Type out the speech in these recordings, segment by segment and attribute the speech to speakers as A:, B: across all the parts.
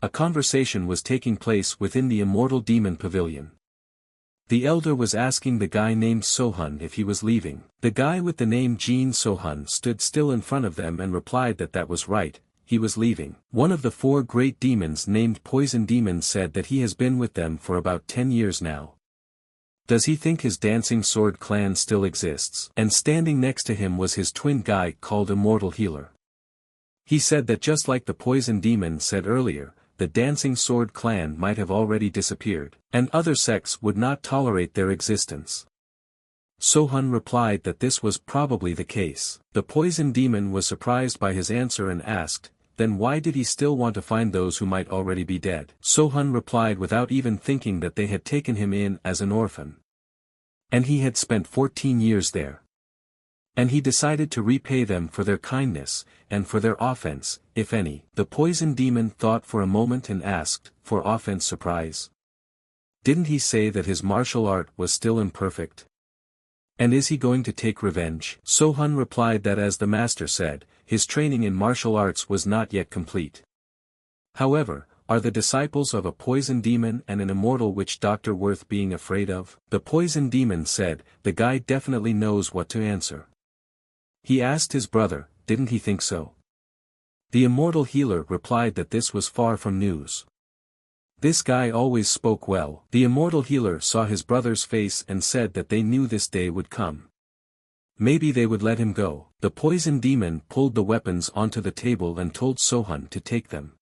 A: A conversation was taking place within the immortal demon pavilion. The elder was asking the guy named Sohun if he was leaving. The guy with the name Jin Sohun stood still in front of them and replied that that was right, he was leaving. One of the 4 great demons named Poison Demon said that he has been with them for about 10 years now. Does he think his dancing sword clan still exists? And standing next to him was his twin guy called Immortal Healer. He said that just like the Poison Demon said earlier, the Dancing Sword clan might have already disappeared, and other sects would not tolerate their existence. Sohun replied that this was probably the case. The Poison Demon was surprised by his answer and asked, then why did he still want to find those who might already be dead? Sohun replied without even thinking that they had taken him in as an orphan. And he had spent 14 years there. And he decided to repay them for their kindness, and for their offense, if any. The Poison Demon thought for a moment and asked, for offense surprise? Didn't he say that his martial art was still imperfect? And is he going to take revenge? Sohun replied that as the master said, his training in martial arts was not yet complete. However, are the disciples of a poison demon and an immortal witch doctor worth being afraid of? The Poison Demon said, the guy definitely knows what to answer. He asked his brother, didn't he think so? The Immortal Healer replied that this was far from news. This guy always spoke well. The Immortal Healer saw his brother's face and said that they knew this day would come. Maybe they would let him go. The Poison Demon pulled the weapons onto the table and told Sohun to take them.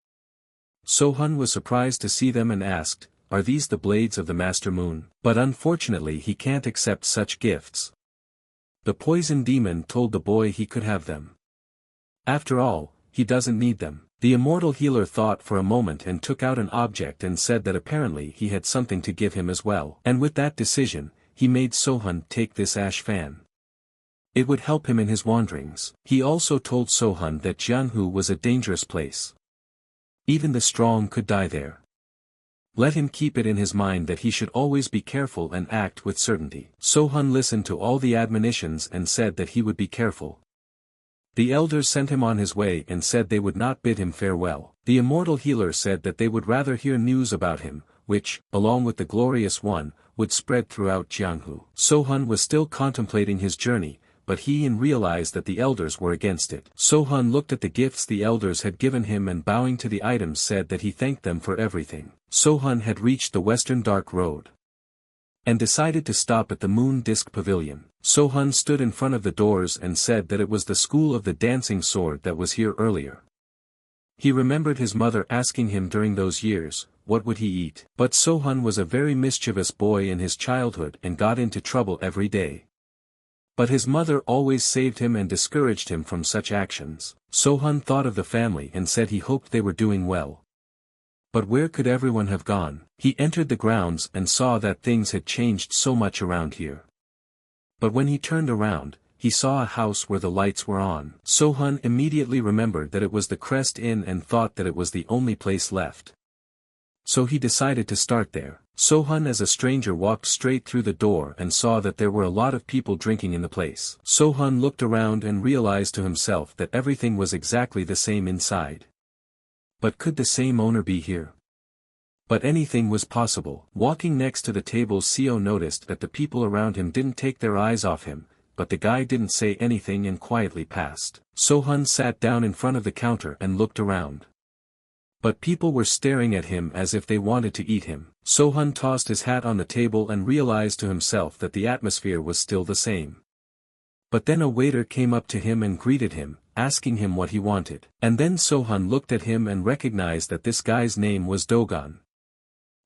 A: Sohun was surprised to see them and asked, are these the blades of the Master Moon? But unfortunately he can't accept such gifts. The Poison Demon told the boy he could have them. After all, he doesn't need them. The Immortal Healer thought for a moment and took out an object and said that apparently he had something to give him as well. And with that decision, he made Sohun take this ash fan. It would help him in his wanderings. He also told Sohun that Jianhu was a dangerous place. Even the strong could die there. Let him keep it in his mind that he should always be careful and act with certainty. Sohun listened to all the admonitions and said that he would be careful. The elders sent him on his way and said they would not bid him farewell. The Immortal Healer said that they would rather hear news about him, which, along with the Glorious One, would spread throughout Jianghu. Sohun was still contemplating his journey, but he realized that the elders were against it. Sohun looked at the gifts the elders had given him and bowing to the items said that he thanked them for everything. Sohun had reached the Western Dark Road and decided to stop at the Moon Disk Pavilion. Sohun stood in front of the doors and said that it was the school of the Dancing Sword that was here earlier. He remembered his mother asking him during those years, what would he eat? But Sohun was a very mischievous boy in his childhood and got into trouble every day. But his mother always saved him and discouraged him from such actions. Sohun thought of the family and said he hoped they were doing well. But where could everyone have gone? He entered the grounds and saw that things had changed so much around here. But when he turned around, he saw a house where the lights were on. Sohun immediately remembered that it was the Crest Inn and thought that it was the only place left. So he decided to start there. Sohun as a stranger walked straight through the door and saw that there were a lot of people drinking in the place. Sohun looked around and realized to himself that everything was exactly the same inside. But could the same owner be here? But anything was possible. Walking next to the table, Seo noticed that the people around him didn't take their eyes off him, but the guy didn't say anything and quietly passed. Sohun sat down in front of the counter and looked around. But people were staring at him as if they wanted to eat him. Sohun tossed his hat on the table and realized to himself that the atmosphere was still the same. But then a waiter came up to him and greeted him, asking him what he wanted. And then Sohun looked at him and recognized that this guy's name was Dogon.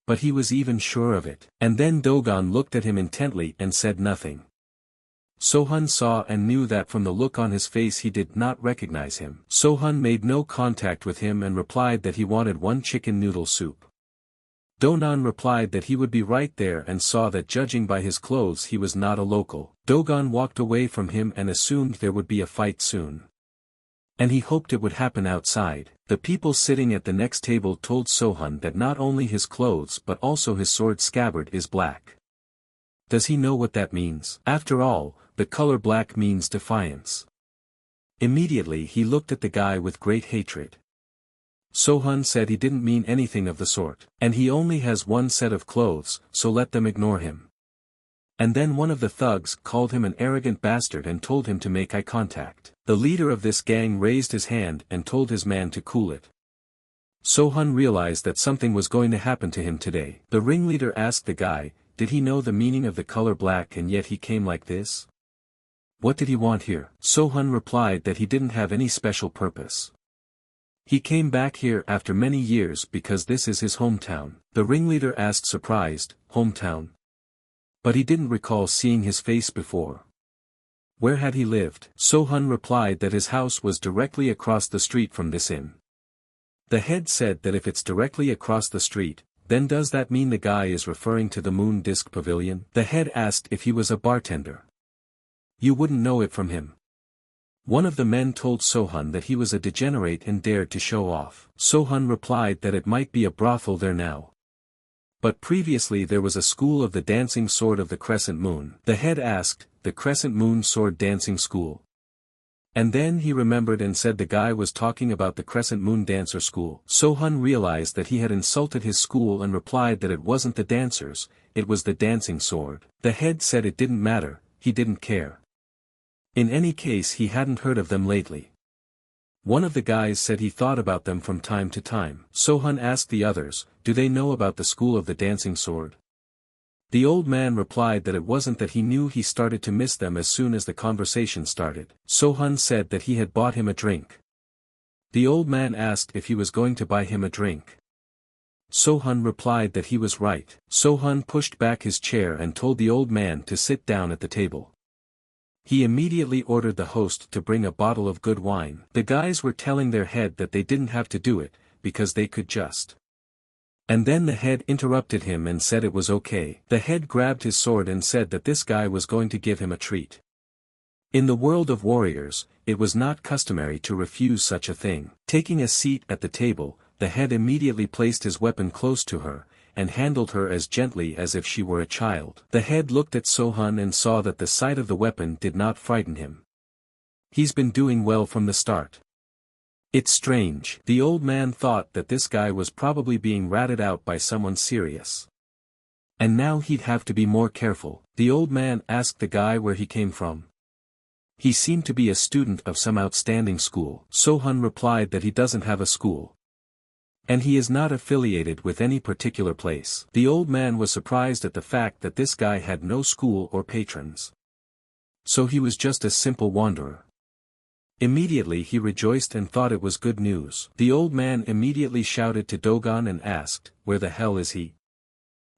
A: But he was even sure of it. And then Dogon looked at him intently and said nothing. Sohun saw and knew that from the look on his face he did not recognize him. Sohun made no contact with him and replied that he wanted one chicken noodle soup. Dogon replied that he would be right there and saw that judging by his clothes he was not a local. Dogon walked away from him and assumed there would be a fight soon. And he hoped it would happen outside. The people sitting at the next table told Sohun that not only his clothes but also his sword scabbard is black. Does he know what that means? After all, the color black means defiance. Immediately he looked at the guy with great hatred. Sohun said he didn't mean anything of the sort. And he only has one set of clothes, so let them ignore him. And then one of the thugs called him an arrogant bastard and told him to make eye contact. The leader of this gang raised his hand and told his man to cool it. Sohun realized that something was going to happen to him today. The ringleader asked the guy, did he know the meaning of the color black and yet he came like this? What did he want here? Sohun replied that he didn't have any special purpose. He came back here after many years because this is his hometown. The ringleader asked surprised, hometown? But he didn't recall seeing his face before. Where had he lived? Sohun replied that his house was directly across the street from this inn. The head said that if it's directly across the street, then does that mean the guy is referring to the Moon Disc Pavilion? The head asked if he was a bartender. You wouldn't know it from him. One of the men told Sohun that he was a degenerate and dared to show off. Sohun replied that it might be a brothel there now. But previously there was a school of the dancing sword of the crescent moon. The head asked, the crescent moon sword dancing school. And then he remembered and said the guy was talking about the crescent moon dancer school. Sohun realized that he had insulted his school and replied that it wasn't the dancers, it was the dancing sword. The head said it didn't matter, he didn't care. In any case he hadn't heard of them lately. One of the guys said he thought about them from time to time. Sohun asked the others, do they know about the school of the dancing sword? The old man replied that it wasn't that he knew, he started to miss them as soon as the conversation started. Sohun said that he had bought him a drink. The old man asked if he was going to buy him a drink. Sohun replied that he was right. Sohun pushed back his chair and told the old man to sit down at the table. He immediately ordered the host to bring a bottle of good wine. The guys were telling their head that they didn't have to do it, because they could just. And then the head interrupted him and said it was okay. The head grabbed his sword and said that this guy was going to give him a treat. In the world of warriors, it was not customary to refuse such a thing. Taking a seat at the table, the head immediately placed his weapon close to her, and handled her as gently as if she were a child. The head looked at Sohun and saw that the sight of the weapon did not frighten him. He's been doing well from the start. It's strange. The old man thought that this guy was probably being ratted out by someone serious. And now he'd have to be more careful. The old man asked the guy where he came from. He seemed to be a student of some outstanding school. Sohun replied that he doesn't have a school. And he is not affiliated with any particular place. The old man was surprised at the fact that this guy had no school or patrons. So he was just a simple wanderer. Immediately he rejoiced and thought it was good news. The old man immediately shouted to Dogon and asked, where the hell is he?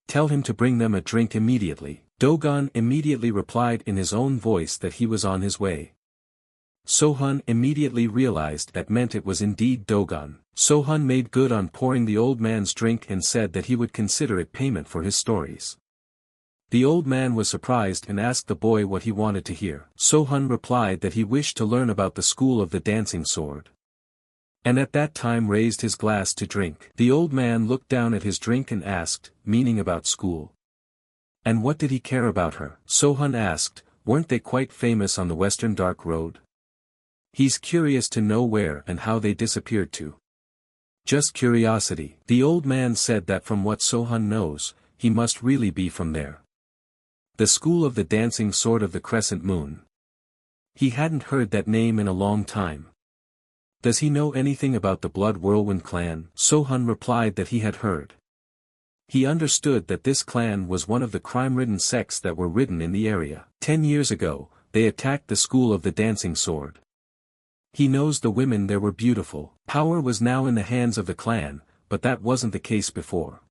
A: Tell him to bring them a drink immediately. Dogon immediately replied in his own voice that he was on his way. Sohun immediately realized that meant it was indeed Dogon. Sohun made good on pouring the old man's drink and said that he would consider it payment for his stories. The old man was surprised and asked the boy what he wanted to hear. Sohun replied that he wished to learn about the school of the dancing sword. And at that time raised his glass to drink. The old man looked down at his drink and asked, meaning about school. And what did he care about her? Sohun asked, weren't they quite famous on the Western Dark Road? He's curious to know where and how they disappeared to. Just curiosity. The old man said that from what Sohun knows, he must really be from there. The school of the dancing sword of the crescent moon. He hadn't heard that name in a long time. Does he know anything about the Blood Whirlwind clan? Sohun replied that he had heard. He understood that this clan was one of the crime-ridden sects that were ridden in the area. 10 years ago, they attacked the school of the dancing sword. He knows the women there were beautiful. Power was now in the hands of the clan, but that wasn't the case before.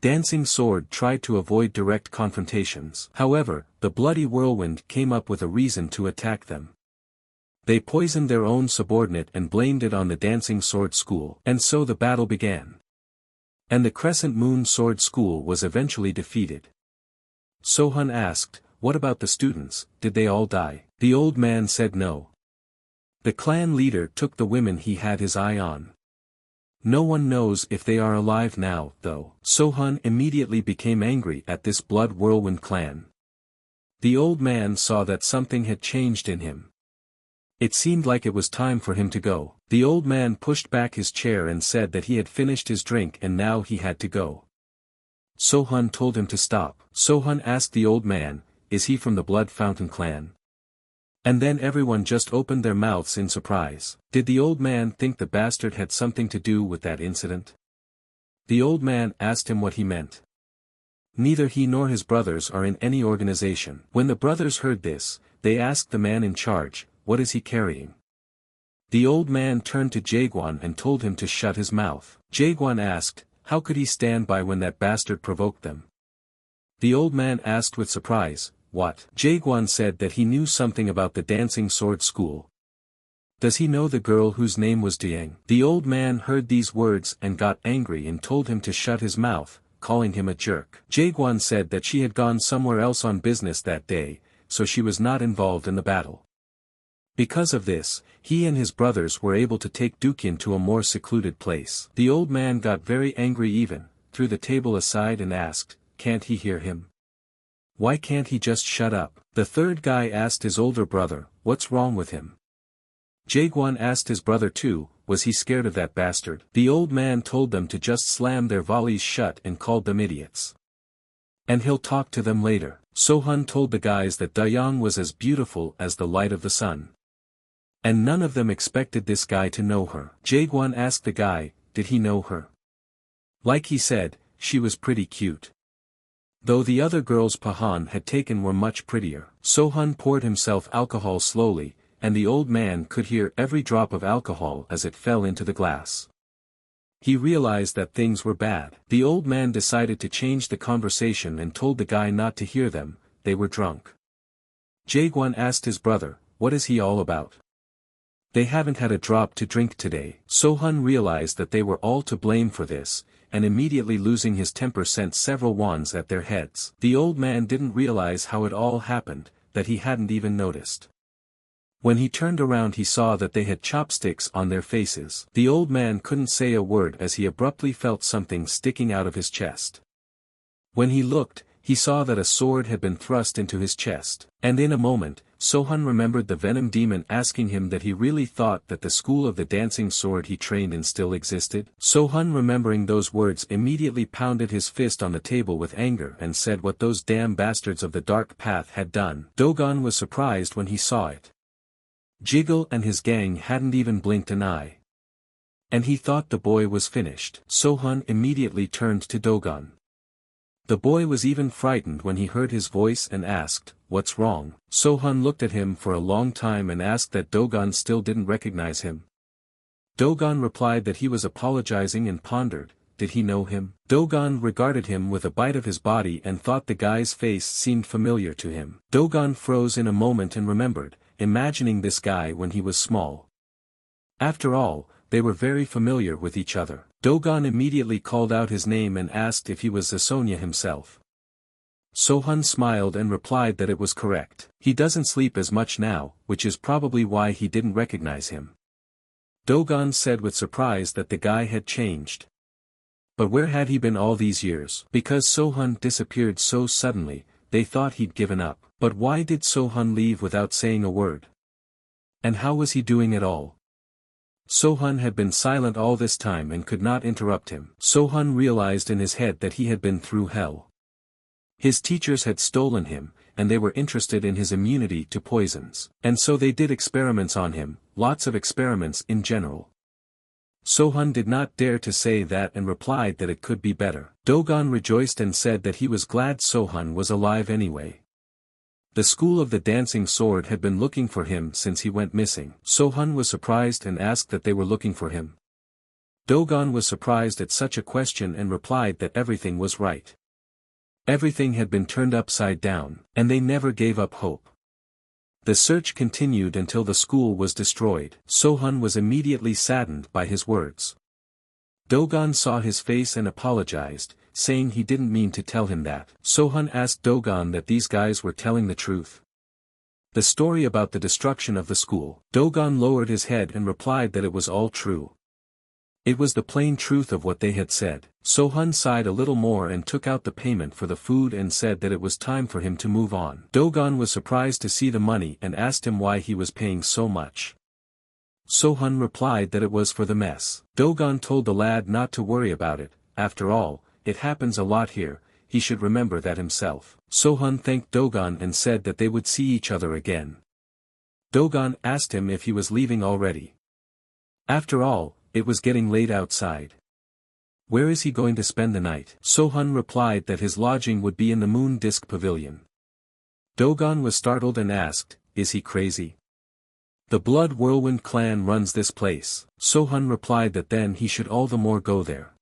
A: Dancing Sword tried to avoid direct confrontations. However, the Bloody Whirlwind came up with a reason to attack them. They poisoned their own subordinate and blamed it on the Dancing Sword School. And so the battle began. And the Crescent Moon Sword School was eventually defeated. Sohun asked, what about the students, did they all die? The old man said no. The clan leader took the women he had his eye on. No one knows if they are alive now, though. Sohun immediately became angry at this Blood Whirlwind clan. The old man saw that something had changed in him. It seemed like it was time for him to go. The old man pushed back his chair and said that he had finished his drink and now he had to go. Sohun told him to stop. Sohun asked the old man, "Is he from the Blood Fountain clan?" And then everyone just opened their mouths in surprise. Did the old man think the bastard had something to do with that incident? The old man asked him what he meant. Neither he nor his brothers are in any organization. When the brothers heard this, they asked the man in charge, "What is he carrying?" The old man turned to Jaegwon and told him to shut his mouth. Jaegwon asked, how could he stand by when that bastard provoked them? The old man asked with surprise, "What?" Jaegwon said that he knew something about the dancing sword school. Does he know the girl whose name was Dieng? The old man heard these words and got angry and told him to shut his mouth, calling him a jerk. Jaegwon said that she had gone somewhere else on business that day, so she was not involved in the battle. Because of this, he and his brothers were able to take Dukyin to a more secluded place. The old man got very angry even, threw the table aside and asked, "Can't he hear him? Why can't he just shut up?" The third guy asked his older brother, "What's wrong with him?" Jaegwon asked his brother too, was he scared of that bastard? The old man told them to just slam their volleys shut and called them idiots. And he'll talk to them later. Sohun told the guys that Dayang was as beautiful as the light of the sun. And none of them expected this guy to know her. Jaegwon asked the guy, did he know her? Like he said, she was pretty cute. Though the other girls Pahan had taken were much prettier. Sohun poured himself alcohol slowly, and the old man could hear every drop of alcohol as it fell into the glass. He realized that things were bad. The old man decided to change the conversation and told the guy not to hear them, they were drunk. Jaegwon asked his brother, what is he all about? They haven't had a drop to drink today. Sohun realized that they were all to blame for this, and immediately losing his temper sent several wands at their heads. The old man didn't realize how it all happened, that he hadn't even noticed. When he turned around he saw that they had chopsticks on their faces. The old man couldn't say a word as he abruptly felt something sticking out of his chest. When he looked, he saw that a sword had been thrust into his chest. And in a moment, Sohun remembered the venom demon asking him that he really thought that the school of the dancing sword he trained in still existed. Sohun, remembering those words, immediately pounded his fist on the table with anger and said what those damn bastards of the dark path had done. Dogon was surprised when he saw it. Jiggle and his gang hadn't even blinked an eye. And he thought the boy was finished. Sohun immediately turned to Dogon. The boy was even frightened when he heard his voice and asked, what's wrong? Sohun looked at him for a long time and asked that Dogon still didn't recognize him. Dogon replied that he was apologizing and pondered, did he know him? Dogon regarded him with a bite of his body and thought the guy's face seemed familiar to him. Dogon froze in a moment and remembered, imagining this guy when he was small. After all, they were very familiar with each other. Dogon immediately called out his name and asked if he was Zasonia himself. Sohun smiled and replied that it was correct. He doesn't sleep as much now, which is probably why he didn't recognize him. Dogon said with surprise that the guy had changed. But where had he been all these years? Because Sohun disappeared so suddenly, they thought he'd given up. But why did Sohun leave without saying a word? And how was he doing it all? Sohun had been silent all this time and could not interrupt him. Sohun realized in his head that he had been through hell. His teachers had stolen him, and they were interested in his immunity to poisons. And so they did experiments on him, lots of experiments in general. Sohun did not dare to say that and replied that it could be better. Dogon rejoiced and said that he was glad Sohun was alive anyway. The school of the dancing sword had been looking for him since he went missing. Sohun was surprised and asked that they were looking for him. Dogon was surprised at such a question and replied that everything was right. Everything had been turned upside down, and they never gave up hope. The search continued until the school was destroyed. Sohun was immediately saddened by his words. Dogon saw his face and apologized, saying he didn't mean to tell him that. Sohun asked Dogon that these guys were telling the truth. The story about the destruction of the school. Dogon lowered his head and replied that it was all true. It was the plain truth of what they had said. Sohun sighed a little more and took out the payment for the food and said that it was time for him to move on. Dogon was surprised to see the money and asked him why he was paying so much. Sohun replied that it was for the mess. Dogon told the lad not to worry about it, after all, it happens a lot here, he should remember that himself. Sohun thanked Dogon and said that they would see each other again. Dogon asked him if he was leaving already. After all, it was getting late outside. Where is he going to spend the night? Sohun replied that his lodging would be in the Moon Disk Pavilion. Dogon was startled and asked, is he crazy? The Blood Whirlwind clan runs this place. Sohun replied that then he should all the more go there.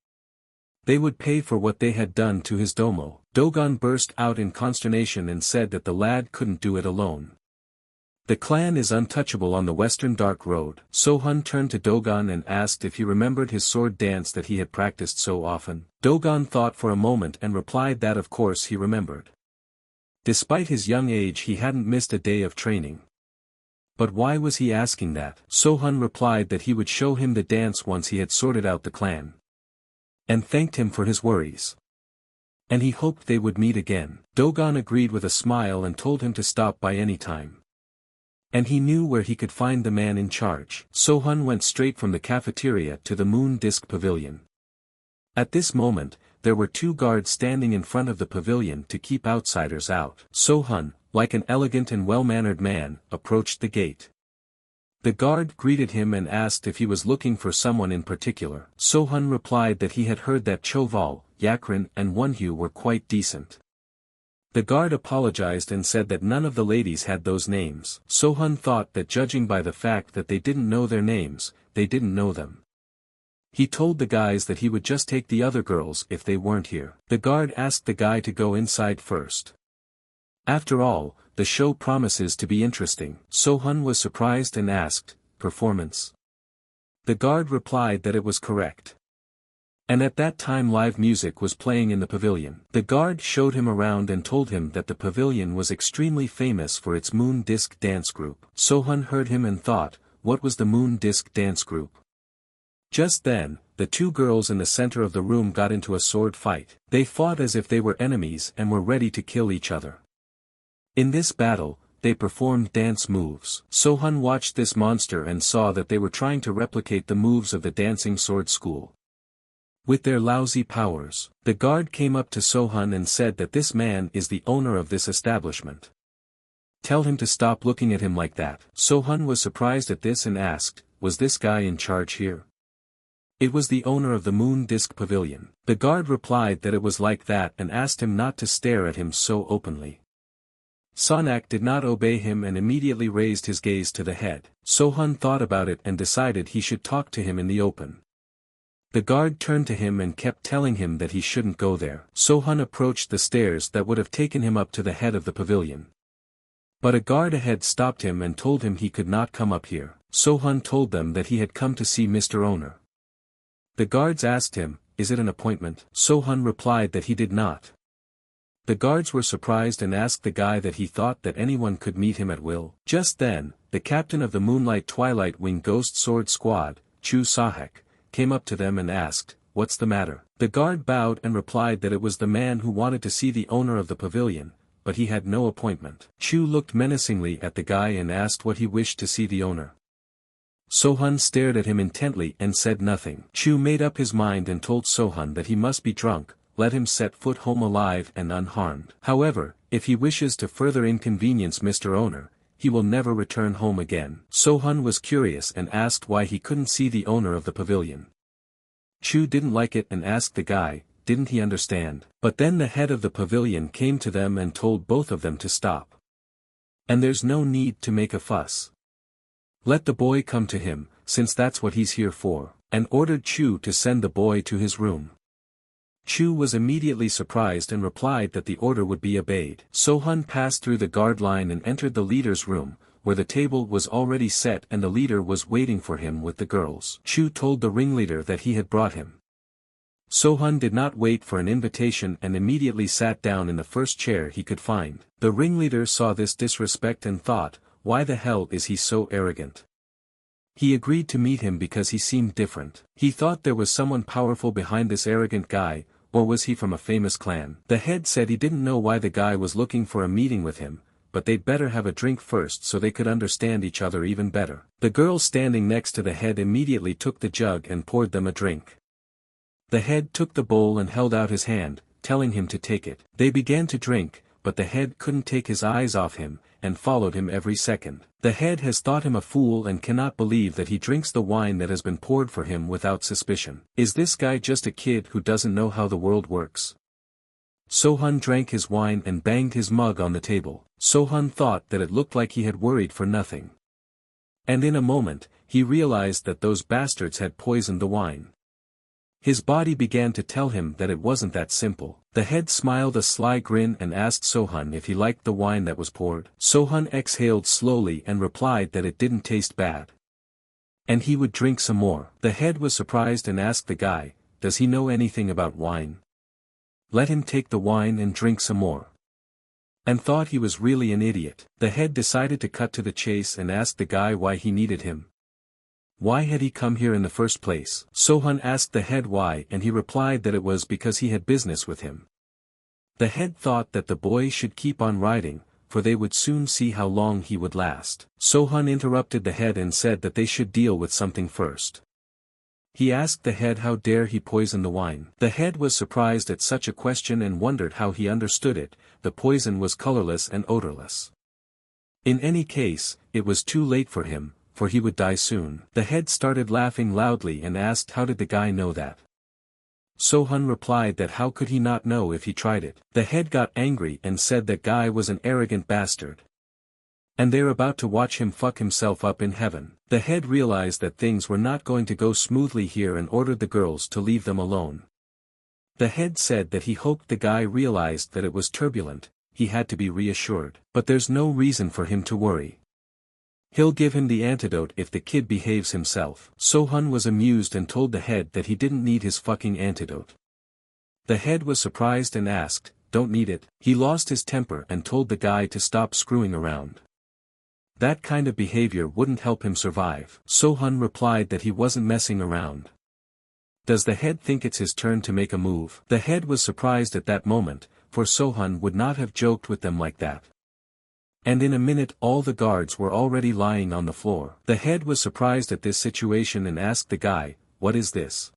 A: They would pay for what they had done to his domo. Dogon burst out in consternation and said that the lad couldn't do it alone. The clan is untouchable on the Western Dark Road. Sohun turned to Dogon and asked if he remembered his sword dance that he had practiced so often. Dogon thought for a moment and replied that of course he remembered. Despite his young age he hadn't missed a day of training. But why was he asking that? Sohun replied that he would show him the dance once he had sorted out the clan. And thanked him for his worries. And he hoped they would meet again. Dogon agreed with a smile and told him to stop by any time. And he knew where he could find the man in charge. Sohun went straight from the cafeteria to the Moon Disk Pavilion. At this moment, there were 2 guards standing in front of the pavilion to keep outsiders out. Sohun, like an elegant and well-mannered man, approached the gate. The guard greeted him and asked if he was looking for someone in particular. Sohun replied that he had heard that Choval, Yakrin and Wonhyu were quite decent. The guard apologized and said that none of the ladies had those names. Sohun thought that judging by the fact that they didn't know their names, they didn't know them. He told the guys that he would just take the other girls if they weren't here. The guard asked the guy to go inside first. After all, the show promises to be interesting. Sohun was surprised and asked, performance? The guard replied that it was correct. And at that time live music was playing in the pavilion. The guard showed him around and told him that the pavilion was extremely famous for its Moon Disk dance group. Sohun heard him and thought, what was the Moon Disk dance group? Just then, the 2 girls in the center of the room got into a sword fight. They fought as if they were enemies and were ready to kill each other. In this battle, they performed dance moves. Sohun watched this monster and saw that they were trying to replicate the moves of the dancing sword school. With their lousy powers, the guard came up to Sohun and said that this man is the owner of this establishment. Tell him to stop looking at him like that. Sohun was surprised at this and asked, was this guy in charge here? It was the owner of the Moon Disk Pavilion. The guard replied that it was like that and asked him not to stare at him so openly. Sonak did not obey him and immediately raised his gaze to the head. Sohun thought about it and decided he should talk to him in the open. The guard turned to him and kept telling him that he shouldn't go there. Sohun approached the stairs that would have taken him up to the head of the pavilion. But a guard ahead stopped him and told him he could not come up here. Sohun told them that he had come to see Mr. Owner. The guards asked him, is it an appointment? Sohun replied that he did not. The guards were surprised and asked the guy that he thought that anyone could meet him at will. Just then, the captain of the Moonlight Twilight Wing Ghost Sword Squad, Chu Sahek, came up to them and asked, what's the matter? The guard bowed and replied that it was the man who wanted to see the owner of the pavilion, but he had no appointment. Chu looked menacingly at the guy and asked what he wished to see the owner. Sohun stared at him intently and said nothing. Chu made up his mind and told Sohun that he must be drunk, let him set foot home alive and unharmed. However, if he wishes to further inconvenience Mr. Owner, he will never return home again. Sohun was curious and asked why he couldn't see the owner of the pavilion. Chu didn't like it and asked the guy, didn't he understand? But then the head of the pavilion came to them and told both of them to stop. And there's no need to make a fuss. Let the boy come to him, since that's what he's here for, and ordered Chu to send the boy to his room. Chu was immediately surprised and replied that the order would be obeyed. Sohun passed through the guard line and entered the leader's room, where the table was already set and the leader was waiting for him with the girls. Chu told the ringleader that he had brought him. Sohun did not wait for an invitation and immediately sat down in the first chair he could find. The ringleader saw this disrespect and thought, why the hell is he so arrogant? He agreed to meet him because he seemed different. He thought there was someone powerful behind this arrogant guy, or was he from a famous clan? The head said he didn't know why the guy was looking for a meeting with him, but they'd better have a drink first so they could understand each other even better. The girl standing next to the head immediately took the jug and poured them a drink. The head took the bowl and held out his hand, telling him to take it. They began to drink, but the head couldn't take his eyes off him, and followed him every second. The head has thought him a fool and cannot believe that he drinks the wine that has been poured for him without suspicion. Is this guy just a kid who doesn't know how the world works? Sohun drank his wine and banged his mug on the table. Sohun thought that it looked like he had worried for nothing. And in a moment, he realized that those bastards had poisoned the wine. His body began to tell him that it wasn't that simple. The head smiled a sly grin and asked Sohun if he liked the wine that was poured. Sohun exhaled slowly and replied that it didn't taste bad. And he would drink some more. The head was surprised and asked the guy, "Does he know anything about wine? Let him take the wine and drink some more." And thought he was really an idiot. The head decided to cut to the chase and asked the guy why he needed him. Why had he come here in the first place? Sohun asked the head why, and he replied that it was because he had business with him. The head thought that the boy should keep on riding, for they would soon see how long he would last. Sohun interrupted the head and said that they should deal with something first. He asked the head how dare he poison the wine. The head was surprised at such a question and wondered how he understood it. The poison was colorless and odorless. In any case, it was too late for him, for he would die soon. The head started laughing loudly and asked how did the guy know that. Sohun replied that how could he not know if he tried it. The head got angry and said that guy was an arrogant bastard. And they're about to watch him fuck himself up in heaven. The head realized that things were not going to go smoothly here and ordered the girls to leave them alone. The head said that he hoped the guy realized that it was turbulent, he had to be reassured. But there's no reason for him to worry. He'll give him the antidote if the kid behaves himself. Sohun was amused and told the head that he didn't need his fucking antidote. The head was surprised and asked, "Don't need it?" He lost his temper and told the guy to stop screwing around. That kind of behavior wouldn't help him survive. Sohun replied that he wasn't messing around. Does the head think it's his turn to make a move? The head was surprised at that moment, for Sohun would not have joked with them like that. And in a minute all the guards were already lying on the floor. The head was surprised at this situation and asked the guy, "What is this?"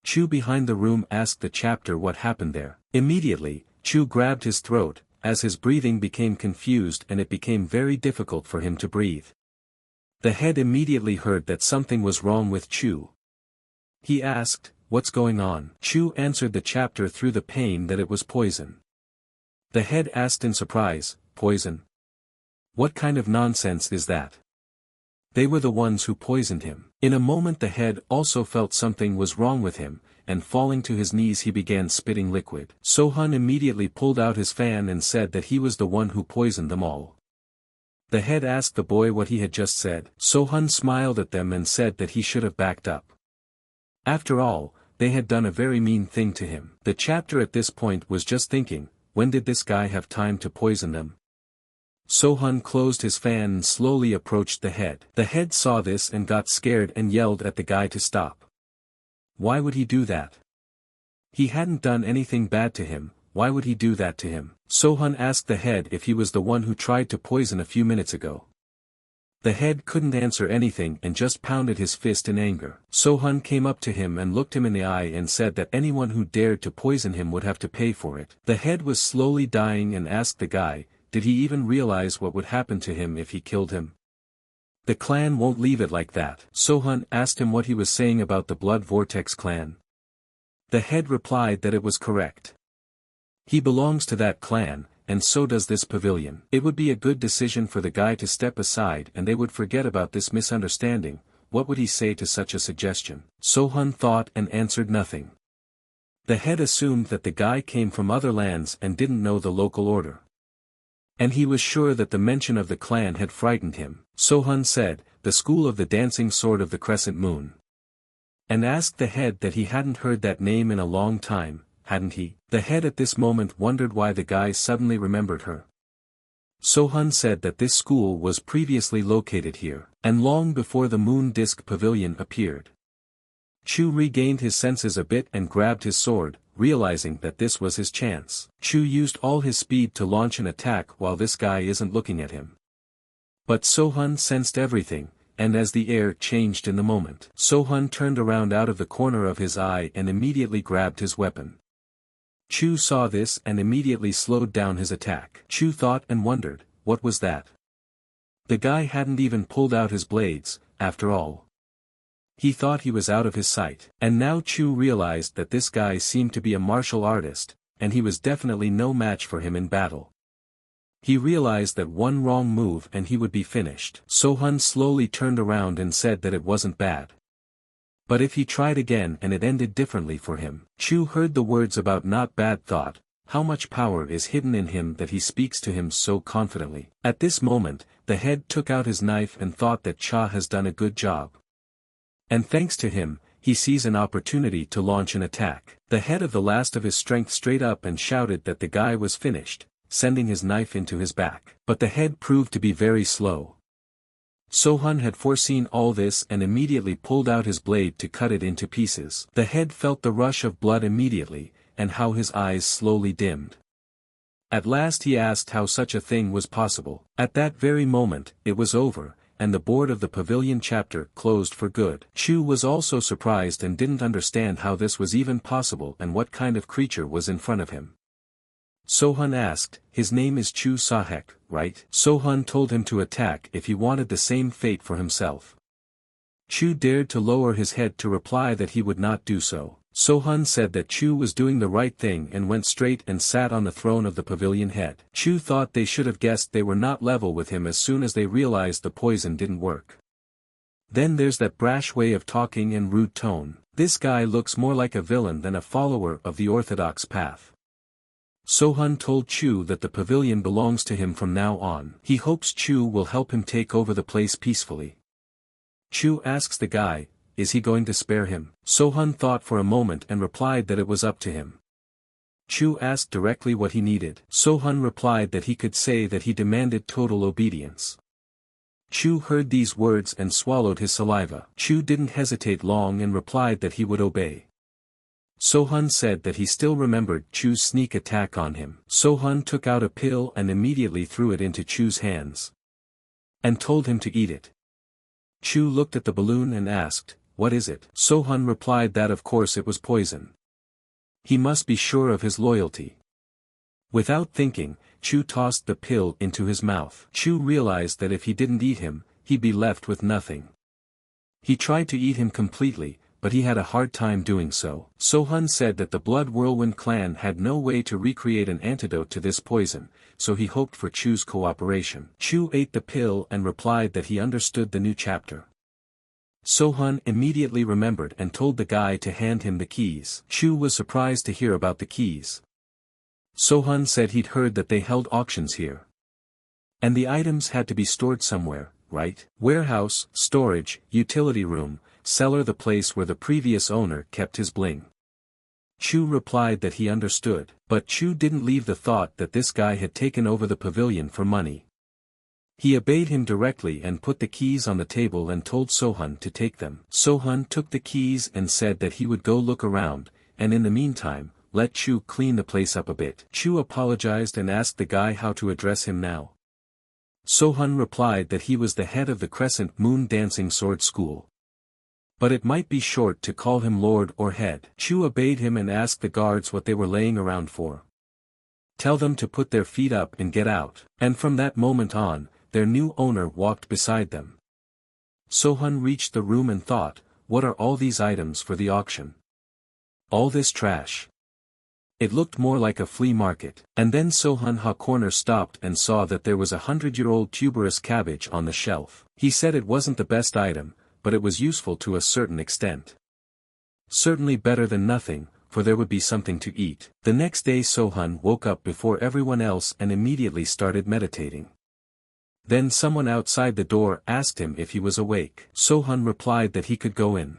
A: Chu behind the room asked the chapter what happened there. Immediately, Chu grabbed his throat, as his breathing became confused and it became very difficult for him to breathe. The head immediately heard that something was wrong with Chu. He asked, "What's going on?" Chu answered the chapter through the pain that it was poison. The head asked in surprise, "Poison? What kind of nonsense is that?" They were the ones who poisoned him. In a moment the head also felt something was wrong with him, and falling to his knees he began spitting liquid. Sohun immediately pulled out his fan and said that he was the one who poisoned them all. The head asked the boy what he had just said. Sohun smiled at them and said that he should have backed up. After all, they had done a very mean thing to him. The chapter at this point was just thinking, when did this guy have time to poison them? Sohun closed his fan and slowly approached the head. The head saw this and got scared and yelled at the guy to stop. Why would he do that? He hadn't done anything bad to him, why would he do that to him? Sohun asked the head if he was the one who tried to poison a few minutes ago. The head couldn't answer anything and just pounded his fist in anger. Sohun came up to him and looked him in the eye and said that anyone who dared to poison him would have to pay for it. The head was slowly dying and asked the guy, did he even realize what would happen to him if he killed him? The clan won't leave it like that. Sohun asked him what he was saying about the Blood Vortex clan. The head replied that it was correct. He belongs to that clan, and so does this pavilion. It would be a good decision for the guy to step aside and they would forget about this misunderstanding. What would he say to such a suggestion? Sohun thought and answered nothing. The head assumed that the guy came from other lands and didn't know the local order. And he was sure that the mention of the clan had frightened him. Sohun said, the School of the Dancing Sword of the Crescent Moon. And asked the head that he hadn't heard that name in a long time, hadn't he? The head at this moment wondered why the guy suddenly remembered her. Sohun said that this school was previously located here, and long before the moon disk pavilion appeared. Chu regained his senses a bit and grabbed his sword, realizing that this was his chance. Chu used all his speed to launch an attack while this guy isn't looking at him. But Sohun sensed everything, and as the air changed in the moment, Sohun turned around out of the corner of his eye and immediately grabbed his weapon. Chu saw this and immediately slowed down his attack. Chu thought and wondered, what was that? The guy hadn't even pulled out his blades, after all. He thought he was out of his sight. And now Chu realized that this guy seemed to be a martial artist, and he was definitely no match for him in battle. He realized that one wrong move and he would be finished. Sohun slowly turned around and said that it wasn't bad. But if he tried again and it ended differently for him. Chu heard the words about not bad thought, how much power is hidden in him that he speaks to him so confidently. At this moment, the head took out his knife and thought that Cha has done a good job. And thanks to him, he sees an opportunity to launch an attack. The head of the last of his strength straight up and shouted that the guy was finished, sending his knife into his back. But the head proved to be very slow. Sohun had foreseen all this and immediately pulled out his blade to cut it into pieces. The head felt the rush of blood immediately, and how his eyes slowly dimmed. At last he asked how such a thing was possible. At that very moment, it was over, and the board of the pavilion chapter closed for good. Chu was also surprised and didn't understand how this was even possible and what kind of creature was in front of him. Sohun asked, his name is Chu Sahek, right? Sohun told him to attack if he wanted the same fate for himself. Chu dared to lower his head to reply that he would not do so. Sohun said that Chu was doing the right thing and went straight and sat on the throne of the pavilion head. Chu thought they should have guessed they were not level with him as soon as they realized the poison didn't work. Then there's that brash way of talking and rude tone. This guy looks more like a villain than a follower of the orthodox path. Sohun told Chu that the pavilion belongs to him from now on. He hopes Chu will help him take over the place peacefully. Chu asks the guy, is he going to spare him? Sohun thought for a moment and replied that it was up to him. Chu asked directly what he needed. Sohun replied that he could say that he demanded total obedience. Chu heard these words and swallowed his saliva. Chu didn't hesitate long and replied that he would obey. Sohun said that he still remembered Chu's sneak attack on him. Sohun took out a pill and immediately threw it into Chu's hands. And told him to eat it. Chu looked at the balloon and asked, what is it? Sohun replied that of course it was poison. He must be sure of his loyalty. Without thinking, Chu tossed the pill into his mouth. Chu realized that if he didn't eat him, he'd be left with nothing. He tried to eat him completely, but he had a hard time doing so. Sohun said that the Blood Whirlwind clan had no way to recreate an antidote to this poison, so he hoped for Chu's cooperation. Chu ate the pill and replied that he understood the new chapter. Sohun immediately remembered and told the guy to hand him the keys. Chu was surprised to hear about the keys. Sohun said he'd heard that they held auctions here. And the items had to be stored somewhere, right? Warehouse, storage, utility room, cellar, the place where the previous owner kept his bling. Chu replied that he understood, but Chu didn't leave the thought that this guy had taken over the pavilion for money. He obeyed him directly and put the keys on the table and told Sohun to take them. Sohun took the keys and said that he would go look around, and in the meantime, let Chu clean the place up a bit. Chu apologized and asked the guy how to address him now. Sohun replied that he was the head of the Crescent Moon Dancing Sword School. But it might be short to call him Lord or Head. Chu obeyed him and asked the guards what they were laying around for. Tell them to put their feet up and get out. And from that moment on, their new owner walked beside them. Sohun reached the room and thought, what are all these items for the auction? All this trash. It looked more like a flea market. And then Sohun Ha Corner stopped and saw that there was a 100-year-old tuberous cabbage on the shelf. He said it wasn't the best item, but it was useful to a certain extent. Certainly better than nothing, for there would be something to eat. The next day Sohun woke up before everyone else and immediately started meditating. Then someone outside the door asked him if he was awake. Sohun replied that he could go in.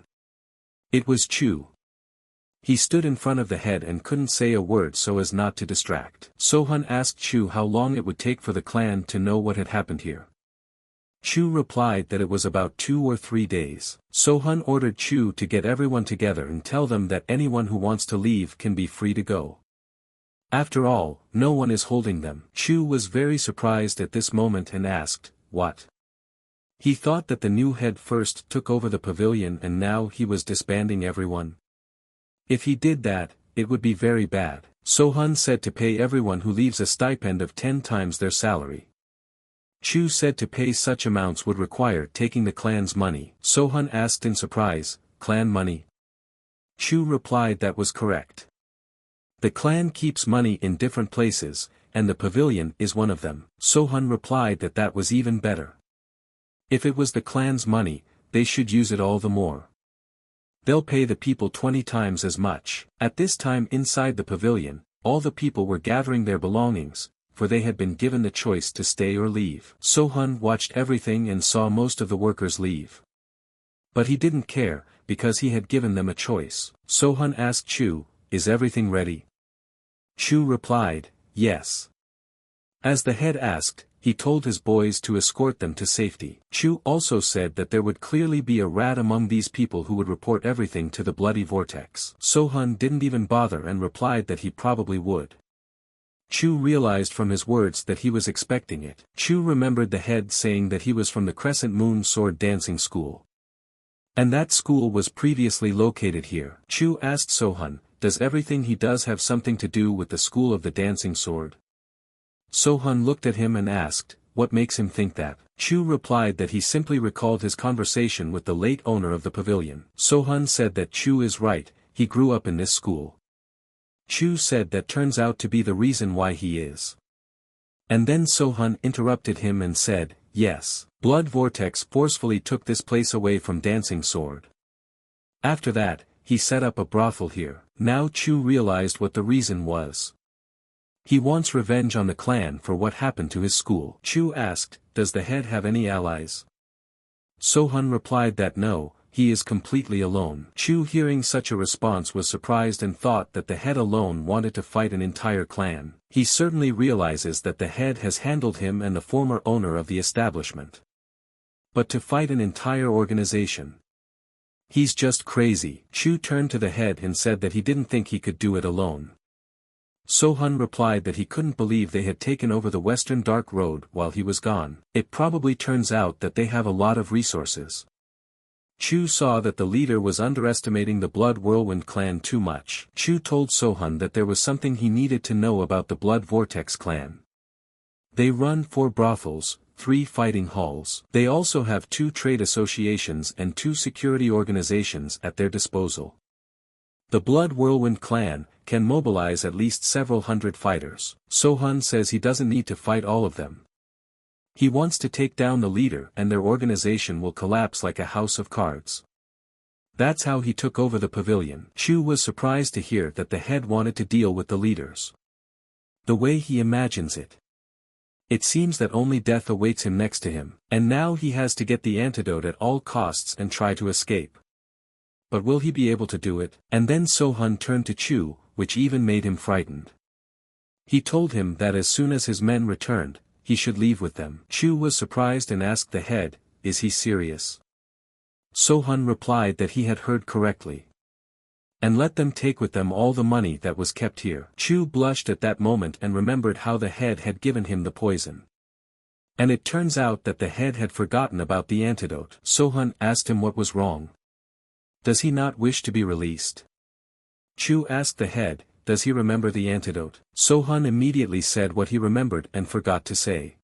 A: It was Chu. He stood in front of the head and couldn't say a word so as not to distract. Sohun asked Chu how long it would take for the clan to know what had happened here. Chu replied that it was about 2 or 3 days. Sohun ordered Chu to get everyone together and tell them that anyone who wants to leave can be free to go. After all, no one is holding them. Chu was very surprised at this moment and asked, "What?" He thought that the new head first took over the pavilion and now he was disbanding everyone. If he did that, it would be very bad. Sohun said to pay everyone who leaves a stipend of 10 times their salary. Chu said to pay such amounts would require taking the clan's money. Sohun asked in surprise, "Clan money?" Chu replied that was correct. The clan keeps money in different places, and the pavilion is one of them. Sohun replied that that was even better. If it was the clan's money, they should use it all the more. They'll pay the people 20 times as much. At this time inside the pavilion, all the people were gathering their belongings, for they had been given the choice to stay or leave. Sohun watched everything and saw most of the workers leave. But he didn't care, because he had given them a choice. Sohun asked Chu, "Is everything ready?" Chu replied, "Yes." As the head asked, he told his boys to escort them to safety. Chu also said that there would clearly be a rat among these people who would report everything to the bloody vortex. Sohun didn't even bother and replied that he probably would. Chu realized from his words that he was expecting it. Chu remembered the head saying that he was from the Crescent Moon Sword Dancing School. And that school was previously located here. Chu asked Sohun, "Does everything he does have something to do with the School of the Dancing Sword?" Sohun looked at him and asked, "What makes him think that?" Chu replied that he simply recalled his conversation with the late owner of the pavilion. Sohun said that Chu is right, he grew up in this school. Chu said that turns out to be the reason why he is. And then Sohun interrupted him and said, "Yes, Blood Vortex forcefully took this place away from Dancing Sword. After that, he set up a brothel here." Now Chu realized what the reason was. He wants revenge on the clan for what happened to his school. Chu asked, "Does the head have any allies?" Sohun replied that no, he is completely alone. Chu hearing such a response was surprised and thought that the head alone wanted to fight an entire clan. He certainly realizes that the head has handled him and the former owner of the establishment. But to fight an entire organization. He's just crazy. Chu turned to the head and said that he didn't think he could do it alone. Sohun replied that he couldn't believe they had taken over the Western Dark Road while he was gone. It probably turns out that they have a lot of resources. Chu saw that the leader was underestimating the Blood Whirlwind clan too much. Chu told Sohun that there was something he needed to know about the Blood Vortex clan. They run 4 brothels, 3 fighting halls. They also have 2 trade associations and 2 security organizations at their disposal. The Blood Whirlwind clan can mobilize at least several hundred fighters. Sohun says he doesn't need to fight all of them. He wants to take down the leader and their organization will collapse like a house of cards. That's how he took over the pavilion. Chu was surprised to hear that the head wanted to deal with the leaders. The way he imagines it. It seems that only death awaits him next to him, and now he has to get the antidote at all costs and try to escape. But will he be able to do it? And then Sohun turned to Chu, which even made him frightened. He told him that as soon as his men returned, he should leave with them. Chu was surprised and asked the head, "Is he serious?" Sohun replied that he had heard correctly. And let them take with them all the money that was kept here. Chu blushed at that moment and remembered how the head had given him the poison. And it turns out that the head had forgotten about the antidote. Sohun asked him what was wrong. Does he not wish to be released? Chu asked the head, does he remember the antidote? Sohun immediately said what he remembered and forgot to say.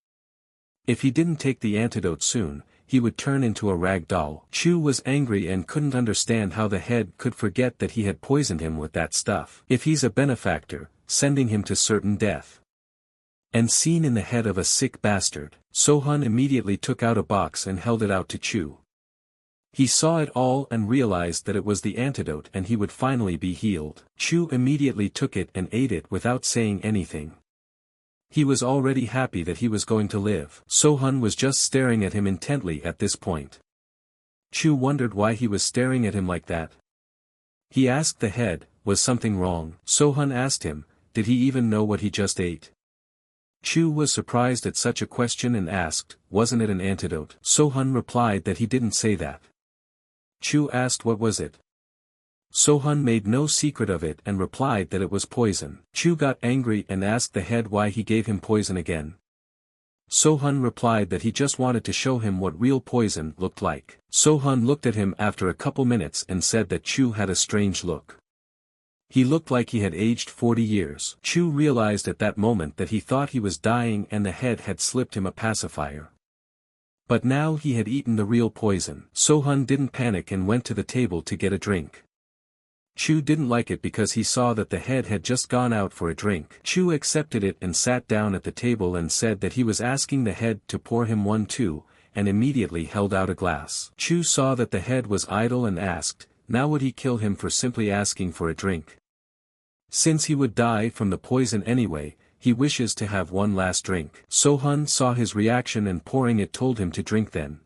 A: If he didn't take the antidote soon, he would turn into a rag doll. Chu was angry and couldn't understand how the head could forget that he had poisoned him with that stuff. If he's a benefactor, sending him to certain death. And seen in the head of a sick bastard, Sohun immediately took out a box and held it out to Chu. He saw it all and realized that it was the antidote and he would finally be healed. Chu immediately took it and ate it without saying anything. He was already happy that he was going to live. Sohun was just staring at him intently at this point. Chu wondered why he was staring at him like that. He asked the head, was something wrong? Sohun asked him, did he even know what he just ate? Chu was surprised at such a question and asked, wasn't it an antidote? Sohun replied that he didn't say that. Chu asked what was it. Sohun made no secret of it and replied that it was poison. Chu got angry and asked the head why he gave him poison again. Sohun replied that he just wanted to show him what real poison looked like. Sohun looked at him after a couple minutes and said that Chu had a strange look. He looked like he had aged 40 years. Chu realized at that moment that he thought he was dying and the head had slipped him a pacifier. But now he had eaten the real poison. Sohun didn't panic and went to the table to get a drink. Chu didn't like it because he saw that the head had just gone out for a drink. Chu accepted it and sat down at the table and said that he was asking the head to pour him one too, and immediately held out a glass. Chu saw that the head was idle and asked, now would he kill him for simply asking for a drink? Since he would die from the poison anyway, he wishes to have one last drink. Sohun saw his reaction and pouring it told him to drink then.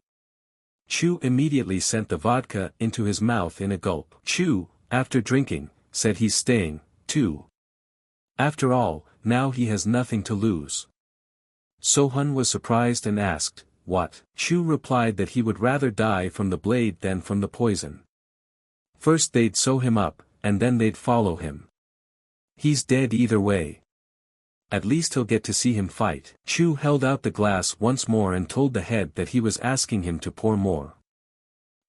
A: Chu immediately sent the vodka into his mouth in a gulp. Chu, after drinking, said he's staying, too. After all, now he has nothing to lose. Sohun was surprised and asked, what? Chu replied that he would rather die from the blade than from the poison. First they'd sew him up, and then they'd follow him. He's dead either way. At least he'll get to see him fight. Chu held out the glass once more and told the head that he was asking him to pour more.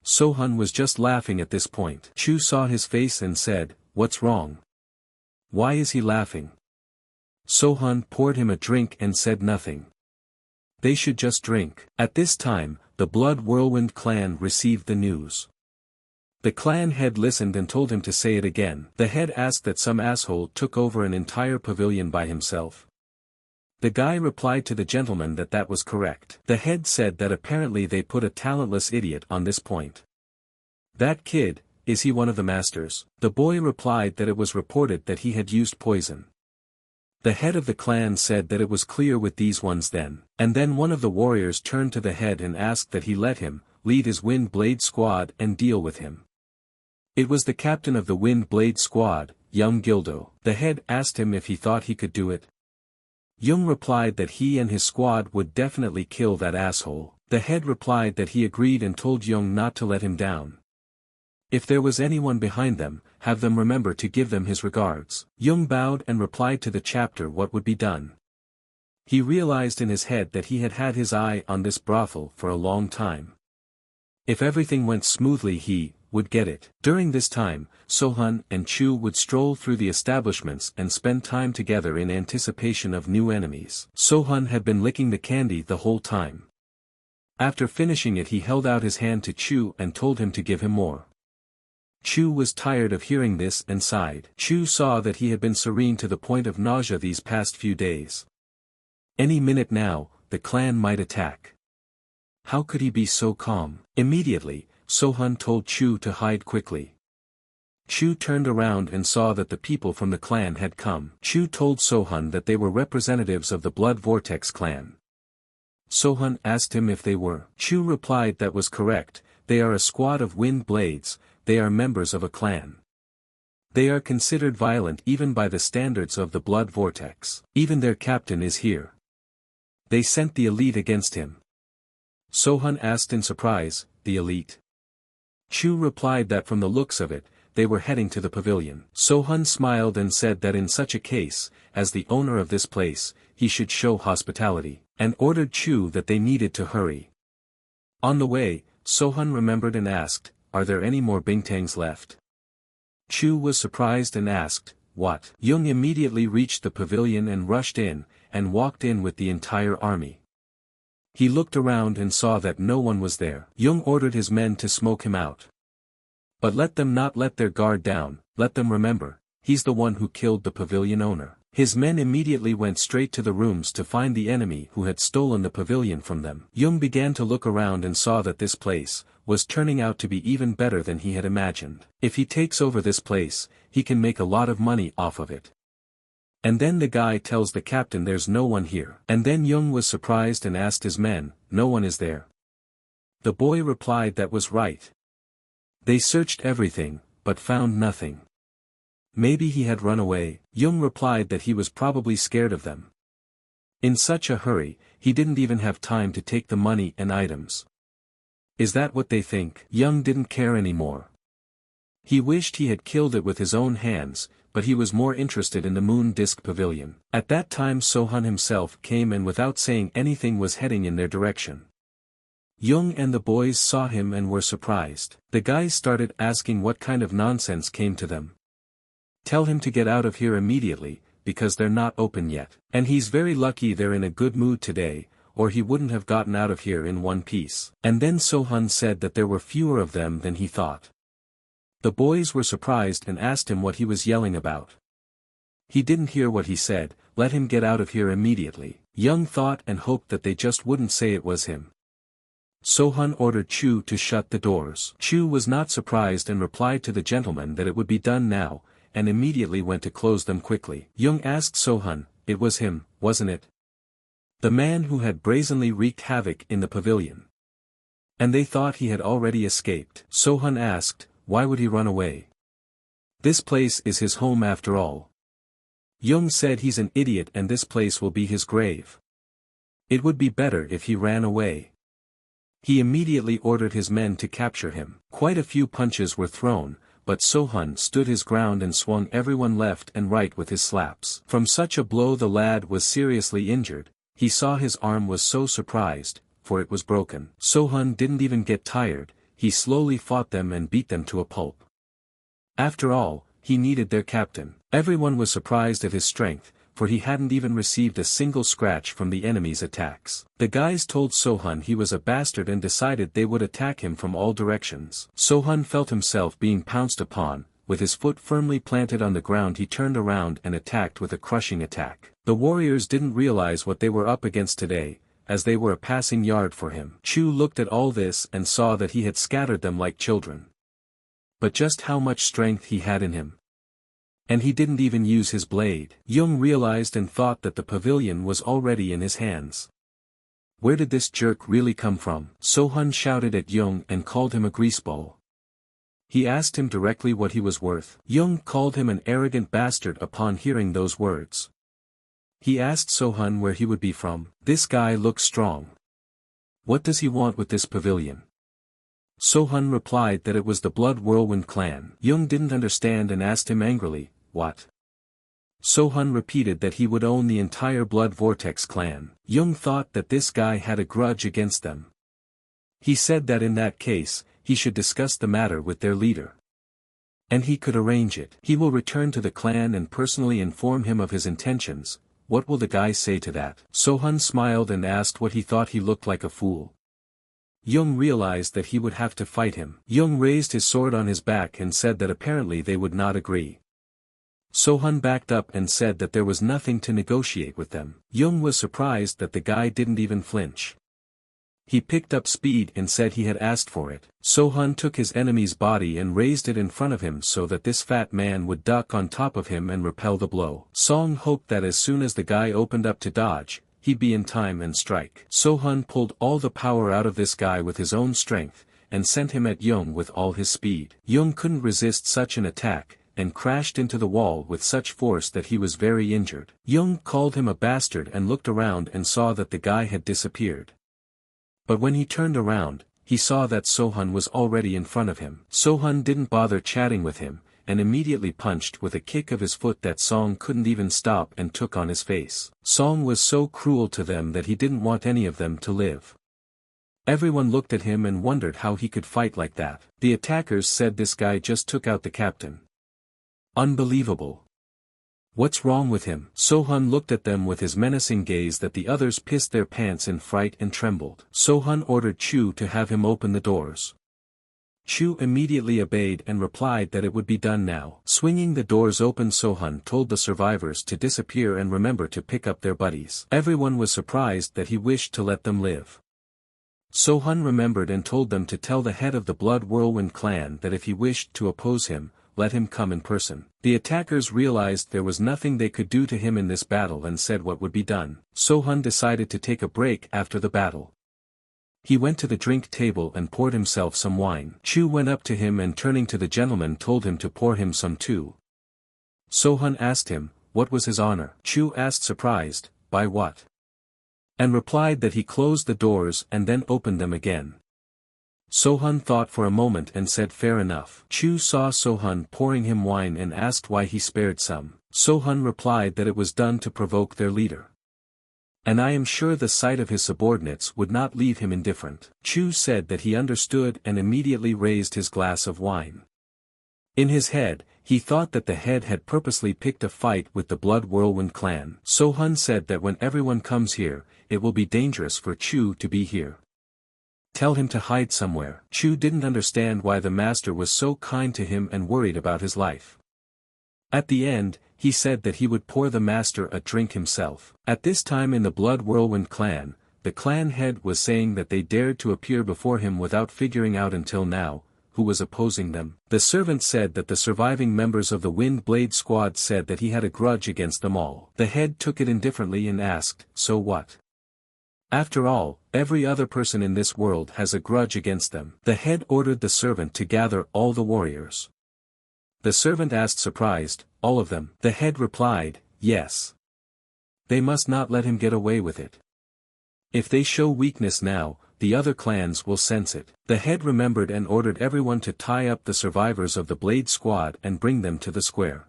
A: Sohun was just laughing at this point. Chu saw his face and said, what's wrong? Why is he laughing? Sohun poured him a drink and said nothing. They should just drink. At this time, the Blood Whirlwind clan received the news. The clan head listened and told him to say it again. The head asked that some asshole took over an entire pavilion by himself. The guy replied to the gentleman that that was correct. The head said that apparently they put a talentless idiot on this point. That kid, is he one of the masters? The boy replied that it was reported that he had used poison. The head of the clan said that it was clear with these ones then. And then one of the warriors turned to the head and asked that he let him lead his Wind Blade squad and deal with him. It was the captain of the Wind Blade squad, young Gildo. The head asked him if he thought he could do it. Jung replied that he and his squad would definitely kill that asshole. The head replied that he agreed and told Jung not to let him down. If there was anyone behind them, have them remember to give them his regards. Jung bowed and replied to the chapter what would be done. He realized in his head that he had had his eye on this brothel for a long time. If everything went smoothly he would get it. During this time, Sohun and Chu would stroll through the establishments and spend time together in anticipation of new enemies. Sohun had been licking the candy the whole time. After finishing it he held out his hand to Chu and told him to give him more. Chu was tired of hearing this and sighed. Chu saw that he had been serene to the point of nausea these past few days. Any minute now, the clan might attack. How could he be so calm? Immediately, Sohun told Chu to hide quickly. Chu turned around and saw that the people from the clan had come. Chu told Sohun that they were representatives of the Blood Vortex clan. Sohun asked him if they were. Chu replied that was correct, they are a squad of wind blades, they are members of a clan. They are considered violent even by the standards of the Blood Vortex. Even their captain is here. They sent the elite against him. Sohun asked in surprise, the elite? Chu replied that from the looks of it, they were heading to the pavilion. Sohun smiled and said that in such a case, as the owner of this place, he should show hospitality, and ordered Chu that they needed to hurry. On the way, Sohun remembered and asked, are there any more bingtangs left? Chu was surprised and asked, what? Jung immediately reached the pavilion and rushed in, and walked in with the entire army. He looked around and saw that no one was there. Jung ordered his men to smoke him out. But let them not let their guard down, let them remember, he's the one who killed the pavilion owner. His men immediately went straight to the rooms to find the enemy who had stolen the pavilion from them. Jung began to look around and saw that this place was turning out to be even better than he had imagined. If he takes over this place, he can make a lot of money off of it. And then the guy tells the captain there's no one here. And then Jung was surprised and asked his men, no one is there. The boy replied that was right. They searched everything, but found nothing. Maybe he had run away. Jung replied that he was probably scared of them. In such a hurry, he didn't even have time to take the money and items. Is that what they think? Jung didn't care anymore. He wished he had killed it with his own hands, but he was more interested in the moon disk pavilion. At that time Sohan himself came and without saying anything was heading in their direction. Jung and the boys saw him and were surprised. The guys started asking what kind of nonsense came to them. Tell him to get out of here immediately, because they're not open yet. And he's very lucky they're in a good mood today, or he wouldn't have gotten out of here in one piece. And then Sohan said that there were fewer of them than he thought. The boys were surprised and asked him what he was yelling about. He didn't hear what he said. Let him get out of here immediately. Jung thought and hoped that they just wouldn't say it was him. Sohan ordered Chu to shut the doors. Chu was not surprised and replied to the gentleman that it would be done now, and immediately went to close them quickly. Jung asked Sohan, "It was him, wasn't it? The man who had brazenly wreaked havoc in the pavilion. And they thought he had already escaped." Sohan asked, "Why would he run away? This place is his home after all." Jung said he's an idiot and this place will be his grave. It would be better if he ran away. He immediately ordered his men to capture him. Quite a few punches were thrown, but Sohan stood his ground and swung everyone left and right with his slaps. From such a blow the lad was seriously injured. He saw his arm was so surprised, for it was broken. Sohan didn't even get tired. He slowly fought them and beat them to a pulp. After all, he needed their captain. Everyone was surprised at his strength, for he hadn't even received a single scratch from the enemy's attacks. The guys told Sohan he was a bastard and decided they would attack him from all directions. Sohan felt himself being pounced upon. With his foot firmly planted on the ground he turned around and attacked with a crushing attack. The warriors didn't realize what they were up against today, as they were a passing yard for him. Chu looked at all this and saw that he had scattered them like children. But just how much strength he had in him. And he didn't even use his blade. Jung realized and thought that the pavilion was already in his hands. Where did this jerk really come from? Sohan shouted at Jung and called him a greaseball. He asked him directly what he was worth. Jung called him an arrogant bastard upon hearing those words. He asked Sohan where he would be from. This guy looks strong. What does he want with this pavilion? Sohan replied that it was the Blood Whirlwind clan. Jung didn't understand and asked him angrily, "What?" Sohan repeated that he would own the entire Blood Vortex clan. Jung thought that this guy had a grudge against them. He said that in that case, he should discuss the matter with their leader. And he could arrange it. He will return to the clan and personally inform him of his intentions. What will the guy say to that? Sohan smiled and asked what he thought. He looked like a fool. Jung realized that he would have to fight him. Jung raised his sword on his back and said that apparently they would not agree. Sohan backed up and said that there was nothing to negotiate with them. Jung was surprised that the guy didn't even flinch. He picked up speed and said he had asked for it. Sohan took his enemy's body and raised it in front of him so that this fat man would duck on top of him and repel the blow. Song hoped that as soon as the guy opened up to dodge, he'd be in time and strike. Sohan pulled all the power out of this guy with his own strength, and sent him at Jung with all his speed. Jung couldn't resist such an attack, and crashed into the wall with such force that he was very injured. Jung called him a bastard and looked around and saw that the guy had disappeared. But when he turned around, he saw that Sohan was already in front of him. Sohan didn't bother chatting with him, and immediately punched with a kick of his foot that Song couldn't even stop and took on his face. Song was so cruel to them that he didn't want any of them to live. Everyone looked at him and wondered how he could fight like that. The attackers said this guy just took out the captain. Unbelievable. What's wrong with him? Sohan looked at them with his menacing gaze that the others pissed their pants in fright and trembled. Sohan ordered Chu to have him open the doors. Chu immediately obeyed and replied that it would be done now. Swinging the doors open, Sohan told the survivors to disappear and remember to pick up their buddies. Everyone was surprised that he wished to let them live. Sohan remembered and told them to tell the head of the Blood Whirlwind clan that if he wished to oppose him, let him come in person. The attackers realized there was nothing they could do to him in this battle and said what would be done. Sohan decided to take a break after the battle. He went to the drink table and poured himself some wine. Chu went up to him and turning to the gentleman told him to pour him some too. Sohun asked him, what was his honor? Chu asked surprised, by what? And replied that he closed the doors and then opened them again. Sohun thought for a moment and said fair enough. Chu saw Sohun pouring him wine and asked why he spared some. Sohun replied that it was done to provoke their leader. And I am sure the sight of his subordinates would not leave him indifferent. Chu said that he understood and immediately raised his glass of wine. In his head, he thought that the head had purposely picked a fight with the Blood Whirlwind clan. Sohun said that when everyone comes here, it will be dangerous for Chu to be here. Tell him to hide somewhere. Chu didn't understand why the master was so kind to him and worried about his life. At the end, he said that he would pour the master a drink himself. At this time in the Blood Whirlwind clan, the clan head was saying that they dared to appear before him without figuring out until now, who was opposing them. The servant said that the surviving members of the Wind Blade squad said that he had a grudge against them all. The head took it indifferently and asked, so what? After all, every other person in this world has a grudge against them. The head ordered the servant to gather all the warriors. The servant asked surprised, all of them? The head replied, yes. They must not let him get away with it. If they show weakness now, the other clans will sense it. The head remembered and ordered everyone to tie up the survivors of the Blade Squad and bring them to the square.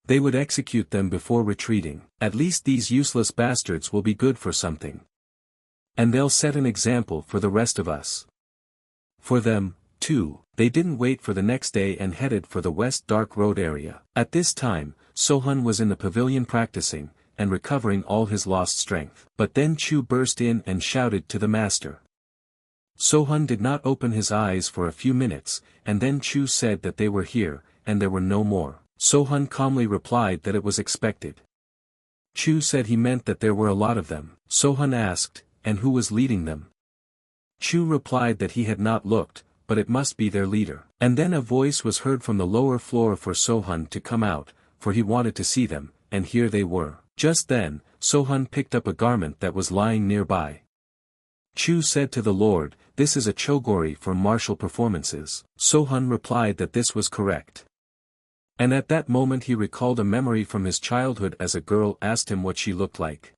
A: They would execute them before retreating. At least these useless bastards will be good for something. And they'll set an example for the rest of us. For them, too, they didn't wait for the next day and headed for the West Dark Road area. At this time, Sohun was in the pavilion practicing, and recovering all his lost strength. But then Chu burst in and shouted to the master. Sohun did not open his eyes for a few minutes, and then Chu said that they were here, and there were no more. Sohun calmly replied that it was expected. Chu said he meant that there were a lot of them. Sohun asked, and who was leading them? Chu replied that he had not looked, but it must be their leader. And then a voice was heard from the lower floor for Sohun to come out, for he wanted to see them, and here they were. Just then, Sohun picked up a garment that was lying nearby. Chu said to the Lord, this is a chogori for martial performances. Sohun replied that this was correct. And at that moment he recalled a memory from his childhood as a girl asked him what she looked like.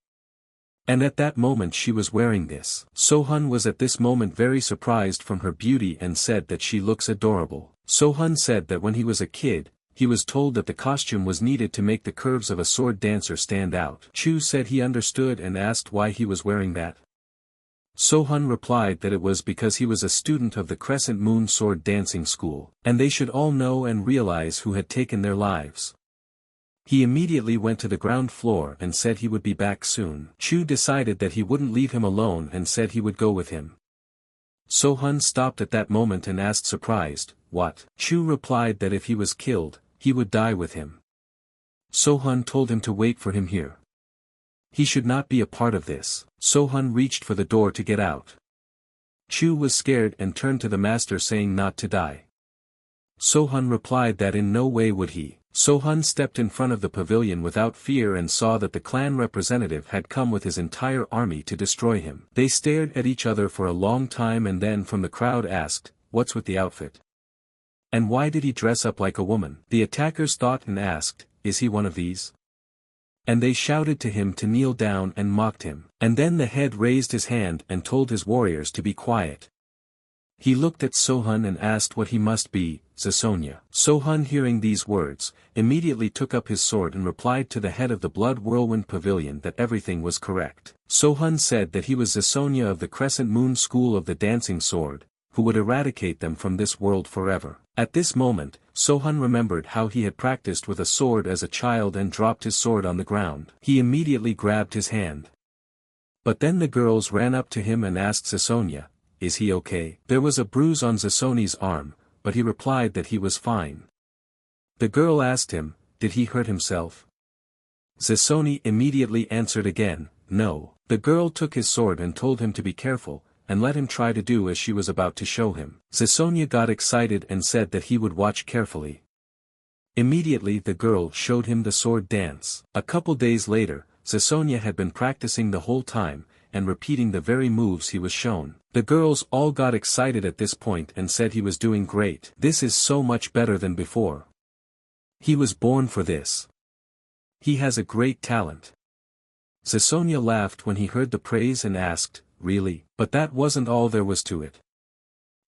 A: And at that moment she was wearing this. Sohun was at this moment very surprised from her beauty and said that she looks adorable. Sohun said that when he was a kid, he was told that the costume was needed to make the curves of a sword dancer stand out. Chu said he understood and asked why he was wearing that. Sohun replied that it was because he was a student of the Crescent Moon Sword Dancing School, and they should all know and realize who had taken their lives. He immediately went to the ground floor and said he would be back soon. Chu decided that he wouldn't leave him alone and said he would go with him. Sohun stopped at that moment and asked surprised, what? Chu replied that if he was killed, he would die with him. Sohun told him to wait for him here. He should not be a part of this. Sohun reached for the door to get out. Chu was scared and turned to the master saying not to die. Sohun replied that in no way would he. Sohun stepped in front of the pavilion without fear and saw that the clan representative had come with his entire army to destroy him. They stared at each other for a long time and then from the crowd asked, what's with the outfit? And why did he dress up like a woman? The attackers thought and asked, is he one of these? And they shouted to him to kneel down and mocked him. And then the head raised his hand and told his warriors to be quiet. He looked at Sohun and asked what he must be, Zasonia. Sohun hearing these words, immediately took up his sword and replied to the head of the Blood Whirlwind Pavilion that everything was correct. Sohun said that he was Zasonia of the Crescent Moon School of the Dancing Sword, who would eradicate them from this world forever. At this moment, Sohun remembered how he had practiced with a sword as a child and dropped his sword on the ground. He immediately grabbed his hand. But then the girls ran up to him and asked Zasonia, is he okay? There was a bruise on Zasoni's arm, but he replied that he was fine. The girl asked him, did he hurt himself? Zasoni immediately answered again, no. The girl took his sword and told him to be careful, and let him try to do as she was about to show him. Zasonia got excited and said that he would watch carefully. Immediately the girl showed him the sword dance. A couple days later, Zasonia had been practicing the whole time, and repeating the very moves he was shown. The girls all got excited at this point and said he was doing great. This is so much better than before. He was born for this. He has a great talent. Zisonia laughed when he heard the praise and asked, really? But that wasn't all there was to it.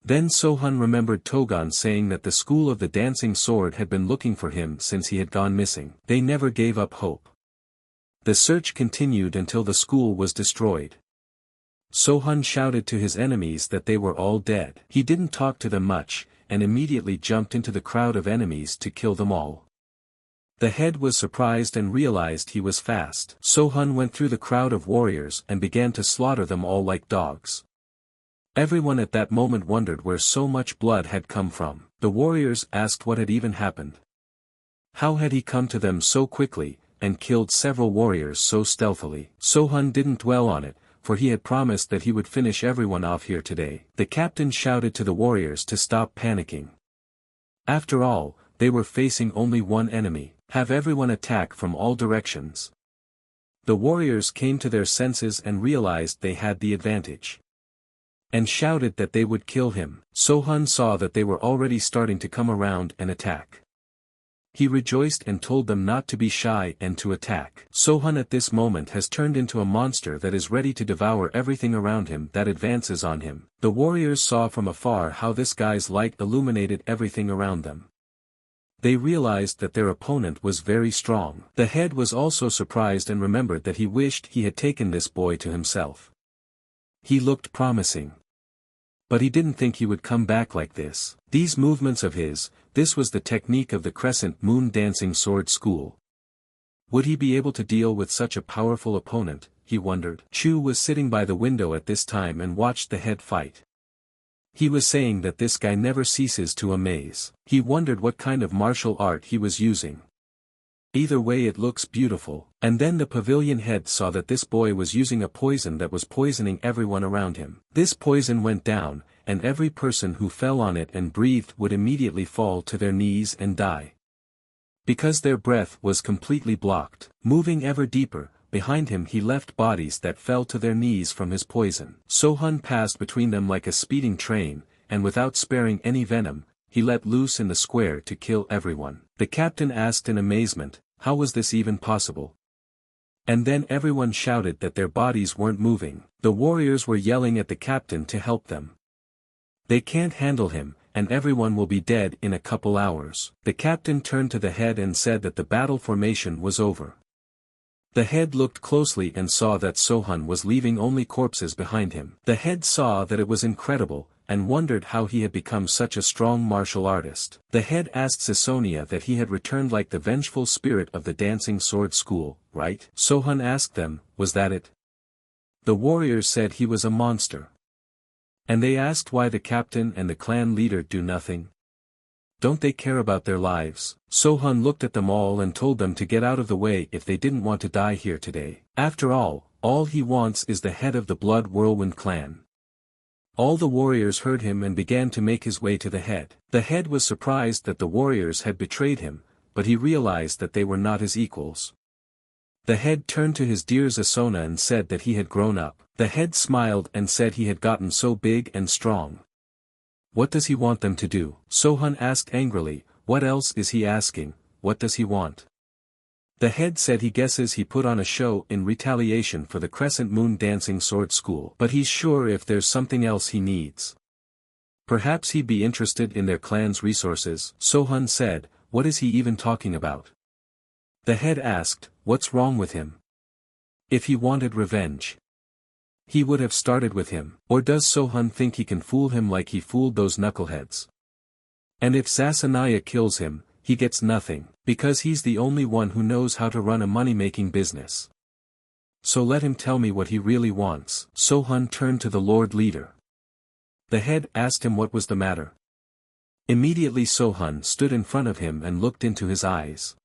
A: Then Sohun remembered Togan saying that the school of the dancing sword had been looking for him since he had gone missing. They never gave up hope. The search continued until the school was destroyed. Sohun shouted to his enemies that they were all dead. He didn't talk to them much, and immediately jumped into the crowd of enemies to kill them all. The head was surprised and realized he was fast. Sohun went through the crowd of warriors and began to slaughter them all like dogs. Everyone at that moment wondered where so much blood had come from. The warriors asked what had even happened. How had he come to them so quickly, and killed several warriors so stealthily? Sohun didn't dwell on it, for he had promised that he would finish everyone off here today. The captain shouted to the warriors to stop panicking. After all, they were facing only one enemy. Have everyone attack from all directions. The warriors came to their senses and realized they had the advantage. And shouted that they would kill him. Sohun saw that they were already starting to come around and attack. He rejoiced and told them not to be shy and to attack. Sohun at this moment has turned into a monster that is ready to devour everything around him that advances on him. The warriors saw from afar how this guy's light illuminated everything around them. They realized that their opponent was very strong. The head was also surprised and remembered that he wished he had taken this boy to himself. He looked promising. But he didn't think he would come back like this. These movements of his, this was the technique of the Crescent Moon Dancing Sword School. Would he be able to deal with such a powerful opponent, he wondered. Chu was sitting by the window at this time and watched the head fight. He was saying that this guy never ceases to amaze. He wondered what kind of martial art he was using. Either way it looks beautiful. And then the pavilion head saw that this boy was using a poison that was poisoning everyone around him. This poison went down, and every person who fell on it and breathed would immediately fall to their knees and die. Because their breath was completely blocked. Moving ever deeper, behind him he left bodies that fell to their knees from his poison. Sohun passed between them like a speeding train, and without sparing any venom, he let loose in the square to kill everyone. The captain asked in amazement, how was this even possible? And then everyone shouted that their bodies weren't moving. The warriors were yelling at the captain to help them. They can't handle him, and everyone will be dead in a couple hours. The captain turned to the head and said that the battle formation was over. The head looked closely and saw that Sohun was leaving only corpses behind him. The head saw that it was incredible, and wondered how he had become such a strong martial artist. The head asked Zisonia that he had returned like the vengeful spirit of the dancing sword school, right? Sohun asked them, was that it? The warriors said he was a monster. And they asked why the captain and the clan leader do nothing. Don't they care about their lives? Sohun looked at them all and told them to get out of the way if they didn't want to die here today. After all he wants is the head of the Blood Whirlwind clan. All the warriors heard him and began to make his way to the head. The head was surprised that the warriors had betrayed him, but he realized that they were not his equals. The head turned to his dear Zasona and said that he had grown up. The head smiled and said he had gotten so big and strong. What does he want them to do? Sohun asked angrily, what else is he asking, what does he want? The head said he guesses he put on a show in retaliation for the Crescent Moon Dancing Sword School. But he's sure if there's something else he needs. Perhaps he'd be interested in their clan's resources. Sohun said, what is he even talking about? The head asked, what's wrong with him? If he wanted revenge, he would have started with him. Or does Sohun think he can fool him like he fooled those knuckleheads? And if Zasaniya kills him, he gets nothing, because he's the only one who knows how to run a money-making business. So let him tell me what he really wants. Sohun turned to the Lord Leader. The head asked him what was the matter. Immediately Sohun stood in front of him and looked into his eyes.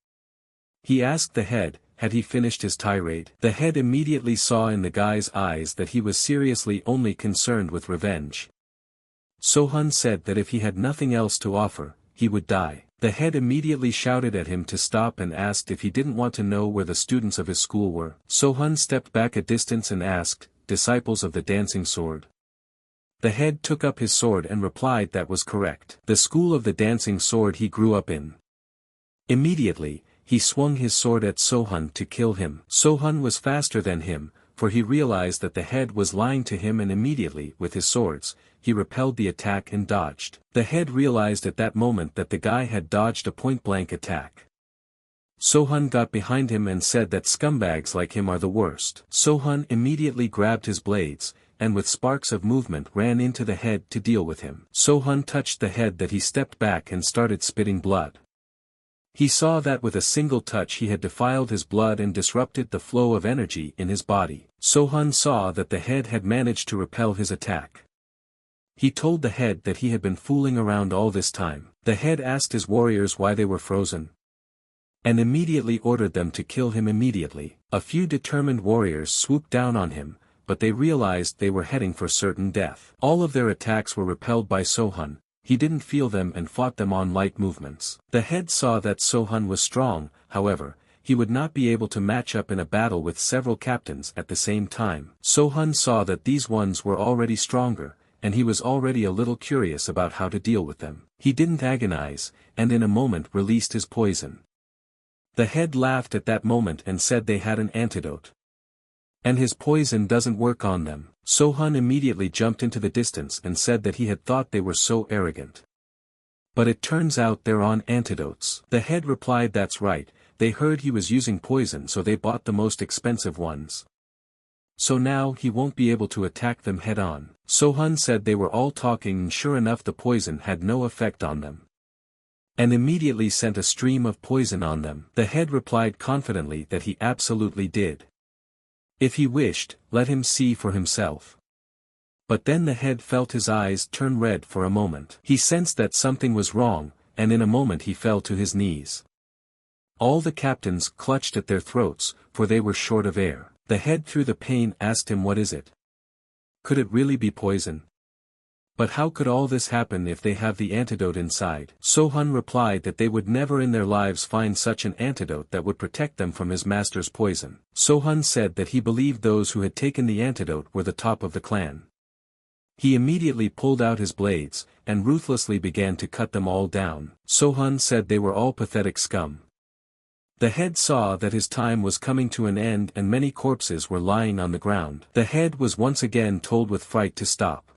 A: He asked the head, had he finished his tirade? The head immediately saw in the guy's eyes that he was seriously only concerned with revenge. Sohun said that if he had nothing else to offer, he would die. The head immediately shouted at him to stop and asked if he didn't want to know where the students of his school were. Sohun stepped back a distance and asked, disciples of the dancing sword? The head took up his sword and replied that was correct. The school of the dancing sword he grew up in. Immediately, he swung his sword at Sohun to kill him. Sohun was faster than him, for he realized that the head was lying to him, and immediately, with his swords, he repelled the attack and dodged. The head realized at that moment that the guy had dodged a point-blank attack. Sohun got behind him and said that scumbags like him are the worst. Sohun immediately grabbed his blades, and with sparks of movement ran into the head to deal with him. Sohun touched the head that he stepped back and started spitting blood. He saw that with a single touch he had defiled his blood and disrupted the flow of energy in his body. Sohun saw that the head had managed to repel his attack. He told the head that he had been fooling around all this time. The head asked his warriors why they were frozen, and immediately ordered them to kill him immediately. A few determined warriors swooped down on him, but they realized they were heading for certain death. All of their attacks were repelled by Sohun. He didn't feel them and fought them on light movements. The head saw that Sohun was strong, however, he would not be able to match up in a battle with several captains at the same time. Sohun saw that these ones were already stronger, and he was already a little curious about how to deal with them. He didn't agonize, and in a moment released his poison. The head laughed at that moment and said they had an antidote. And his poison doesn't work on them. Sohun immediately jumped into the distance and said that he had thought they were so arrogant. But it turns out they're on antidotes. The head replied, that's right, they heard he was using poison, so they bought the most expensive ones. So now he won't be able to attack them head on. Sohun said they were all talking, and sure enough the poison had no effect on them, and immediately sent a stream of poison on them. The head replied confidently that he absolutely did. If he wished, let him see for himself. But then the head felt his eyes turn red for a moment. He sensed that something was wrong, and in a moment he fell to his knees. All the captains clutched at their throats, for they were short of air. The head through the pain asked him, what is it? Could it really be poison? But how could all this happen if they have the antidote inside? Sohun replied that they would never in their lives find such an antidote that would protect them from his master's poison. Sohun said that he believed those who had taken the antidote were the top of the clan. He immediately pulled out his blades, and ruthlessly began to cut them all down. Sohun said they were all pathetic scum. The head saw that his time was coming to an end and many corpses were lying on the ground. The head was once again told with fright to stop.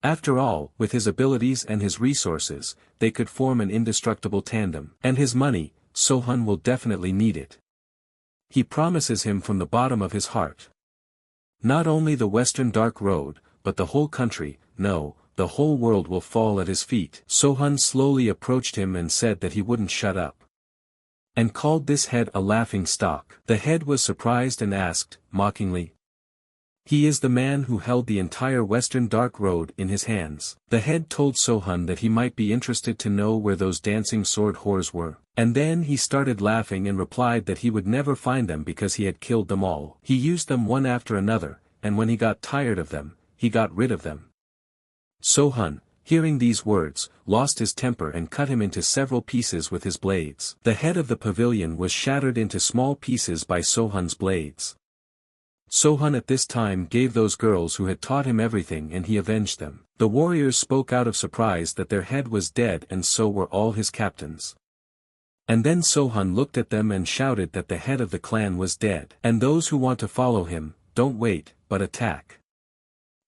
A: After all, with his abilities and his resources, they could form an indestructible tandem. And his money, Sohun will definitely need it. He promises him from the bottom of his heart. Not only the Western Dark Road, but the whole country, no, the whole world will fall at his feet. Sohun slowly approached him and said that he wouldn't shut up, and called this head a laughing stock. The head was surprised and asked, mockingly, he is the man who held the entire Western Dark Road in his hands. The head told Sohun that he might be interested to know where those dancing sword whores were. And then he started laughing and replied that he would never find them because he had killed them all. He used them one after another, and when he got tired of them, he got rid of them. Sohun, hearing these words, lost his temper and cut him into several pieces with his blades. The head of the pavilion was shattered into small pieces by Sohun's blades. Sohun at this time gave those girls who had taught him everything, and he avenged them. The warriors spoke out of surprise that their head was dead, and so were all his captains. And then Sohun looked at them and shouted that the head of the clan was dead. And those who want to follow him, don't wait, but attack.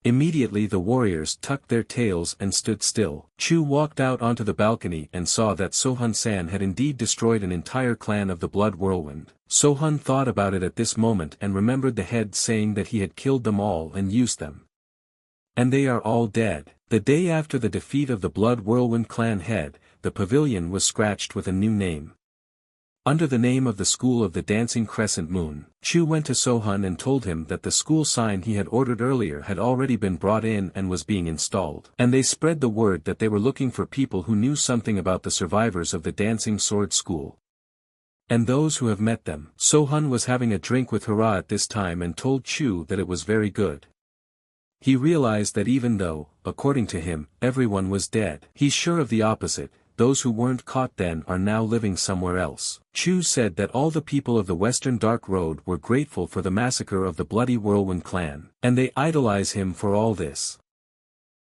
A: Immediately the warriors tucked their tails and stood still. Chu walked out onto the balcony and saw that Sohun-san had indeed destroyed an entire clan of the Blood Whirlwind. Sohun thought about it at this moment and remembered the head saying that he had killed them all and used them. And they are all dead. The day after the defeat of the Blood Whirlwind clan head, the pavilion was scratched with a new name. Under the name of the School of the Dancing Crescent Moon. Chu went to Sohun and told him that the school sign he had ordered earlier had already been brought in and was being installed. And they spread the word that they were looking for people who knew something about the survivors of the Dancing Sword School, and those who have met them. Sohun was having a drink with Hara at this time and told Chu that it was very good. He realized that even though, according to him, everyone was dead, he's sure of the opposite. Those who weren't caught then are now living somewhere else. Chu said that all the people of the Western Dark Road were grateful for the massacre of the Bloody Whirlwind clan, and they idolize him for all this.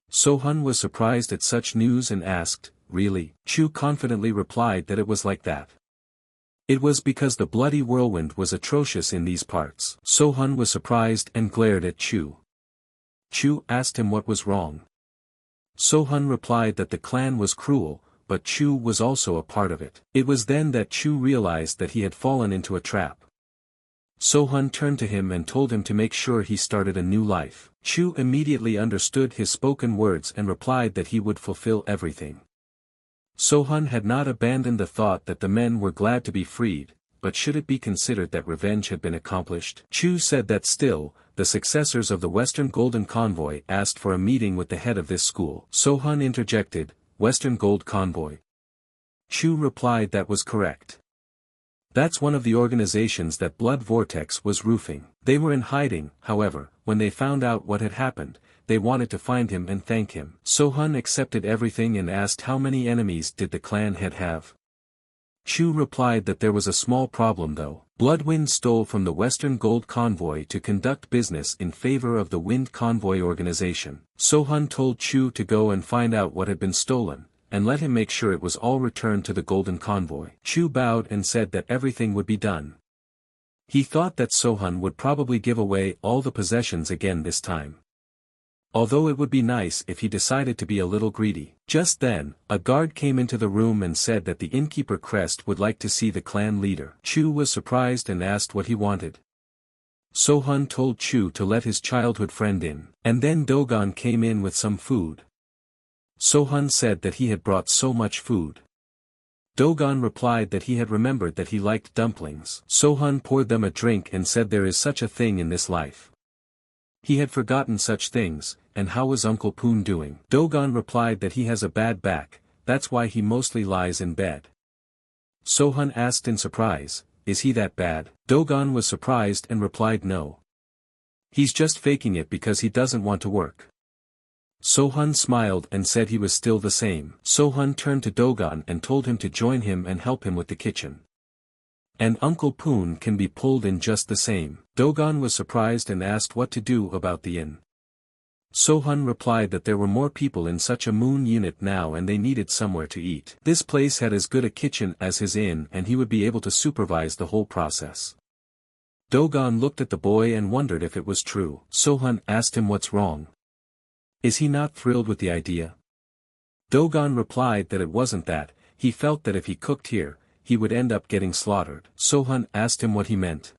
A: Sohun was surprised at such news and asked, really? Chu confidently replied that it was like that. It was because the bloody whirlwind was atrocious in these parts. Sohun was surprised and glared at Chu. Chu asked him what was wrong. Sohun replied that the clan was cruel, but Chu was also a part of it. It was then that Chu realized that he had fallen into a trap. Sohun turned to him and told him to make sure he started a new life. Chu immediately understood his spoken words and replied that he would fulfill everything. Sohun had not abandoned the thought that the men were glad to be freed, but should it be considered that revenge had been accomplished? Chu said that still, the successors of the Western Golden Convoy asked for a meeting with the head of this school. Sohun interjected, Western Gold Convoy. Chu replied that was correct. That's one of the organizations that Blood Vortex was roofing. They were in hiding, however, when they found out what had happened, they wanted to find him and thank him. Sohun accepted everything and asked how many enemies did the clan head have. Chu replied that there was a small problem though. Bloodwind stole from the Western Gold Convoy to conduct business in favor of the Wind Convoy organization. Sohun told Chu to go and find out what had been stolen, and let him make sure it was all returned to the Golden Convoy. Chu bowed and said that everything would be done. He thought that Sohun would probably give away all the possessions again this time. Although it would be nice if he decided to be a little greedy. Just then, a guard came into the room and said that the innkeeper Crest would like to see the clan leader. Chu was surprised and asked what he wanted. Sohun told Chu to let his childhood friend in, and then Dogon came in with some food. Sohun said that he had brought so much food. Dogon replied that he had remembered that he liked dumplings. Sohun poured them a drink and said there is such a thing in this life. He had forgotten such things, and how was Uncle Poon doing? Dogon replied that he has a bad back, that's why he mostly lies in bed. Sohun asked in surprise, is he that bad? Dogon was surprised and replied no. He's just faking it because he doesn't want to work. Sohun smiled and said he was still the same. Sohun turned to Dogon and told him to join him and help him with the kitchen. And Uncle Poon can be pulled in just the same. Dogon was surprised and asked what to do about the inn. Sohun replied that there were more people in such a moon unit now and they needed somewhere to eat. This place had as good a kitchen as his inn and he would be able to supervise the whole process. Dogon looked at the boy and wondered if it was true. Sohun asked him what's wrong. Is he not thrilled with the idea? Dogon replied that it wasn't that, he felt that if he cooked here, he would end up getting slaughtered. Sohun asked him what he meant.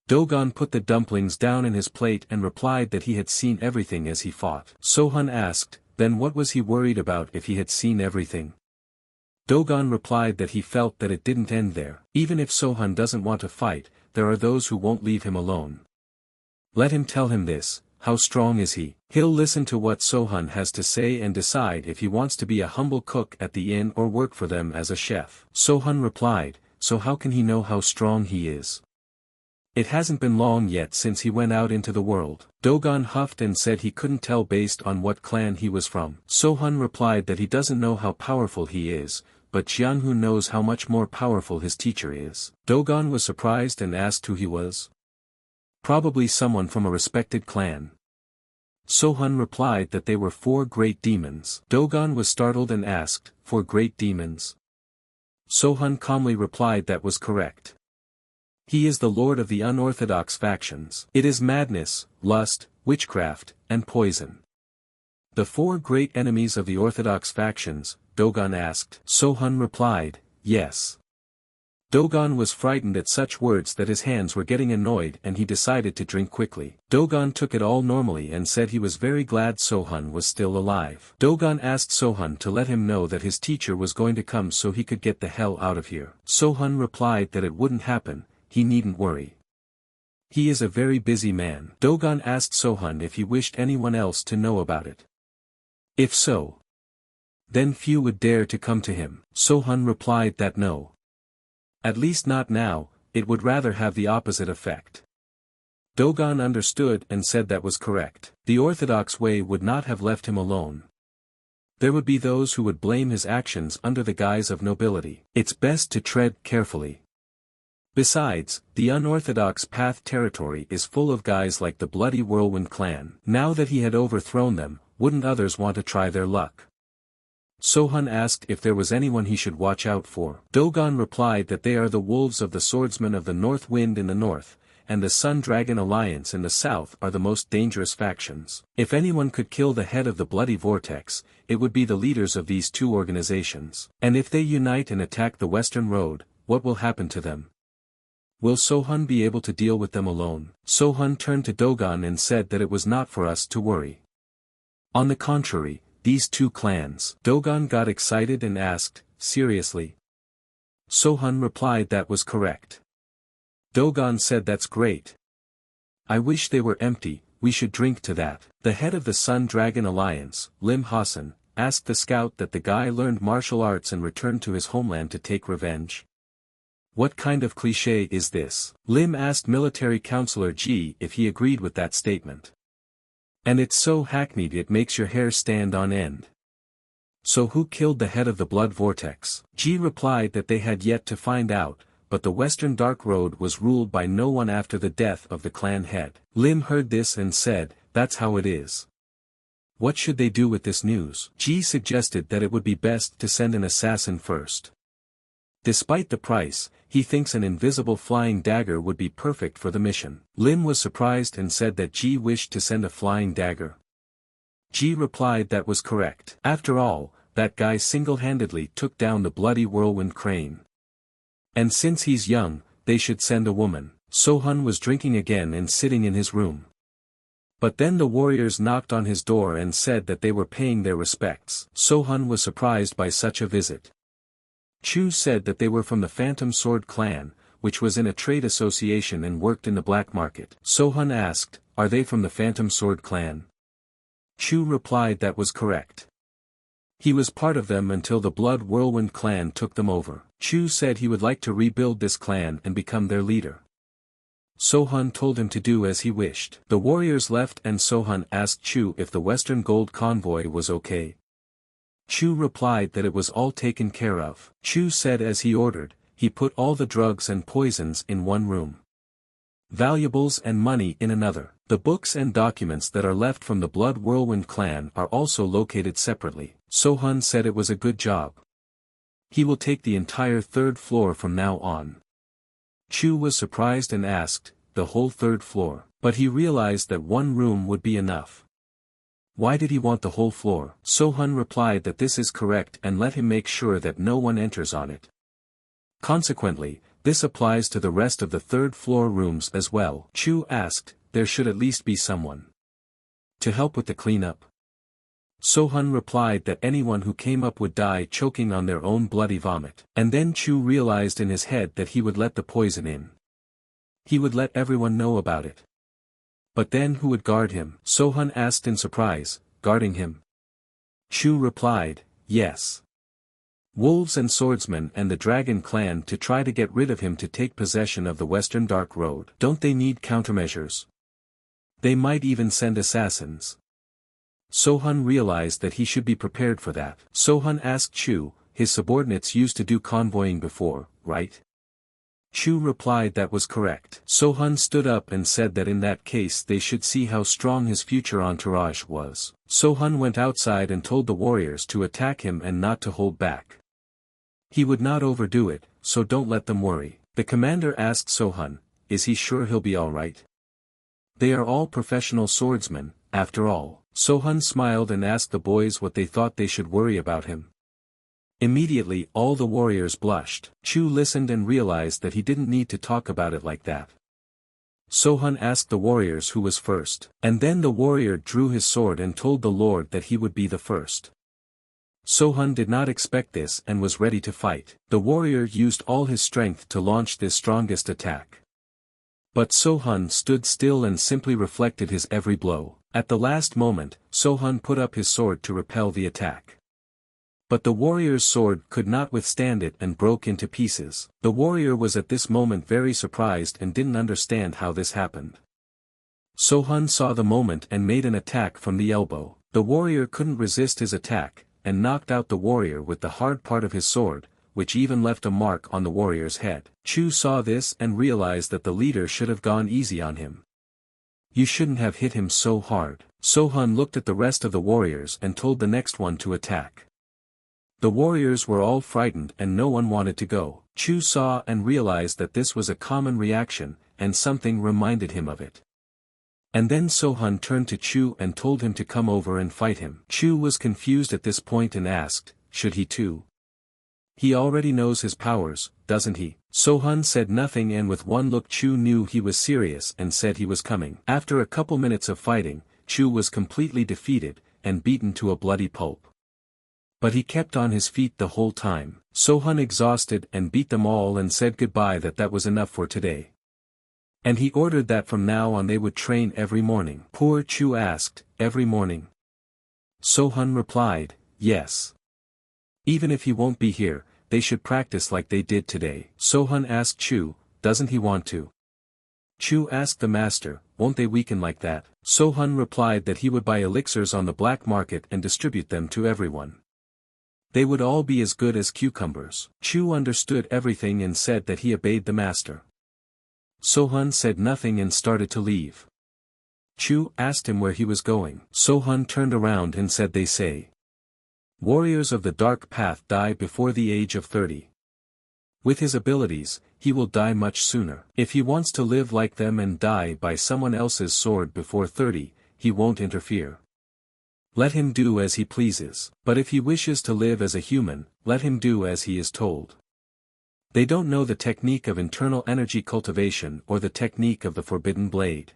A: Dogon put the dumplings down in his plate and replied that he had seen everything as he fought. Sohun asked, then what was he worried about if he had seen everything? Dogon replied that he felt that it didn't end there. Even if Sohun doesn't want to fight, there are those who won't leave him alone. Let him tell him this, how strong is he? He'll listen to what Sohun has to say and decide if he wants to be a humble cook at the inn or work for them as a chef. Sohun replied, so how can he know how strong he is? It hasn't been long yet since he went out into the world. Dogon huffed and said he couldn't tell based on what clan he was from. Sohun replied that he doesn't know how powerful he is, but Jianhu knows how much more powerful his teacher is. Dogon was surprised and asked who he was. Probably someone from a respected clan. Sohun replied that they were 4 great demons. Dogon was startled and asked, 4 great demons? Sohun calmly replied that was correct. He is the lord of the unorthodox factions. It is madness, lust, witchcraft, and poison. The 4 great enemies of the orthodox factions, Dogon asked. Sohun replied, yes. Dogon was frightened at such words that his hands were getting annoyed and he decided to drink quickly. Dogon took it all normally and said he was very glad Sohun was still alive. Dogon asked Sohun to let him know that his teacher was going to come so he could get the hell out of here. Sohun replied that it wouldn't happen, he needn't worry. He is a very busy man. Dogon asked Sohun if he wished anyone else to know about it. If so, then few would dare to come to him. Sohun replied that no. At least not now, it would rather have the opposite effect. Dogon understood and said that was correct. The orthodox way would not have left him alone. There would be those who would blame his actions under the guise of nobility. It's best to tread carefully. Besides, the unorthodox path territory is full of guys like the Bloody Whirlwind clan. Now that he had overthrown them, wouldn't others want to try their luck? Sohun asked if there was anyone he should watch out for. Dogon replied that they are the wolves of the swordsmen of the North Wind in the north, and the Sun Dragon Alliance in the south are the most dangerous factions. If anyone could kill the head of the Bloody Vortex, it would be the leaders of these two organizations. And if they unite and attack the Western Road, what will happen to them? Will Sohun be able to deal with them alone? Sohun turned to Dogon and said that it was not for us to worry. On the contrary, these two clans. Dogon got excited and asked, seriously? Sohun replied that was correct. Dogon said that's great. I wish they were empty, we should drink to that. The head of the Sun Dragon Alliance, Lim Hassan, asked the scout that the guy learned martial arts and returned to his homeland to take revenge. What kind of cliché is this? Lim asked military counselor Ji if he agreed with that statement. And it's so hackneyed it makes your hair stand on end. So who killed the head of the Blood Vortex? Ji replied that they had yet to find out, but the Western Dark Road was ruled by no one after the death of the clan head. Lim heard this and said, that's how it is. What should they do with this news? Ji suggested that it would be best to send an assassin first. Despite the price, he thinks an invisible flying dagger would be perfect for the mission. Lim was surprised and said that Ji wished to send a flying dagger. Ji replied that was correct. After all, that guy single-handedly took down the bloody whirlwind crane. And since he's young, they should send a woman. Sohun was drinking again and sitting in his room. But then the warriors knocked on his door and said that they were paying their respects. Sohun was surprised by such a visit. Chu said that they were from the Phantom Sword clan, which was in a trade association and worked in the black market. Sohun asked, are they from the Phantom Sword clan? Chu replied that was correct. He was part of them until the Blood Whirlwind clan took them over. Chu said he would like to rebuild this clan and become their leader. Sohun told him to do as he wished. The warriors left and Sohun asked Chu if the Western Gold convoy was okay. Chu replied that it was all taken care of. Chu said as he ordered, he put all the drugs and poisons in one room. Valuables and money in another. The books and documents that are left from the Blood Whirlwind clan are also located separately. Sohun said it was a good job. He will take the entire third floor from now on. Chu was surprised and asked, the whole third floor, but he realized that one room would be enough. Why did he want the whole floor? Sohun replied that this is correct and let him make sure that no one enters on it. Consequently, this applies to the rest of the third floor rooms as well. Chu asked, there should at least be someone to help with the cleanup. Sohun replied that anyone who came up would die choking on their own bloody vomit. And then Chu realized in his head that he would let the poison in. He would let everyone know about it. But then who would guard him? Sohun asked in surprise, guarding him? Chu replied, yes. Wolves and swordsmen and the Dragon clan to try to get rid of him to take possession of the Western Dark Road. Don't they need countermeasures? They might even send assassins. Sohun realized that he should be prepared for that. Sohun asked Chu, his subordinates used to do convoying before, right? Chu replied that was correct. Sohun stood up and said that in that case they should see how strong his future entourage was. Sohun went outside and told the warriors to attack him and not to hold back. He would not overdo it, so don't let them worry. The commander asked Sohun, is he sure he'll be alright? They are all professional swordsmen, after all. Sohun smiled and asked the boys what they thought they should worry about him. Immediately all the warriors blushed. Chu listened and realized that he didn't need to talk about it like that. Sohun asked the warriors who was first. And then the warrior drew his sword and told the lord that he would be the first. Sohun did not expect this and was ready to fight. The warrior used all his strength to launch this strongest attack. But Sohun stood still and simply reflected his every blow. At the last moment, Sohun put up his sword to repel the attack. But the warrior's sword could not withstand it and broke into pieces. The warrior was at this moment very surprised and didn't understand how this happened. Sohun saw the moment and made an attack from the elbow. The warrior couldn't resist his attack, and knocked out the warrior with the hard part of his sword, which even left a mark on the warrior's head. Chu saw this and realized that the leader should have gone easy on him. You shouldn't have hit him so hard. Sohun looked at the rest of the warriors and told the next one to attack. The warriors were all frightened and no one wanted to go. Chu saw and realized that this was a common reaction, and something reminded him of it. And then Sohun turned to Chu and told him to come over and fight him. Chu was confused at this point and asked, should he too? He already knows his powers, doesn't he? Sohun said nothing, and with one look Chu knew he was serious and said he was coming. After a couple minutes of fighting, Chu was completely defeated, and beaten to a bloody pulp. But he kept on his feet the whole time. Sohun exhausted and beat them all and said goodbye, that was enough for today. And he ordered that from now on they would train every morning. Poor Chu asked, every morning? Sohun replied, yes. Even if he won't be here, they should practice like they did today. Sohun asked Chu, doesn't he want to? Chu asked the master, won't they weaken like that? Sohun replied that he would buy elixirs on the black market and distribute them to everyone. They would all be as good as cucumbers. Chu understood everything and said that he obeyed the master. Sohun said nothing and started to leave. Chu asked him where he was going. Sohun turned around and said, they say warriors of the dark path die before the age of 30. With his abilities, he will die much sooner. If he wants to live like them and die by someone else's sword before 30, he won't interfere. Let him do as he pleases. But if he wishes to live as a human, let him do as he is told. They don't know the technique of internal energy cultivation or the technique of the forbidden blade.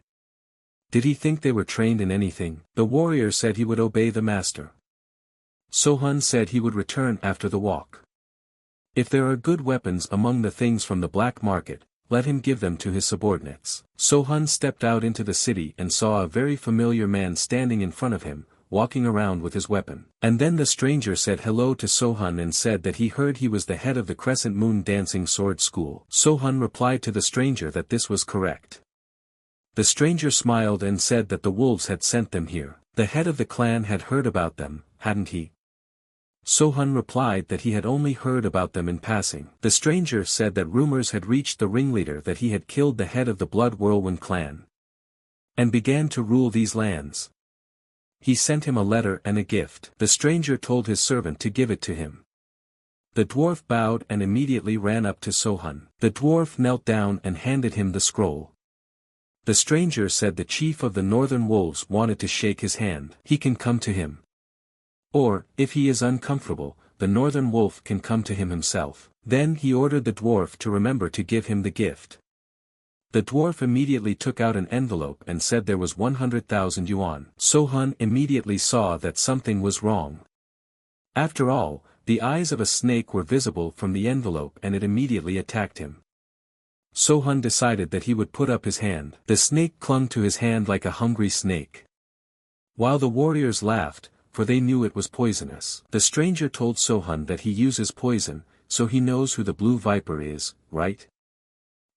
A: Did he think they were trained in anything? The warrior said he would obey the master. Sohun said he would return after the walk. If there are good weapons among the things from the black market, let him give them to his subordinates. Sohun stepped out into the city and saw a very familiar man standing in front of him, walking around with his weapon. And then the stranger said hello to Sohun and said that he heard he was the head of the Crescent Moon Dancing Sword School. Sohun replied to the stranger that this was correct. The stranger smiled and said that the wolves had sent them here. The head of the clan had heard about them, hadn't he? Sohun replied that he had only heard about them in passing. The stranger said that rumors had reached the ringleader that he had killed the head of the Blood Whirlwind clan and began to rule these lands. He sent him a letter and a gift. The stranger told his servant to give it to him. The dwarf bowed and immediately ran up to Sohun. The dwarf knelt down and handed him the scroll. The stranger said the chief of the northern wolves wanted to shake his hand. He can come to him. Or, if he is uncomfortable, the northern wolf can come to him himself. Then he ordered the dwarf to remember to give him the gift. The dwarf immediately took out an envelope and said there was 100,000 yuan. Sohun immediately saw that something was wrong. After all, the eyes of a snake were visible from the envelope and it immediately attacked him. Sohun decided that he would put up his hand. The snake clung to his hand like a hungry snake. While the warriors laughed, for they knew it was poisonous. The stranger told Sohun that he uses poison, so he knows who the blue viper is, right?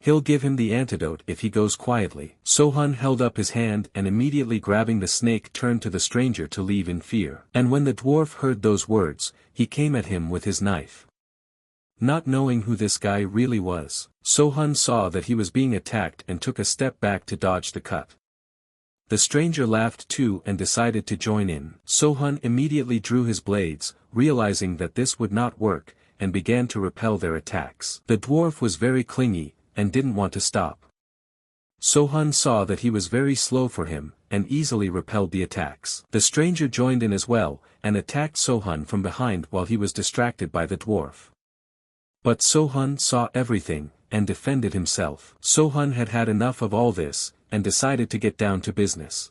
A: He'll give him the antidote if he goes quietly. Sohun held up his hand and immediately grabbing the snake turned to the stranger to leave in fear. And when the dwarf heard those words, he came at him with his knife. Not knowing who this guy really was, Sohun saw that he was being attacked and took a step back to dodge the cut. The stranger laughed too and decided to join in. Sohun immediately drew his blades, realizing that this would not work, and began to repel their attacks. The dwarf was very clingy, and didn't want to stop. Sohun saw that he was very slow for him, and easily repelled the attacks. The stranger joined in as well, and attacked Sohun from behind while he was distracted by the dwarf. But Sohun saw everything, and defended himself. Sohun had had enough of all this, and decided to get down to business.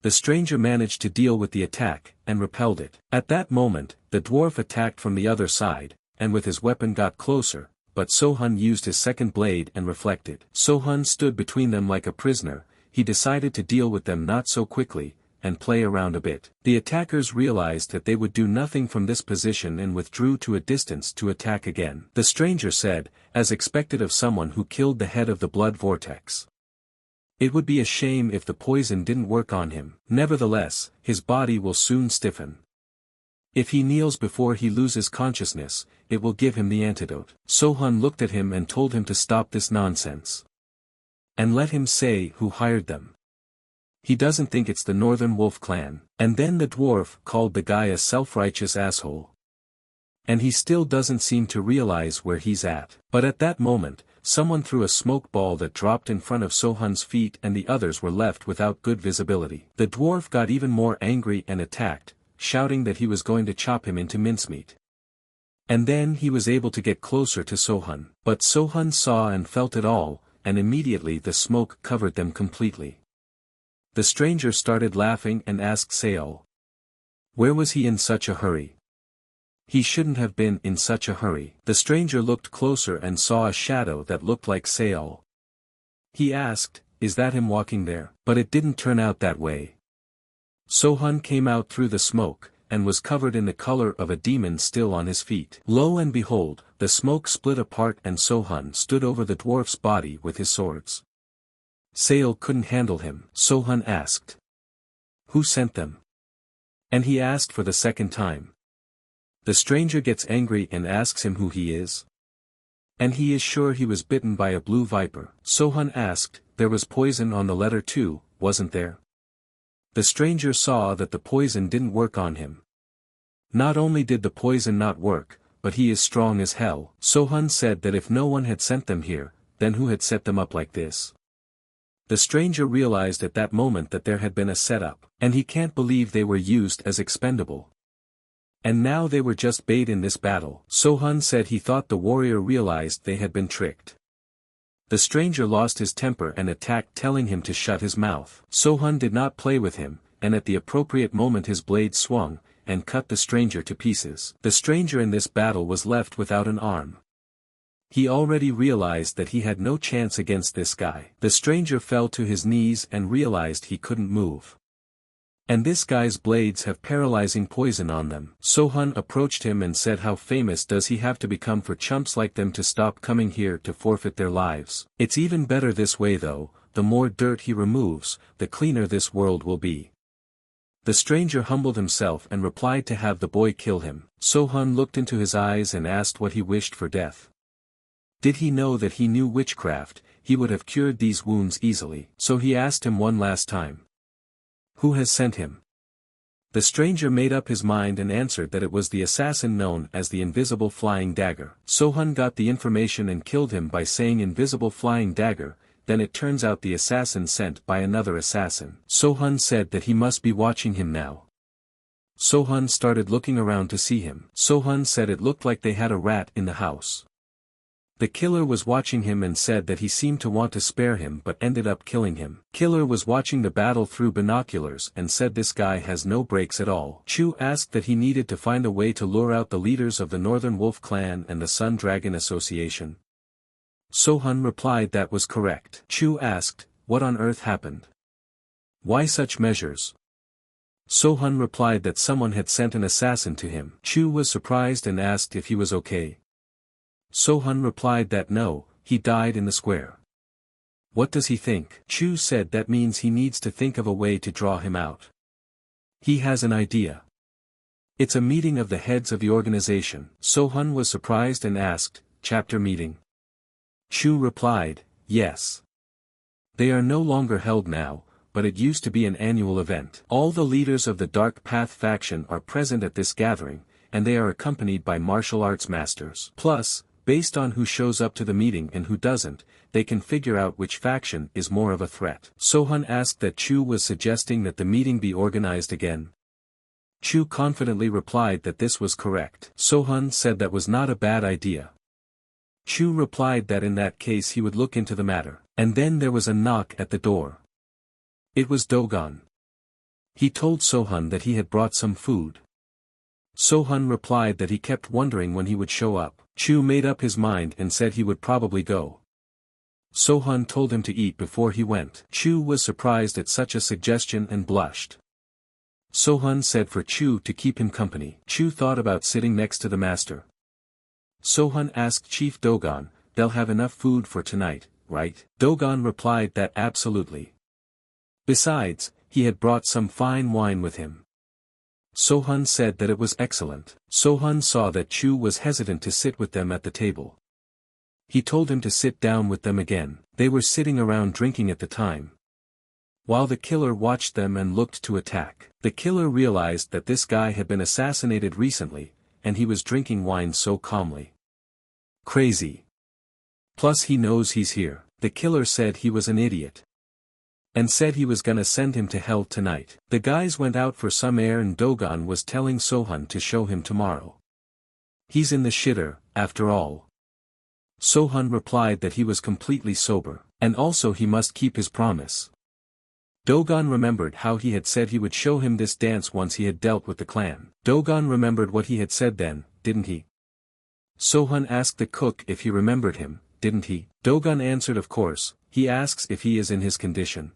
A: The stranger managed to deal with the attack, and repelled it. At that moment, the dwarf attacked from the other side, and with his weapon got closer, but Sohun used his second blade and reflected. Sohun stood between them like a prisoner. He decided to deal with them not so quickly, and play around a bit. The attackers realized that they would do nothing from this position and withdrew to a distance to attack again. The stranger said, as expected of someone who killed the head of the blood vortex. It would be a shame if the poison didn't work on him. Nevertheless, his body will soon stiffen. If he kneels before he loses consciousness, it will give him the antidote. Sohun looked at him and told him to stop this nonsense. And let him say who hired them. He doesn't think it's the Northern Wolf clan. And then the dwarf called the guy a self-righteous asshole. And he still doesn't seem to realize where he's at. But at that moment, someone threw a smoke ball that dropped in front of Sohun's feet and the others were left without good visibility. The dwarf got even more angry and attacked, shouting that he was going to chop him into mincemeat. And then he was able to get closer to Sohun. But Sohun saw and felt it all, and immediately the smoke covered them completely. The stranger started laughing and asked Seol. Where was he in such a hurry? He shouldn't have been in such a hurry. The stranger looked closer and saw a shadow that looked like Seol. He asked, is that him walking there? But it didn't turn out that way. Sohun came out through the smoke, and was covered in the color of a demon still on his feet. Lo and behold, the smoke split apart and Sohun stood over the dwarf's body with his swords. Seol couldn't handle him. Sohun asked. Who sent them? And he asked for the second time. The stranger gets angry and asks him who he is. And he is sure he was bitten by a blue viper. Sohun asked, there was poison on the letter too, wasn't there? The stranger saw that the poison didn't work on him. Not only did the poison not work, but he is strong as hell. Sohun said that if no one had sent them here, then who had set them up like this? The stranger realized at that moment that there had been a setup, and he can't believe they were used as expendable. And now they were just bait in this battle. Sohun said he thought the warrior realized they had been tricked. The stranger lost his temper and attacked, telling him to shut his mouth. Sohun did not play with him, and at the appropriate moment his blade swung, and cut the stranger to pieces. The stranger in this battle was left without an arm. He already realized that he had no chance against this guy. The stranger fell to his knees and realized he couldn't move. And this guy's blades have paralyzing poison on them. Sohun approached him and said, how famous does he have to become for chumps like them to stop coming here to forfeit their lives? It's even better this way though, the more dirt he removes, the cleaner this world will be. The stranger humbled himself and replied to have the boy kill him. Sohun looked into his eyes and asked what he wished for death. Did he know that he knew witchcraft, he would have cured these wounds easily. So he asked him one last time. Who has sent him? The stranger made up his mind and answered that it was the assassin known as the invisible flying dagger. Sohun got the information and killed him by saying invisible flying dagger, then it turns out the assassin sent by another assassin. Sohun said that he must be watching him now. Sohun started looking around to see him. Sohun said it looked like they had a rat in the house. The killer was watching him and said that he seemed to want to spare him but ended up killing him. Killer was watching the battle through binoculars and said this guy has no brakes at all. Chu asked that he needed to find a way to lure out the leaders of the Northern Wolf Clan and the Sun Dragon Association. Sohun replied that was correct. Chu asked, what on earth happened? Why such measures? Sohun replied that someone had sent an assassin to him. Chu was surprised and asked if he was okay. Sohun replied that no, he died in the square. What does he think? Chu said that means he needs to think of a way to draw him out. He has an idea. It's a meeting of the heads of the organization. Sohun was surprised and asked, chapter meeting? Chu replied, yes. They are no longer held now, but it used to be an annual event. All the leaders of the Dark Path faction are present at this gathering, and they are accompanied by martial arts masters. Plus, based on who shows up to the meeting and who doesn't, they can figure out which faction is more of a threat. Sohun asked that Chu was suggesting that the meeting be organized again. Chu confidently replied that this was correct. Sohun said that was not a bad idea. Chu replied that in that case he would look into the matter. And then there was a knock at the door. It was Dogon. He told Sohun that he had brought some food. Sohun replied that he kept wondering when he would show up. Chu made up his mind and said he would probably go. Sohun told him to eat before he went. Chu was surprised at such a suggestion and blushed. Sohun said for Chu to keep him company. Chu thought about sitting next to the master. Sohun asked Chief Dogon, they'll have enough food for tonight, right? Dogon replied that absolutely. Besides, he had brought some fine wine with him. Sohun said that it was excellent. Sohun saw that Chu was hesitant to sit with them at the table. He told him to sit down with them again. They were sitting around drinking at the time. While the killer watched them and looked to attack. The killer realized that this guy had been assassinated recently, and he was drinking wine so calmly. Crazy. Plus he knows he's here. The killer said he was an idiot. And said he was gonna send him to hell tonight. The guys went out for some air and Dogon was telling Sohan to show him tomorrow. He's in the shitter, after all. Sohan replied that he was completely sober, and also he must keep his promise. Dogon remembered how he had said he would show him this dance once he had dealt with the clan. Dogon remembered what he had said then, didn't he? Sohan asked the cook if he remembered him, didn't he? Dogon answered of course. He asks if he is in his condition.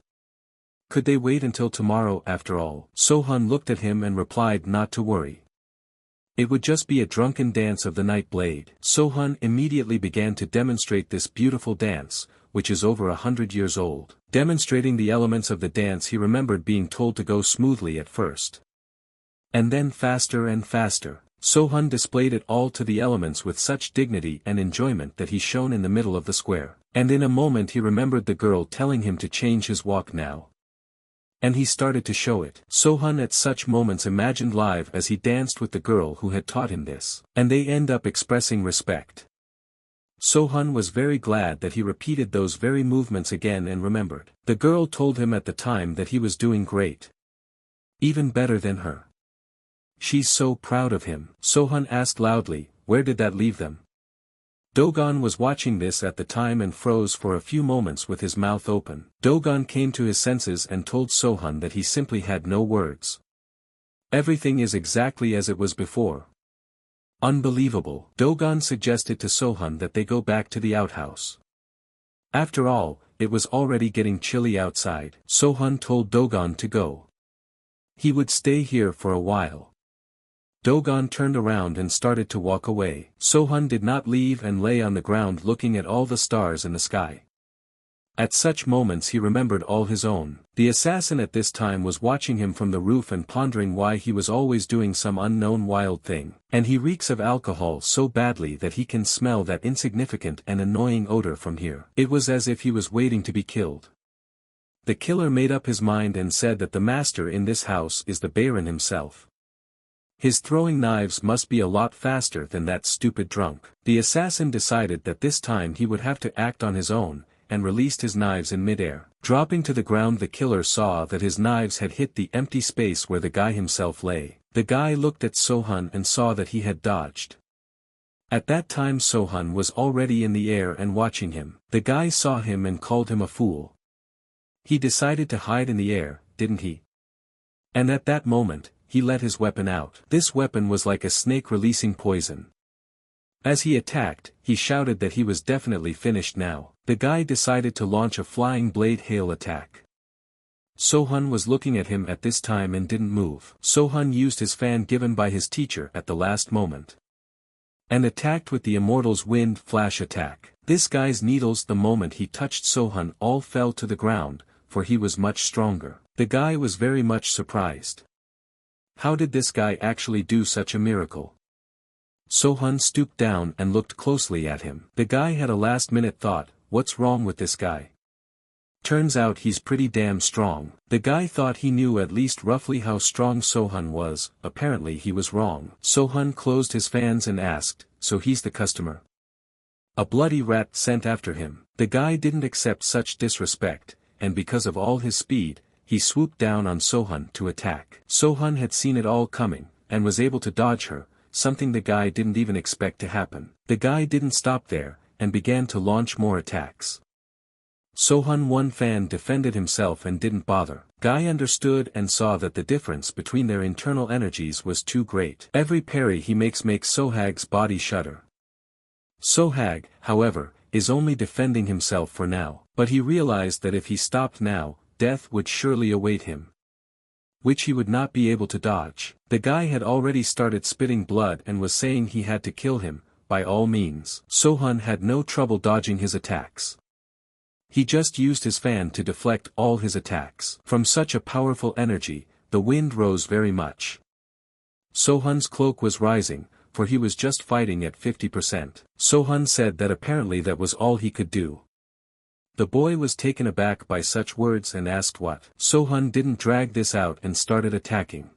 A: Could they wait until tomorrow after all? Sohan looked at him and replied not to worry. It would just be a drunken dance of the night blade. Sohan immediately began to demonstrate this beautiful dance, which is over 100 years old. Demonstrating the elements of the dance he remembered being told to go smoothly at first. And then faster and faster. Sohan displayed it all to the elements with such dignity and enjoyment that he shone in the middle of the square. And in a moment he remembered the girl telling him to change his walk now. And he started to show it. Sohan at such moments imagined live as he danced with the girl who had taught him this. And they end up expressing respect. Sohan was very glad that he repeated those very movements again and remembered. The girl told him at the time that he was doing great. Even better than her. She's so proud of him. Sohan asked loudly, where did that leave them? Dogon was watching this at the time and froze for a few moments with his mouth open. Dogon came to his senses and told Sohan that he simply had no words. Everything is exactly as it was before. Unbelievable. Dogon suggested to Sohan that they go back to the outhouse. After all, it was already getting chilly outside. Sohan told Dogon to go. He would stay here for a while. Dogon turned around and started to walk away. Sohan did not leave and lay on the ground looking at all the stars in the sky. At such moments he remembered all his own. The assassin at this time was watching him from the roof and pondering why he was always doing some unknown wild thing. And he reeks of alcohol so badly that he can smell that insignificant and annoying odor from here. It was as if he was waiting to be killed. The killer made up his mind and said that the master in this house is the Baron himself. His throwing knives must be a lot faster than that stupid drunk. The assassin decided that this time he would have to act on his own, and released his knives in midair. Dropping to the ground, the killer saw that his knives had hit the empty space where the guy himself lay. The guy looked at Sohan and saw that he had dodged. At that time Sohan was already in the air and watching him. The guy saw him and called him a fool. He decided to hide in the air, didn't he? And at that moment, he let his weapon out. This weapon was like a snake releasing poison. As he attacked, he shouted that he was definitely finished now. The guy decided to launch a flying blade hail attack. Sohan was looking at him at this time and didn't move. Sohan used his fan given by his teacher at the last moment. And attacked with the Immortal's wind flash attack. This guy's needles the moment he touched Sohan all fell to the ground, for he was much stronger. The guy was very much surprised. How did this guy actually do such a miracle? Sohan stooped down and looked closely at him. The guy had a last-minute thought, what's wrong with this guy? Turns out he's pretty damn strong. The guy thought he knew at least roughly how strong Sohan was. Apparently he was wrong. Sohan closed his fans and asked, so he's the customer? A bloody rat sent after him. The guy didn't accept such disrespect, and because of all his speed, he swooped down on Sohan to attack. Sohan had seen it all coming, and was able to dodge her, something the guy didn't even expect to happen. The guy didn't stop there, and began to launch more attacks. Sohan one fan defended himself and didn't bother. Guy understood and saw that the difference between their internal energies was too great. Every parry he makes Sohag's body shudder. Sohag, however, is only defending himself for now, but he realized that if he stopped now, death would surely await him, which he would not be able to dodge. The guy had already started spitting blood and was saying he had to kill him, by all means. Sohan had no trouble dodging his attacks. He just used his fan to deflect all his attacks. From such a powerful energy, the wind rose very much. Sohan's cloak was rising, for he was just fighting at 50%. Sohan said that apparently that was all he could do. The boy was taken aback by such words and asked what. Sohan didn't drag this out and started attacking.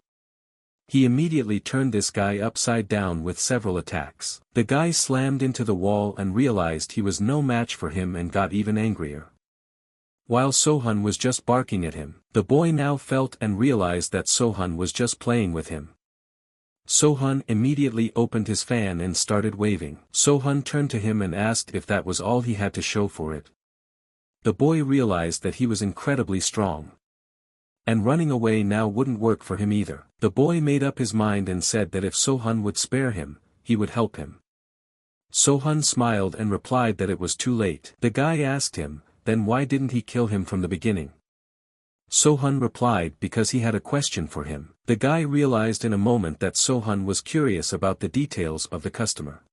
A: He immediately turned this guy upside down with several attacks. The guy slammed into the wall and realized he was no match for him and got even angrier. While Sohun was just barking at him, the boy now felt and realized that Sohun was just playing with him. Sohun immediately opened his fan and started waving. Sohun turned to him and asked if that was all he had to show for it. The boy realized that he was incredibly strong. And running away now wouldn't work for him either. The boy made up his mind and said that if Sohun would spare him, he would help him. Sohun smiled and replied that it was too late. The guy asked him, then why didn't he kill him from the beginning? Sohun replied because he had a question for him. The guy realized in a moment that Sohun was curious about the details of the customer.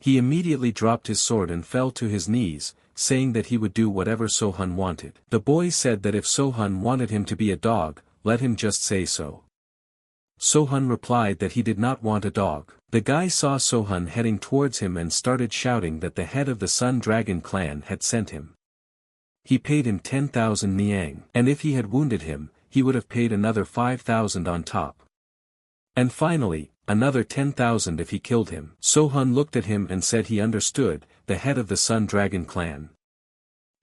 A: He immediately dropped his sword and fell to his knees, saying that he would do whatever Sohun wanted. The boy said that if Sohun wanted him to be a dog, let him just say so. Sohun replied that he did not want a dog. The guy saw Sohun heading towards him and started shouting that the head of the Sun Dragon clan had sent him. He paid him 10,000 niang, and if he had wounded him, he would have paid another 5,000 on top. And finally, another 10,000 if he killed him. Sohun looked at him and said he understood, the head of the Sun Dragon clan.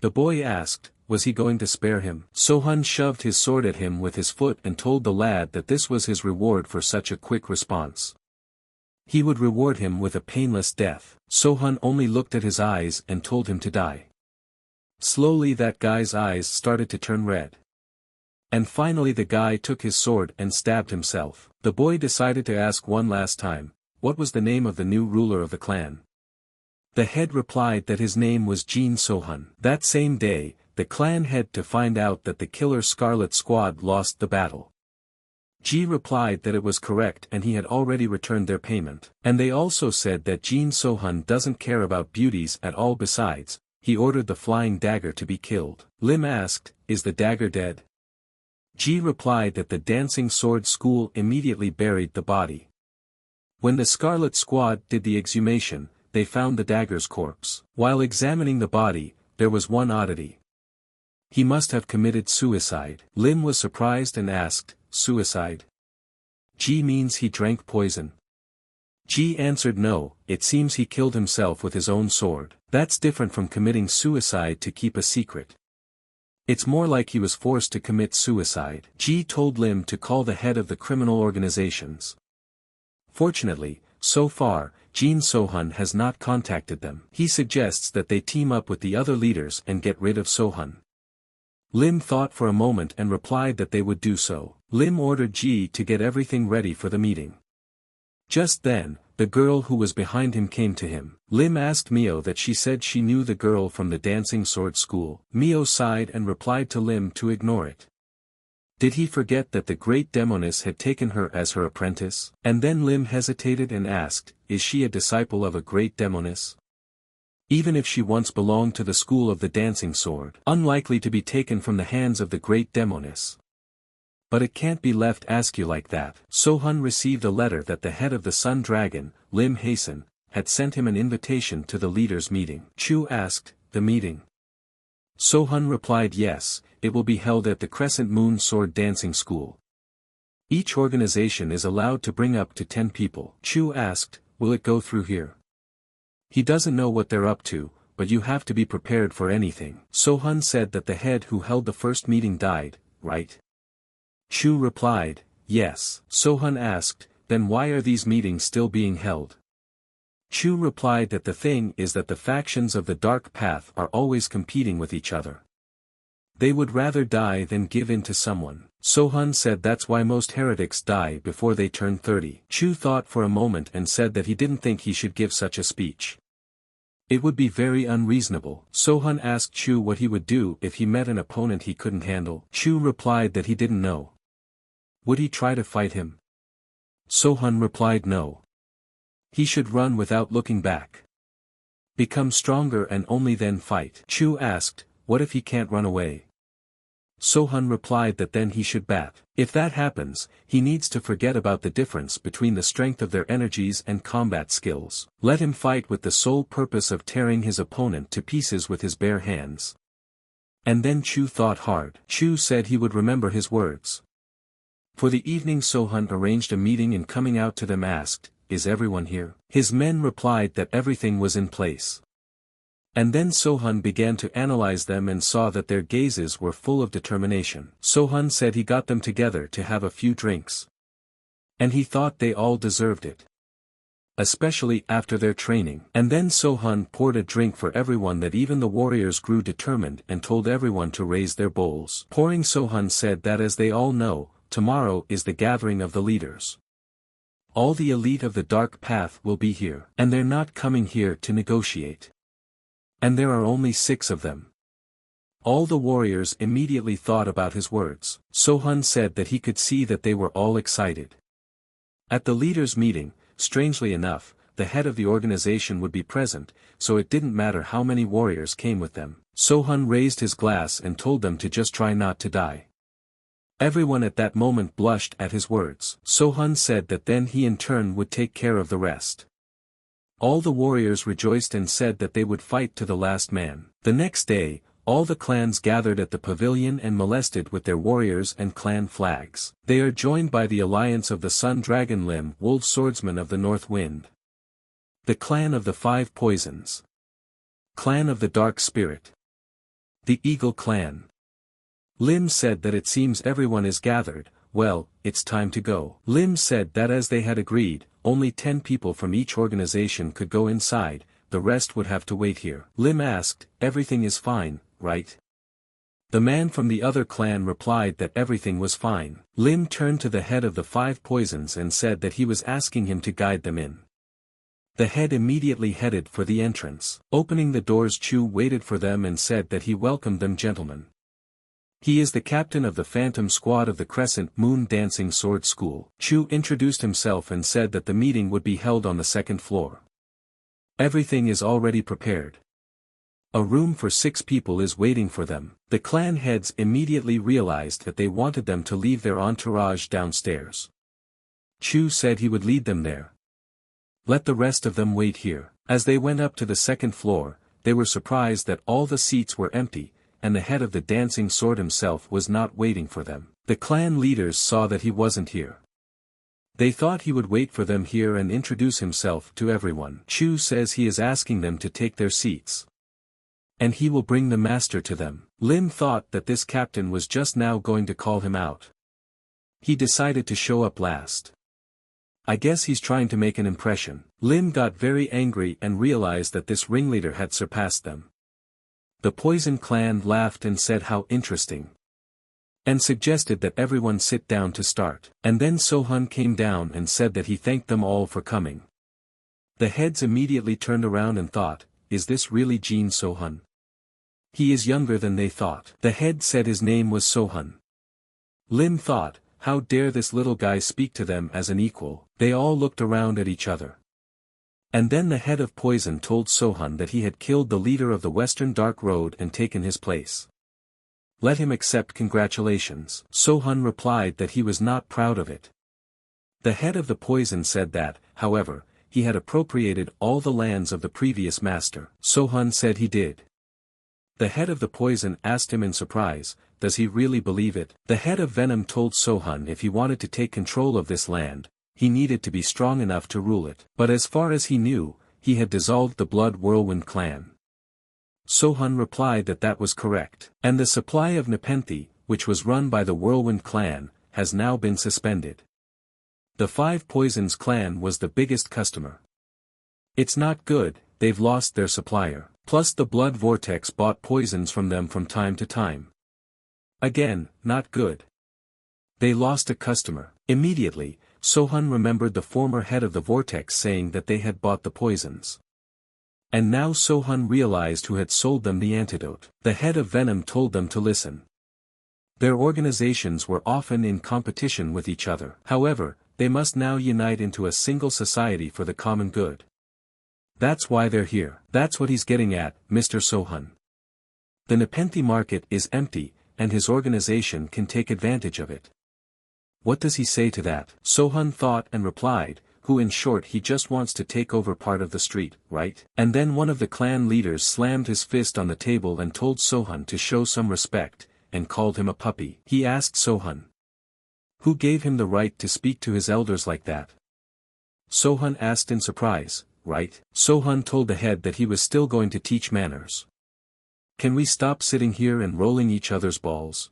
A: The boy asked, was he going to spare him? Sohun shoved his sword at him with his foot and told the lad that this was his reward for such a quick response. He would reward him with a painless death. Sohun only looked at his eyes and told him to die. Slowly that guy's eyes started to turn red. And finally the guy took his sword and stabbed himself. The boy decided to ask one last time, what was the name of the new ruler of the clan? The head replied that his name was Jin Sohun. That same day, the clan head to find out that the killer Scarlet Squad lost the battle. Ji replied that it was correct and he had already returned their payment. And they also said that Jin Sohun doesn't care about beauties at all. Besides, he ordered the flying dagger to be killed. Lim asked, is the dagger dead? Ji replied that the dancing sword school immediately buried the body. When the Scarlet Squad did the exhumation, they found the dagger's corpse. While examining the body, there was one oddity. He must have committed suicide. Lim was surprised and asked, suicide? Ji means he drank poison. Ji answered no, it seems he killed himself with his own sword. That's different from committing suicide to keep a secret. It's more like he was forced to commit suicide. Ji told Lim to call the head of the criminal organizations. Fortunately, so far, Jin Sohun has not contacted them. He suggests that they team up with the other leaders and get rid of Sohun. Lim thought for a moment and replied that they would do so. Lim ordered Ji to get everything ready for the meeting. Just then, the girl who was behind him came to him. Lim asked Mio that she said she knew the girl from the dancing sword school. Mio sighed and replied to Lim to ignore it. Did he forget that the great demoness had taken her as her apprentice? And then Lim hesitated and asked, is she a disciple of a great demoness? Even if she once belonged to the school of the dancing sword, unlikely to be taken from the hands of the great demoness. But it can't be left askew like that. Sohun received a letter that the head of the Sun Dragon, Lim Hasten, had sent him an invitation to the leaders' meeting. Chu asked, the meeting? Sohun replied yes, it will be held at the Crescent Moon Sword Dancing School. Each organization is allowed to bring up to 10 people. Chu asked, will it go through here? He doesn't know what they're up to, but you have to be prepared for anything. Sohun said that the head who held the first meeting died, right? Chu replied, yes. Sohun asked, then why are these meetings still being held? Chu replied that the thing is that the factions of the Dark Path are always competing with each other. They would rather die than give in to someone. Sohun said that's why most heretics die before they turn 30. Chu thought for a moment and said that he didn't think he should give such a speech. It would be very unreasonable. Sohun asked Chu what he would do if he met an opponent he couldn't handle. Chu replied that he didn't know. Would he try to fight him? Sohun replied no. He should run without looking back. Become stronger and only then fight. Chu asked, what if he can't run away? Sohun replied that then he should bat. If that happens, he needs to forget about the difference between the strength of their energies and combat skills. Let him fight with the sole purpose of tearing his opponent to pieces with his bare hands. And then Chu thought hard. Chu said he would remember his words. For the evening Sohun arranged a meeting and coming out to them asked, "Is everyone here?" His men replied that everything was in place. And then Sohun began to analyze them and saw that their gazes were full of determination. Sohun said he got them together to have a few drinks. And he thought they all deserved it. Especially after their training. And then Sohun poured a drink for everyone that even the warriors grew determined and told everyone to raise their bowls. Pouring Sohun said that as they all know, tomorrow is the gathering of the leaders. All the elite of the dark path will be here. And they're not coming here to negotiate. And there are only 6 of them. All the warriors immediately thought about his words. Sohun said that he could see that they were all excited. At the leaders' meeting, strangely enough, the head of the organization would be present, so it didn't matter how many warriors came with them. Sohun raised his glass and told them to just try not to die. Everyone at that moment blushed at his words. Sohun said that then he in turn would take care of the rest. All the warriors rejoiced and said that they would fight to the last man. The next day, all the clans gathered at the pavilion and molested with their warriors and clan flags. They are joined by the alliance of the Sun Dragon Limb Wolf Swordsman of the North Wind. The clan of the 5 Poisons. Clan of the Dark Spirit. The Eagle Clan. Lim said that it seems everyone is gathered, well, it's time to go. Lim said that as they had agreed, only 10 people from each organization could go inside, the rest would have to wait here. Lim asked, "Everything is fine, right?" The man from the other clan replied that everything was fine. Lim turned to the head of the 5 Poisons and said that he was asking him to guide them in. The head immediately headed for the entrance. Opening the doors, Chu waited for them and said that he welcomed them gentlemen. He is the captain of the Phantom Squad of the Crescent Moon Dancing Sword School. Chu introduced himself and said that the meeting would be held on the 2nd floor. Everything is already prepared. A room for 6 people is waiting for them. The clan heads immediately realized that they wanted them to leave their entourage downstairs. Chu said he would lead them there. Let the rest of them wait here. As they went up to the 2nd floor, they were surprised that all the seats were empty, and the head of the dancing sword himself was not waiting for them. The clan leaders saw that he wasn't here. They thought he would wait for them here and introduce himself to everyone. Chu says he is asking them to take their seats. And he will bring the master to them. Lim thought that this captain was just now going to call him out. He decided to show up last. I guess he's trying to make an impression. Lim got very angry and realized that this ringleader had surpassed them. The Poison clan laughed and said how interesting. And suggested that everyone sit down to start. And then Sohun came down and said that he thanked them all for coming. The heads immediately turned around and thought, is this really Jin Sohun? He is younger than they thought. The head said his name was Sohun. Lim thought, how dare this little guy speak to them as an equal. They all looked around at each other. And then the head of Poison told Sohun that he had killed the leader of the Western Dark Road and taken his place. Let him accept congratulations. Sohun replied that he was not proud of it. The head of the Poison said that, however, he had appropriated all the lands of the previous master. Sohun said he did. The head of the Poison asked him in surprise, does he really believe it? The head of Venom told Sohun if he wanted to take control of this land, he needed to be strong enough to rule it. But as far as he knew, he had dissolved the Blood Whirlwind clan. Sohun replied that that was correct. And the supply of Nepenthe, which was run by the Whirlwind clan, has now been suspended. The 5 Poisons clan was the biggest customer. It's not good, they've lost their supplier. Plus the Blood Vortex bought poisons from them from time to time. Again, not good. They lost a customer. Immediately, Sohun remembered the former head of the Vortex saying that they had bought the poisons. And now Sohun realized who had sold them the antidote. The head of Venom told them to listen. Their organizations were often in competition with each other. However, they must now unite into a single society for the common good. That's why they're here. That's what he's getting at, Mr. Sohun. The Nepenthe market is empty, and his organization can take advantage of it. What does he say to that? Sohun thought and replied, who in short he just wants to take over part of the street, right? And then one of the clan leaders slammed his fist on the table and told Sohun to show some respect, and called him a puppy. He asked Sohun. Who gave him the right to speak to his elders like that? Sohun asked in surprise. Right? Sohun told the head that he was still going to teach manners. Can we stop sitting here and rolling each other's balls?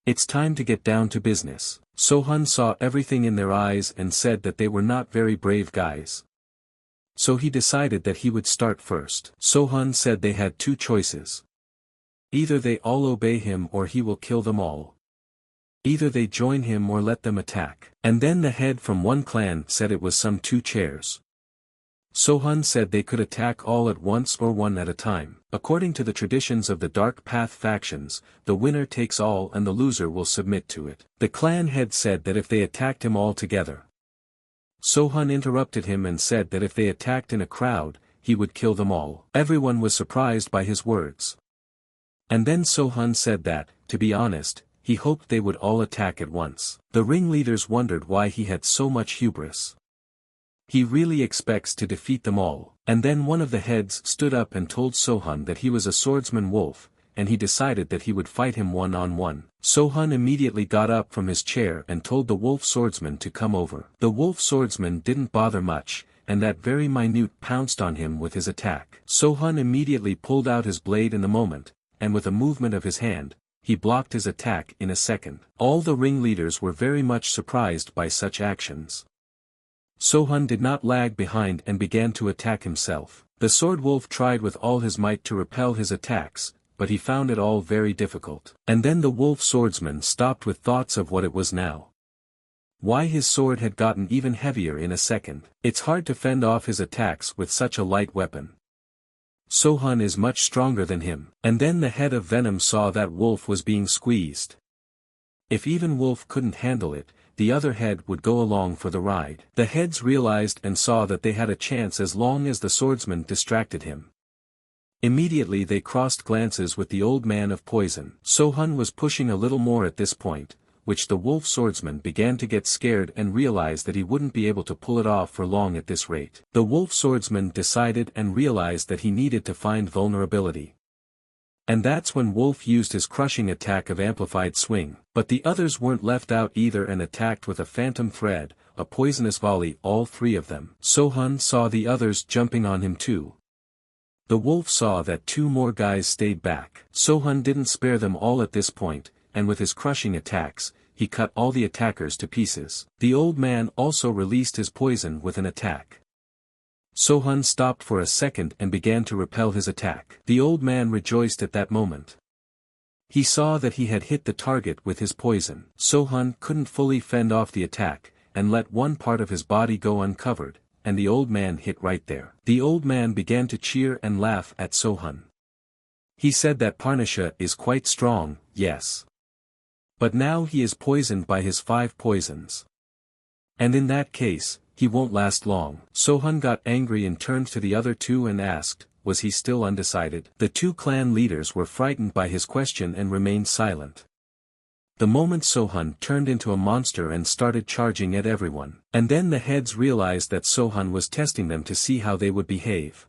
A: It's time to get down to business. Sohun saw everything in their eyes and said that they were not very brave guys. So he decided that he would start first. Sohun said they had two choices. Either they all obey him or he will kill them all. Either they join him or let them attack. And then the head from one clan said it was some 2 chairs. Sohun said they could attack all at once or one at a time. According to the traditions of the Dark Path factions, the winner takes all and the loser will submit to it. The clan head said that if they attacked him all together. Sohun interrupted him and said that if they attacked in a crowd, he would kill them all. Everyone was surprised by his words. And then Sohun said that, to be honest, he hoped they would all attack at once. The ringleaders wondered why he had so much hubris. He really expects to defeat them all. And then one of the heads stood up and told Sohun that he was a swordsman wolf, and he decided that he would fight him one-on-one. Sohun immediately got up from his chair and told the wolf swordsman to come over. The wolf swordsman didn't bother much, and that very minute pounced on him with his attack. Sohun immediately pulled out his blade in the moment, and with a movement of his hand, he blocked his attack in a second. All the ringleaders were very much surprised by such actions. Sohun did not lag behind and began to attack himself. The sword wolf tried with all his might to repel his attacks, but he found it all very difficult. And then the wolf swordsman stopped with thoughts of what it was now. Why his sword had gotten even heavier in a second. It's hard to fend off his attacks with such a light weapon. Sohun is much stronger than him. And then the head of Venom saw that Wolf was being squeezed. If even Wolf couldn't handle it, the other head would go along for the ride. The heads realized and saw that they had a chance as long as the swordsman distracted him. Immediately they crossed glances with the old man of poison. Sohun was pushing a little more at this point, which the wolf swordsman began to get scared and realized that he wouldn't be able to pull it off for long at this rate. The wolf swordsman decided and realized that he needed to find vulnerability. And that's when Wolf used his crushing attack of amplified swing. But the others weren't left out either and attacked with a phantom thread, a poisonous volley, all 3 of them. Sohun saw the others jumping on him too. The wolf saw that 2 more guys stayed back. Sohun didn't spare them all at this point, and with his crushing attacks, he cut all the attackers to pieces. The old man also released his poison with an attack. Sohun stopped for a second and began to repel his attack. The old man rejoiced at that moment. He saw that he had hit the target with his poison. Sohun couldn't fully fend off the attack, and let one part of his body go uncovered, and the old man hit right there. The old man began to cheer and laugh at Sohun. He said that Parnasha is quite strong, yes. But now he is poisoned by his 5 poisons. And in that case, he won't last long. Sohun got angry and turned to the other 2 and asked, was he still undecided? The 2 clan leaders were frightened by his question and remained silent. The moment Sohun turned into a monster and started charging at everyone. And then the heads realized that Sohun was testing them to see how they would behave.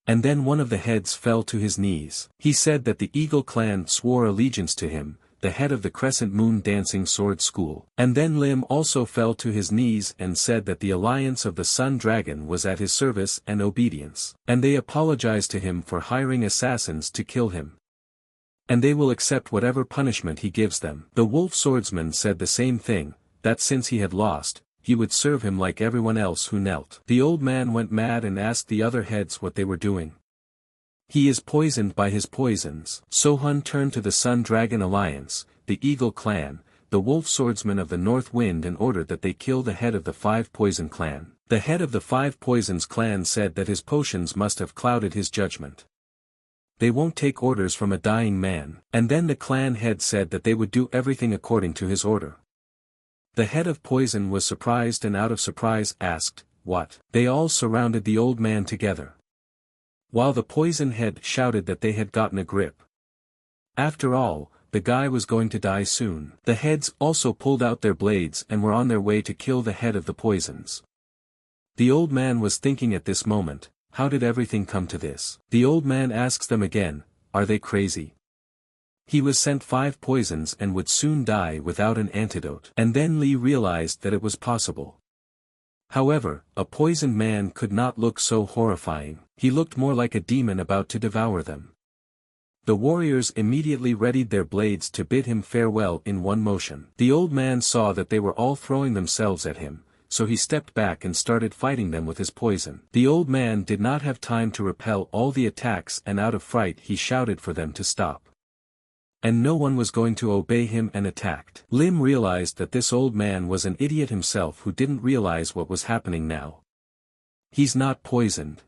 A: And then one of the heads fell to his knees. He said that the Eagle clan swore allegiance to him, the head of the Crescent Moon Dancing Sword School. And then Lim also fell to his knees and said that the alliance of the Sun Dragon was at his service and obedience. And they apologized to him for hiring assassins to kill him. And they will accept whatever punishment he gives them. The wolf swordsman said the same thing, that since he had lost, he would serve him like everyone else who knelt. The old man went mad and asked the other heads what they were doing. He is poisoned by his poisons. Sohun turned to the Sun Dragon Alliance, the Eagle clan, the Wolf Swordsman of the North Wind and ordered that they kill the head of the 5 Poison clan. The head of the 5 Poisons clan said that his potions must have clouded his judgment. They won't take orders from a dying man. And then the clan head said that they would do everything according to his order. The head of Poison was surprised and out of surprise asked, what? They all surrounded the old man together. While the Poison head shouted that they had gotten a grip. After all, the guy was going to die soon. The heads also pulled out their blades and were on their way to kill the head of the Poisons. The old man was thinking at this moment, how did everything come to this? The old man asks them again, are they crazy? He was sent 5 poisons and would soon die without an antidote. And then Lee realized that it was possible. However, a poisoned man could not look so horrifying. He looked more like a demon about to devour them. The warriors immediately readied their blades to bid him farewell in one motion. The old man saw that they were all throwing themselves at him, so he stepped back and started fighting them with his poison. The old man did not have time to repel all the attacks, and out of fright he shouted for them to stop. And no one was going to obey him and attacked. Lim realized that this old man was an idiot himself who didn't realize what was happening now. He's not poisoned.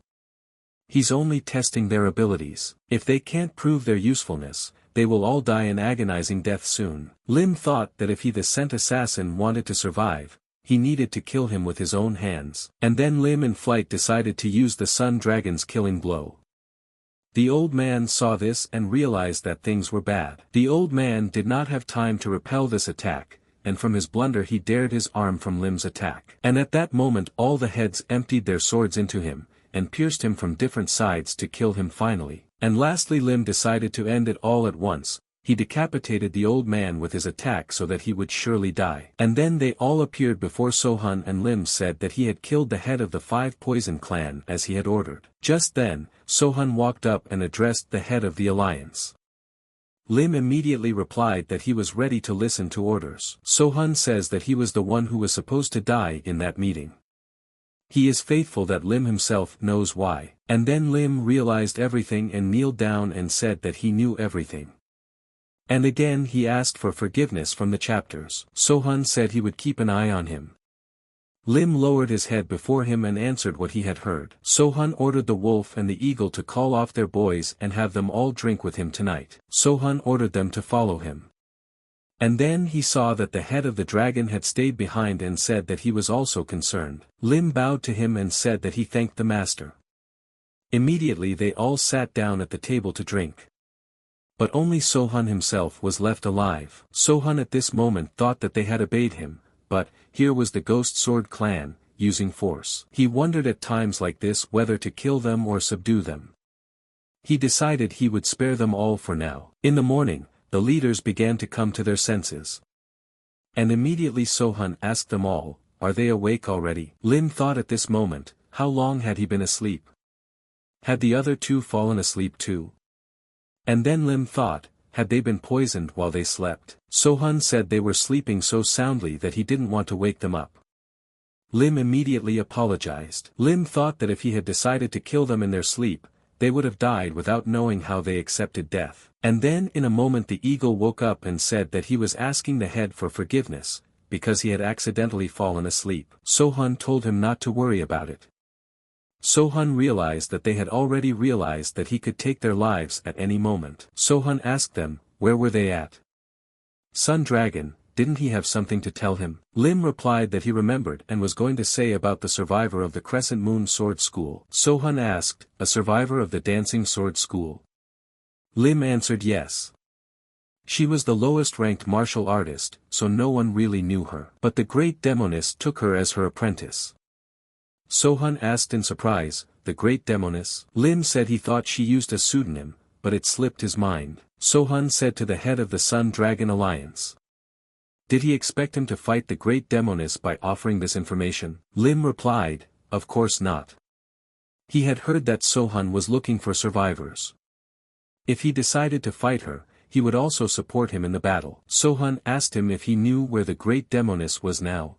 A: He's only testing their abilities. If they can't prove their usefulness, they will all die an agonizing death soon. Lim thought that if he, the scent assassin, wanted to survive, he needed to kill him with his own hands. And then Lim in flight decided to use the Sun Dragon's killing blow. The old man saw this and realized that things were bad. The old man did not have time to repel this attack, and from his blunder he dared his arm from Lim's attack. And at that moment all the heads emptied their swords into him, and pierced him from different sides to kill him finally. And lastly Lim decided to end it all at once. He decapitated the old man with his attack so that he would surely die. And then they all appeared before Sohun, and Lim said that he had killed the head of the 5 poison clan as he had ordered. Just then, Sohun walked up and addressed the head of the alliance. Lim immediately replied that he was ready to listen to orders. Sohun says that he was the one who was supposed to die in that meeting. He is faithful that Lim himself knows why. And then Lim realized everything and kneeled down and said that he knew everything. And again he asked for forgiveness from the chapters. Sohun said he would keep an eye on him. Lim lowered his head before him and answered what he had heard. Sohun ordered the wolf and the eagle to call off their boys and have them all drink with him tonight. Sohun ordered them to follow him. And then he saw that the head of the dragon had stayed behind and said that he was also concerned. Lim bowed to him and said that he thanked the master. Immediately they all sat down at the table to drink. But only Sohun himself was left alive. Sohun at this moment thought that they had obeyed him, but, here was the Ghost Sword clan, using force. He wondered at times like this whether to kill them or subdue them. He decided he would spare them all for now. In the morning, the leaders began to come to their senses. And immediately Sohun asked them all, "Are they awake already?" Lim thought at this moment, how long had he been asleep? Had the other 2 fallen asleep too? And then Lim thought, had they been poisoned while they slept? Sohun said they were sleeping so soundly that he didn't want to wake them up. Lim immediately apologized. Lim thought that if he had decided to kill them in their sleep, they would have died without knowing how they accepted death. And then in a moment the eagle woke up and said that he was asking the head for forgiveness, because he had accidentally fallen asleep. Sohun told him not to worry about it. Sohun realized that they had already realized that he could take their lives at any moment. Sohun asked them, where were they at? Sun Dragon, didn't he have something to tell him? Lim replied that he remembered and was going to say about the survivor of the Crescent Moon Sword School. Sohun asked, a survivor of the Dancing Sword School? Lim answered yes. She was the lowest ranked martial artist, so no one really knew her. But the great demoness took her as her apprentice. Sohun asked in surprise, the great demoness? Lim said he thought she used a pseudonym, but it slipped his mind. Sohun said to the head of the Sun Dragon Alliance. Did he expect him to fight the great demoness by offering this information? Lim replied, of course not. He had heard that Sohun was looking for survivors. If he decided to fight her, he would also support him in the battle. Sohun asked him if he knew where the great demoness was now.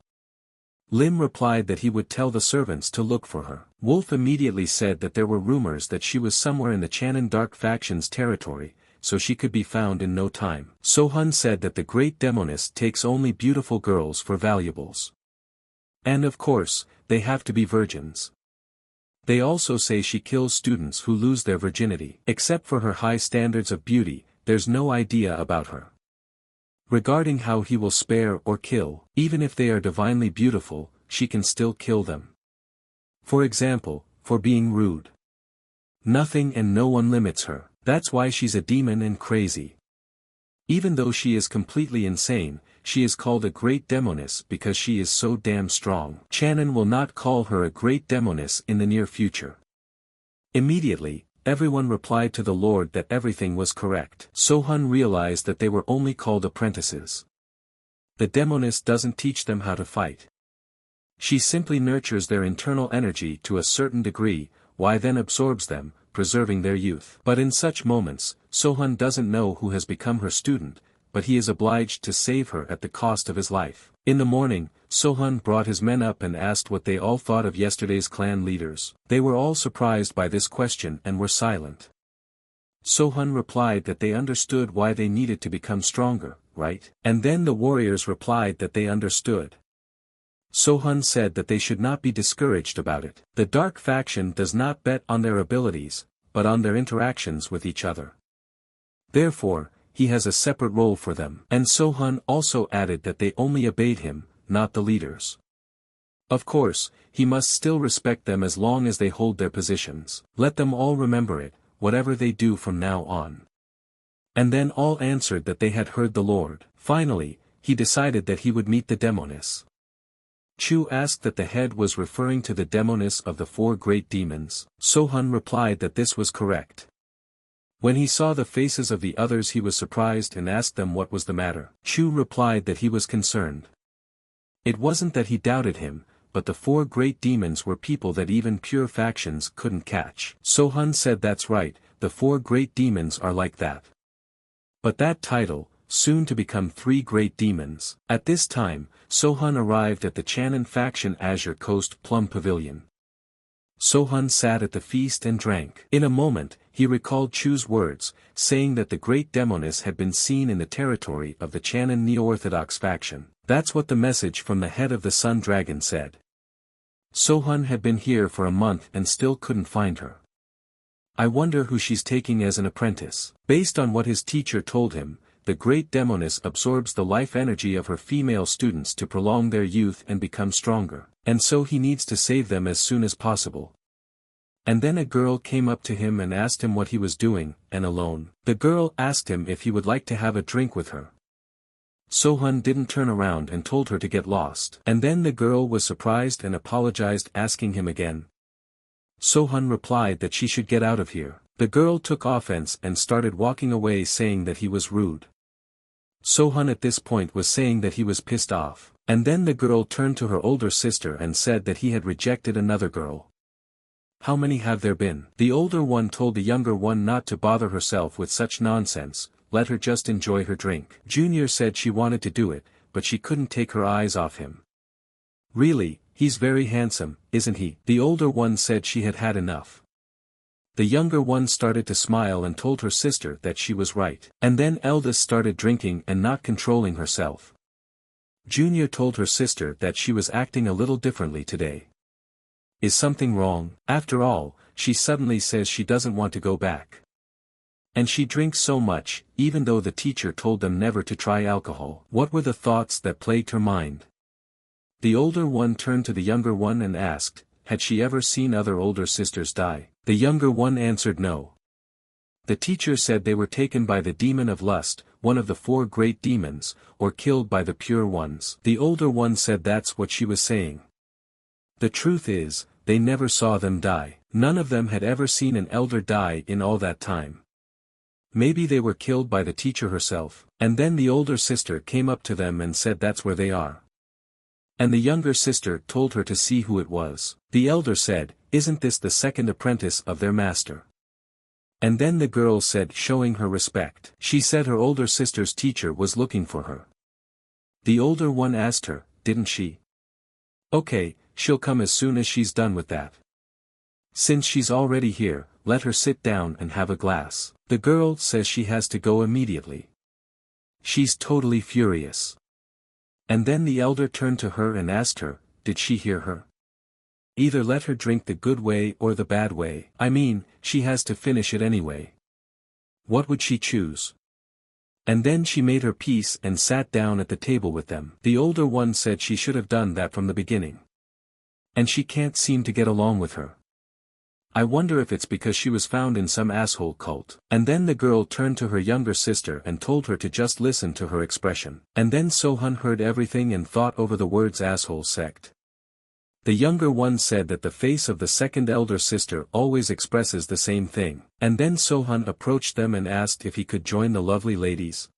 A: Lim replied that he would tell the servants to look for her. Wolf immediately said that there were rumors that she was somewhere in the Channon Dark Faction's territory, so she could be found in no time. Sohun said that the great demoness takes only beautiful girls for valuables. And of course, they have to be virgins. They also say she kills students who lose their virginity. Except for her high standards of beauty, there's no idea about her. Regarding how he will spare or kill, even if they are divinely beautiful, she can still kill them. For example, for being rude. Nothing and no one limits her. That's why she's a demon and crazy. Even though she is completely insane, she is called a great demoness because she is so damn strong. Channon will not call her a great demoness in the near future. Immediately, everyone replied to the Lord that everything was correct. Sohun realized that they were only called apprentices. The demoness doesn't teach them how to fight. She simply nurtures their internal energy to a certain degree, why then absorbs them, preserving their youth. But in such moments, Sohun doesn't know who has become her student, but he is obliged to save her at the cost of his life. In the morning, Sohun brought his men up and asked what they all thought of yesterday's clan leaders. They were all surprised by this question and were silent. Sohun replied that they understood why they needed to become stronger, right? And then the warriors replied that they understood. Sohun said that they should not be discouraged about it. The dark faction does not bet on their abilities, but on their interactions with each other. Therefore, he has a separate role for them. And Sohun also added that they only obeyed him, not the leaders. Of course, he must still respect them as long as they hold their positions. Let them all remember it, whatever they do from now on. And then all answered that they had heard the Lord. Finally, he decided that he would meet the demoness. Chu asked that the head was referring to the demoness of the 4 great demons. Sohun replied that this was correct. When he saw the faces of the others he was surprised and asked them what was the matter. Chu replied that he was concerned. It wasn't that he doubted him, but the 4 great demons were people that even pure factions couldn't catch. Sohun said that's right, the 4 great demons are like that. But that title, soon to become 3 great demons. At this time, Sohun arrived at the Channon faction Azure Coast Plum Pavilion. Sohun sat at the feast and drank. In a moment, he recalled Chu's words, saying that the great demoness had been seen in the territory of the Channon Neo-Orthodox faction. That's what the message from the head of the Sun Dragon said. Sohun had been here for a month and still couldn't find her. I wonder who she's taking as an apprentice. Based on what his teacher told him, the great demoness absorbs the life energy of her female students to prolong their youth and become stronger, and so he needs to save them as soon as possible. And then a girl came up to him and asked him what he was doing, and alone. The girl asked him if he would like to have a drink with her. Sohun didn't turn around and told her to get lost. And then the girl was surprised and apologized, asking him again. Sohun replied that she should get out of here. The girl took offense and started walking away, saying that he was rude. Sohun at this point was saying that he was pissed off. And then the girl turned to her older sister and said that he had rejected another girl. How many have there been? The older one told the younger one not to bother herself with such nonsense, let her just enjoy her drink. Junior said she wanted to do it, but she couldn't take her eyes off him. Really, he's very handsome, isn't he? The older one said she had had enough. The younger one started to smile and told her sister that she was right. And then eldest started drinking and not controlling herself. Junior told her sister that she was acting a little differently today. Is something wrong? After all, she suddenly says she doesn't want to go back. And she drinks so much, even though the teacher told them never to try alcohol. What were the thoughts that plagued her mind? The older one turned to the younger one and asked, had she ever seen other older sisters die? The younger one answered no. The teacher said they were taken by the demon of lust, one of the 4 great demons, or killed by the pure ones. The older one said that's what she was saying. The truth is, they never saw them die. None of them had ever seen an elder die in all that time. Maybe they were killed by the teacher herself. And then the older sister came up to them and said that's where they are. And the younger sister told her to see who it was. The elder said, isn't this the second apprentice of their master? And then the girl said, showing her respect. She said her older sister's teacher was looking for her. The older one asked her, didn't she? Okay, she'll come as soon as she's done with that. Since she's already here, let her sit down and have a glass. The girl says she has to go immediately. She's totally furious. And then the elder turned to her and asked her, did she hear her? Either let her drink the good way or the bad way. I mean, she has to finish it anyway. What would she choose? And then she made her peace and sat down at the table with them. The older one said she should have done that from the beginning. And she can't seem to get along with her. I wonder if it's because she was found in some asshole cult. And then the girl turned to her younger sister and told her to just listen to her expression. And then Sohun heard everything and thought over the words asshole sect. The younger one said that the face of the second elder sister always expresses the same thing. And then Sohan approached them and asked if he could join the lovely ladies.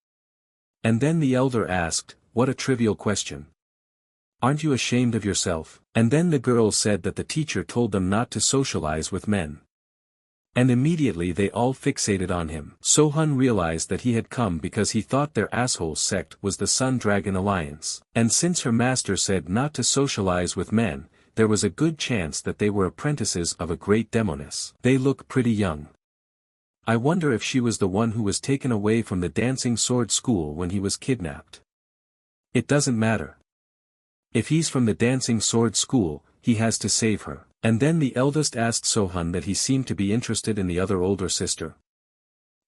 A: And then the elder asked, "What a trivial question. Aren't you ashamed of yourself?" And then the girls said that the teacher told them not to socialize with men. And immediately they all fixated on him. Sohan realized that he had come because he thought their asshole sect was the Sun Dragon Alliance. And since her master said not to socialize with men, there was a good chance that they were apprentices of a great demoness. They look pretty young. I wonder if she was the one who was taken away from the dancing sword school when he was kidnapped. It doesn't matter. If he's from the dancing sword school, he has to save her. And then the eldest asked Sohan that he seemed to be interested in the other older sister.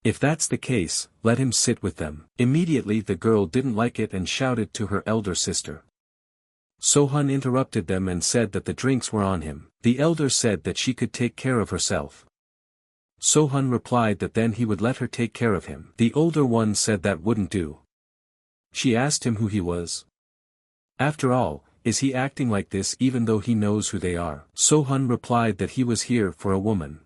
A: If that's the case, let him sit with them. Immediately the girl didn't like it and shouted to her elder sister. Sohan interrupted them and said that the drinks were on him. The elder said that she could take care of herself. Sohan replied that then he would let her take care of him. The older one said that wouldn't do. She asked him who he was. After all, is he acting like this even though he knows who they are? Sohan replied that he was here for a woman.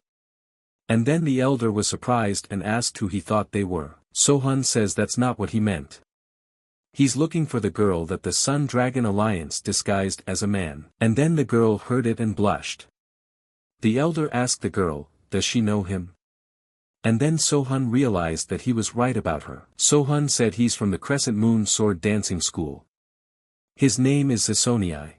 A: And then the elder was surprised and asked who he thought they were. Sohan says that's not what he meant. He's looking for the girl that the Sun Dragon Alliance disguised as a man. And then the girl heard it and blushed. The elder asked the girl, does she know him? And then Sohan realized that he was right about her. Sohan said he's from the Crescent Moon Sword Dancing School. His name is Sasonii.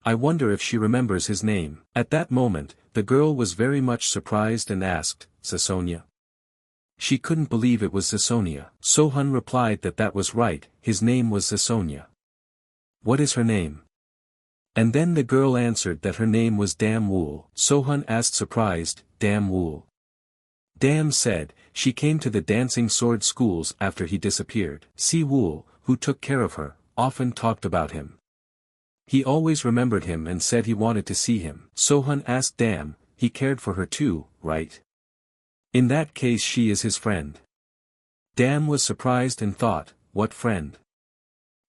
A: I wonder if she remembers his name. At that moment, the girl was very much surprised and asked, Sasonia? She couldn't believe it was Sasonia. Sohan replied that that was right, his name was Sasonia. What is her name? And then the girl answered that her name was Dam Wool. Sohan asked surprised, Dam Wool. Dam said, she came to the dancing sword schools after he disappeared. Si Wool, who took care of her, often talked about him. He always remembered him and said he wanted to see him. Sohan asked Dam, he cared for her too, right? In that case she is his friend. Dam was surprised and thought, what friend?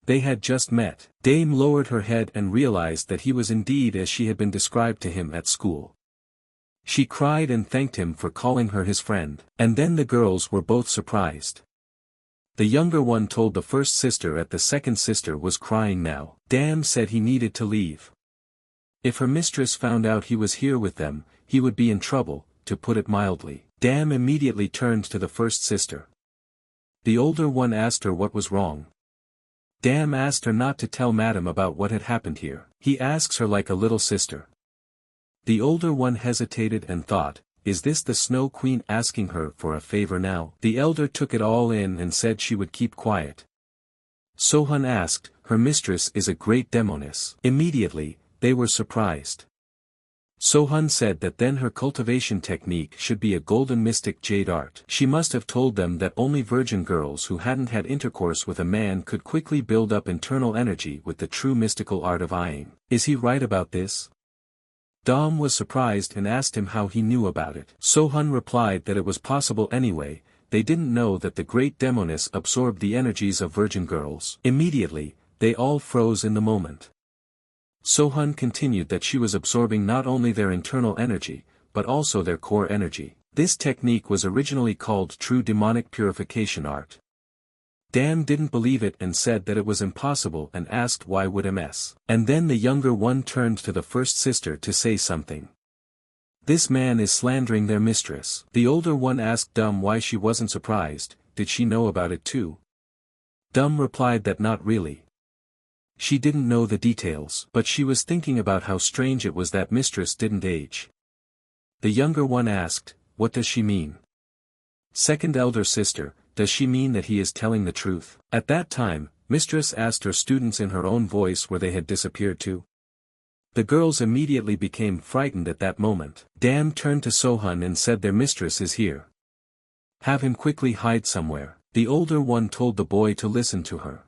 A: They had just met. Dame lowered her head and realized that he was indeed as she had been described to him at school. She cried and thanked him for calling her his friend. And then the girls were both surprised. The younger one told the first sister that the second sister was crying now. Dam said he needed to leave. If her mistress found out he was here with them, he would be in trouble, to put it mildly. Dam immediately turned to the first sister. The older one asked her what was wrong. Dam asked her not to tell Madam about what had happened here. He asks her like a little sister. The older one hesitated and thought, is this the Snow Queen asking her for a favor now? The elder took it all in and said she would keep quiet. Sohan asked, her mistress is a great demoness. Immediately, they were surprised. Sohan said that then her cultivation technique should be a golden mystic jade art. She must have told them that only virgin girls who hadn't had intercourse with a man could quickly build up internal energy with the true mystical art of eyeing. Is he right about this? Dam was surprised and asked him how he knew about it. Sohan replied that it was possible anyway, they didn't know that the great demoness absorbed the energies of virgin girls. Immediately, they all froze in the moment. Sohan continued that she was absorbing not only their internal energy, but also their core energy. This technique was originally called true demonic purification art. Dam didn't believe it and said that it was impossible and asked why would MS. And then the younger one turned to the first sister to say something. This man is slandering their mistress. The older one asked Dam why she wasn't surprised, did she know about it too? Dam replied that not really. She didn't know the details, but she was thinking about how strange it was that mistress didn't age. The younger one asked, what does she mean? Second elder sister, does she mean that he is telling the truth? At that time, mistress asked her students in her own voice where they had disappeared to. The girls immediately became frightened at that moment. Dam turned to Sohan and said their mistress is here. Have him quickly hide somewhere. The older one told the boy to listen to her.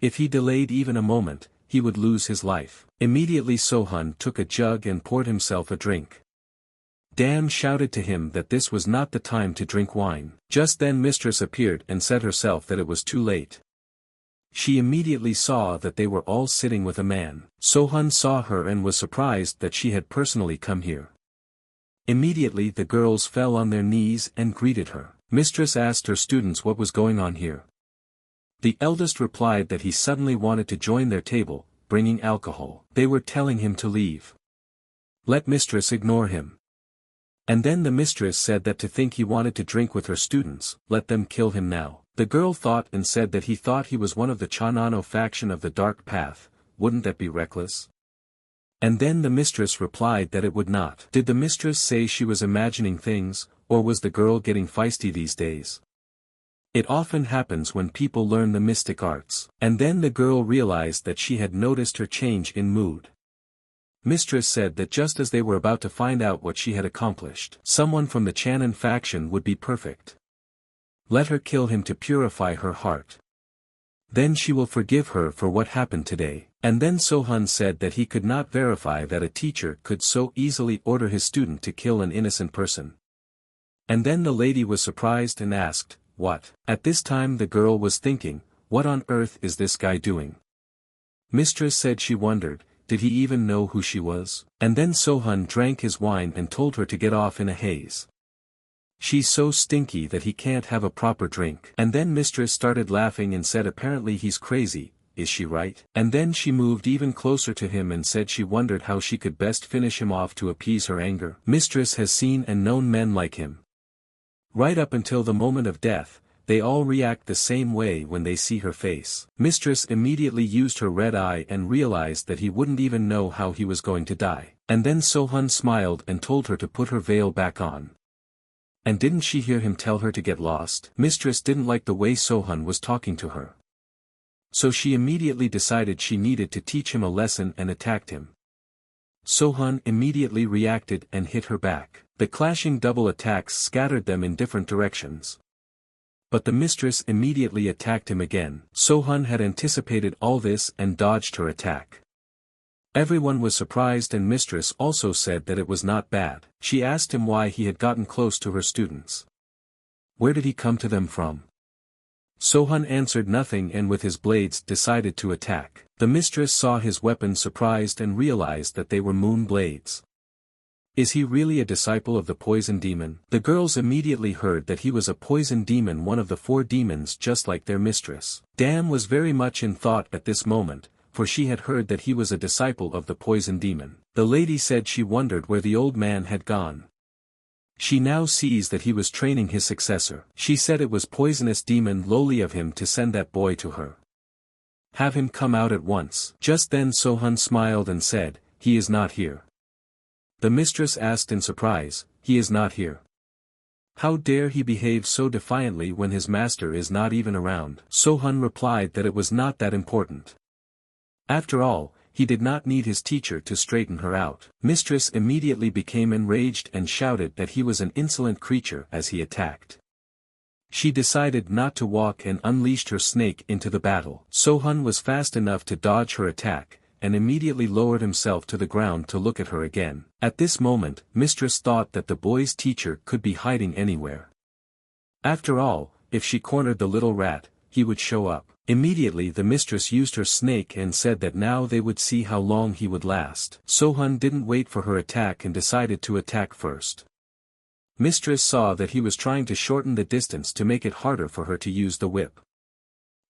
A: If he delayed even a moment, he would lose his life. Immediately Sohan took a jug and poured himself a drink. Dam shouted to him that this was not the time to drink wine. Just then mistress appeared and said herself that it was too late. She immediately saw that they were all sitting with a man. Sohun saw her and was surprised that she had personally come here. Immediately the girls fell on their knees and greeted her. Mistress asked her students what was going on here. The eldest replied that he suddenly wanted to join their table, bringing alcohol. They were telling him to leave. Let mistress ignore him. And then the mistress said that to think he wanted to drink with her students, let them kill him now. The girl thought and said that he thought he was one of the Chanano faction of the Dark Path, wouldn't that be reckless? And then the mistress replied that it would not. Did the mistress say she was imagining things, or was the girl getting feisty these days? It often happens when people learn the mystic arts. And then the girl realized that she had noticed her change in mood. Mistress said that just as they were about to find out what she had accomplished, someone from the Chanan faction would be perfect. Let her kill him to purify her heart. Then she will forgive her for what happened today. And then Sohun said that he could not verify that a teacher could so easily order his student to kill an innocent person. And then the lady was surprised and asked, what? At this time the girl was thinking, what on earth is this guy doing? Mistress said she wondered, did he even know who she was? And then Sohun drank his wine and told her to get off in a haze. She's so stinky that he can't have a proper drink. And then mistress started laughing and said apparently he's crazy, is she right? And then she moved even closer to him and said she wondered how she could best finish him off to appease her anger. Mistress has seen and known men like him. Right up until the moment of death, they all react the same way when they see her face. Mistress immediately used her red eye and realized that he wouldn't even know how he was going to die. And then Sohun smiled and told her to put her veil back on. And didn't she hear him tell her to get lost? Mistress didn't like the way Sohun was talking to her. So she immediately decided she needed to teach him a lesson and attacked him. Sohun immediately reacted and hit her back. The clashing double attacks scattered them in different directions. But the mistress immediately attacked him again. Sohun had anticipated all this and dodged her attack. Everyone was surprised and mistress also said that it was not bad. She asked him why he had gotten close to her students. Where did he come to them from? Sohun answered nothing and with his blades decided to attack. The mistress saw his weapon surprised and realized that they were moon blades. Is he really a disciple of the poison demon? The girls immediately heard that he was a poison demon, one of the 4 demons just like their mistress. Dam was very much in thought at this moment, for she had heard that he was a disciple of the poison demon. The lady said she wondered where the old man had gone. She now sees that he was training his successor. She said it was poisonous demon lowly of him to send that boy to her. Have him come out at once. Just then Sohun smiled and said, he is not here. The mistress asked in surprise, he is not here. How dare he behave so defiantly when his master is not even around? Sohun replied that it was not that important. After all, he did not need his teacher to straighten her out. Mistress immediately became enraged and shouted that he was an insolent creature as he attacked. She decided not to walk and unleashed her snake into the battle. Sohun was fast enough to dodge her attack, and immediately lowered himself to the ground to look at her again. At this moment, mistress thought that the boy's teacher could be hiding anywhere. After all, if she cornered the little rat, he would show up. Immediately the mistress used her snake and said that now they would see how long he would last. Sohun didn't wait for her attack and decided to attack first. Mistress saw that he was trying to shorten the distance to make it harder for her to use the whip.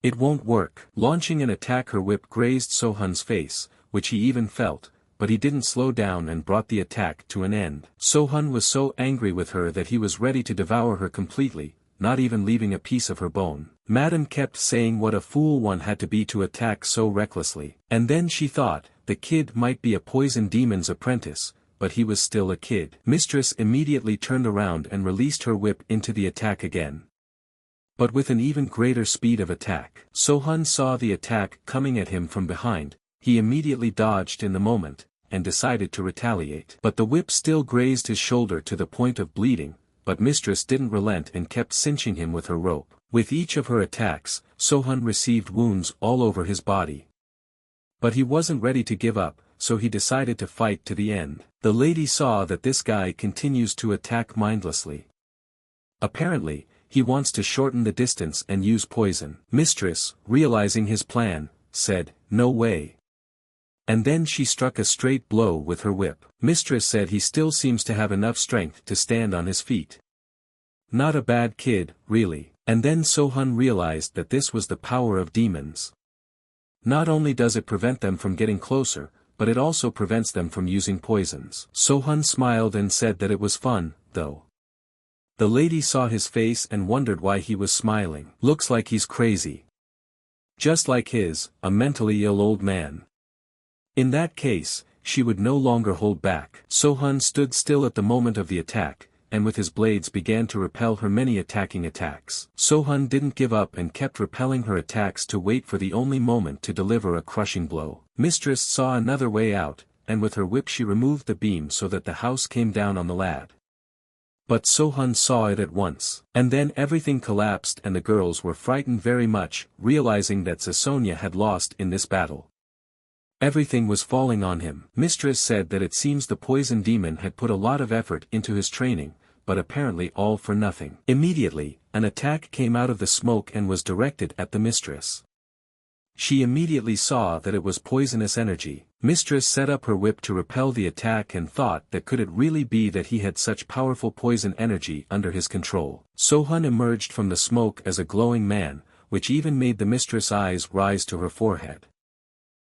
A: It won't work. Launching an attack, her whip grazed Sohun's face, which he even felt, but he didn't slow down and brought the attack to an end. Sohun was so angry with her that he was ready to devour her completely, not even leaving a piece of her bone. Madam kept saying what a fool one had to be to attack so recklessly. And then she thought, the kid might be a poison demon's apprentice, but he was still a kid. Mistress immediately turned around and released her whip into the attack again. But with an even greater speed of attack. Sohun saw the attack coming at him from behind, he immediately dodged in the moment, and decided to retaliate. But the whip still grazed his shoulder to the point of bleeding, but mistress didn't relent and kept cinching him with her rope. With each of her attacks, Sohun received wounds all over his body. But he wasn't ready to give up, so he decided to fight to the end. The lady saw that this guy continues to attack mindlessly. Apparently, he wants to shorten the distance and use poison. Mistress, realizing his plan, said, "No way." And then she struck a straight blow with her whip. Mistress said he still seems to have enough strength to stand on his feet. Not a bad kid, really. And then Sohun realized that this was the power of demons. Not only does it prevent them from getting closer, but it also prevents them from using poisons. Sohun smiled and said that it was fun, though. The lady saw his face and wondered why he was smiling. Looks like he's crazy. Just like a mentally ill old man. In that case, she would no longer hold back. Sohun stood still at the moment of the attack, and with his blades began to repel her many attacking attacks. Sohun didn't give up and kept repelling her attacks to wait for the only moment to deliver a crushing blow. Mistress saw another way out, and with her whip she removed the beam so that the house came down on the lad. But Sohun saw it at once. And then everything collapsed and the girls were frightened very much, realizing that Sasonia had lost in this battle. Everything was falling on him. Mistress said that it seems the poison demon had put a lot of effort into his training, but apparently all for nothing. Immediately, an attack came out of the smoke and was directed at the mistress. She immediately saw that it was poisonous energy. Mistress set up her whip to repel the attack and thought that could it really be that he had such powerful poison energy under his control. Sohun emerged from the smoke as a glowing man, which even made the mistress' eyes rise to her forehead.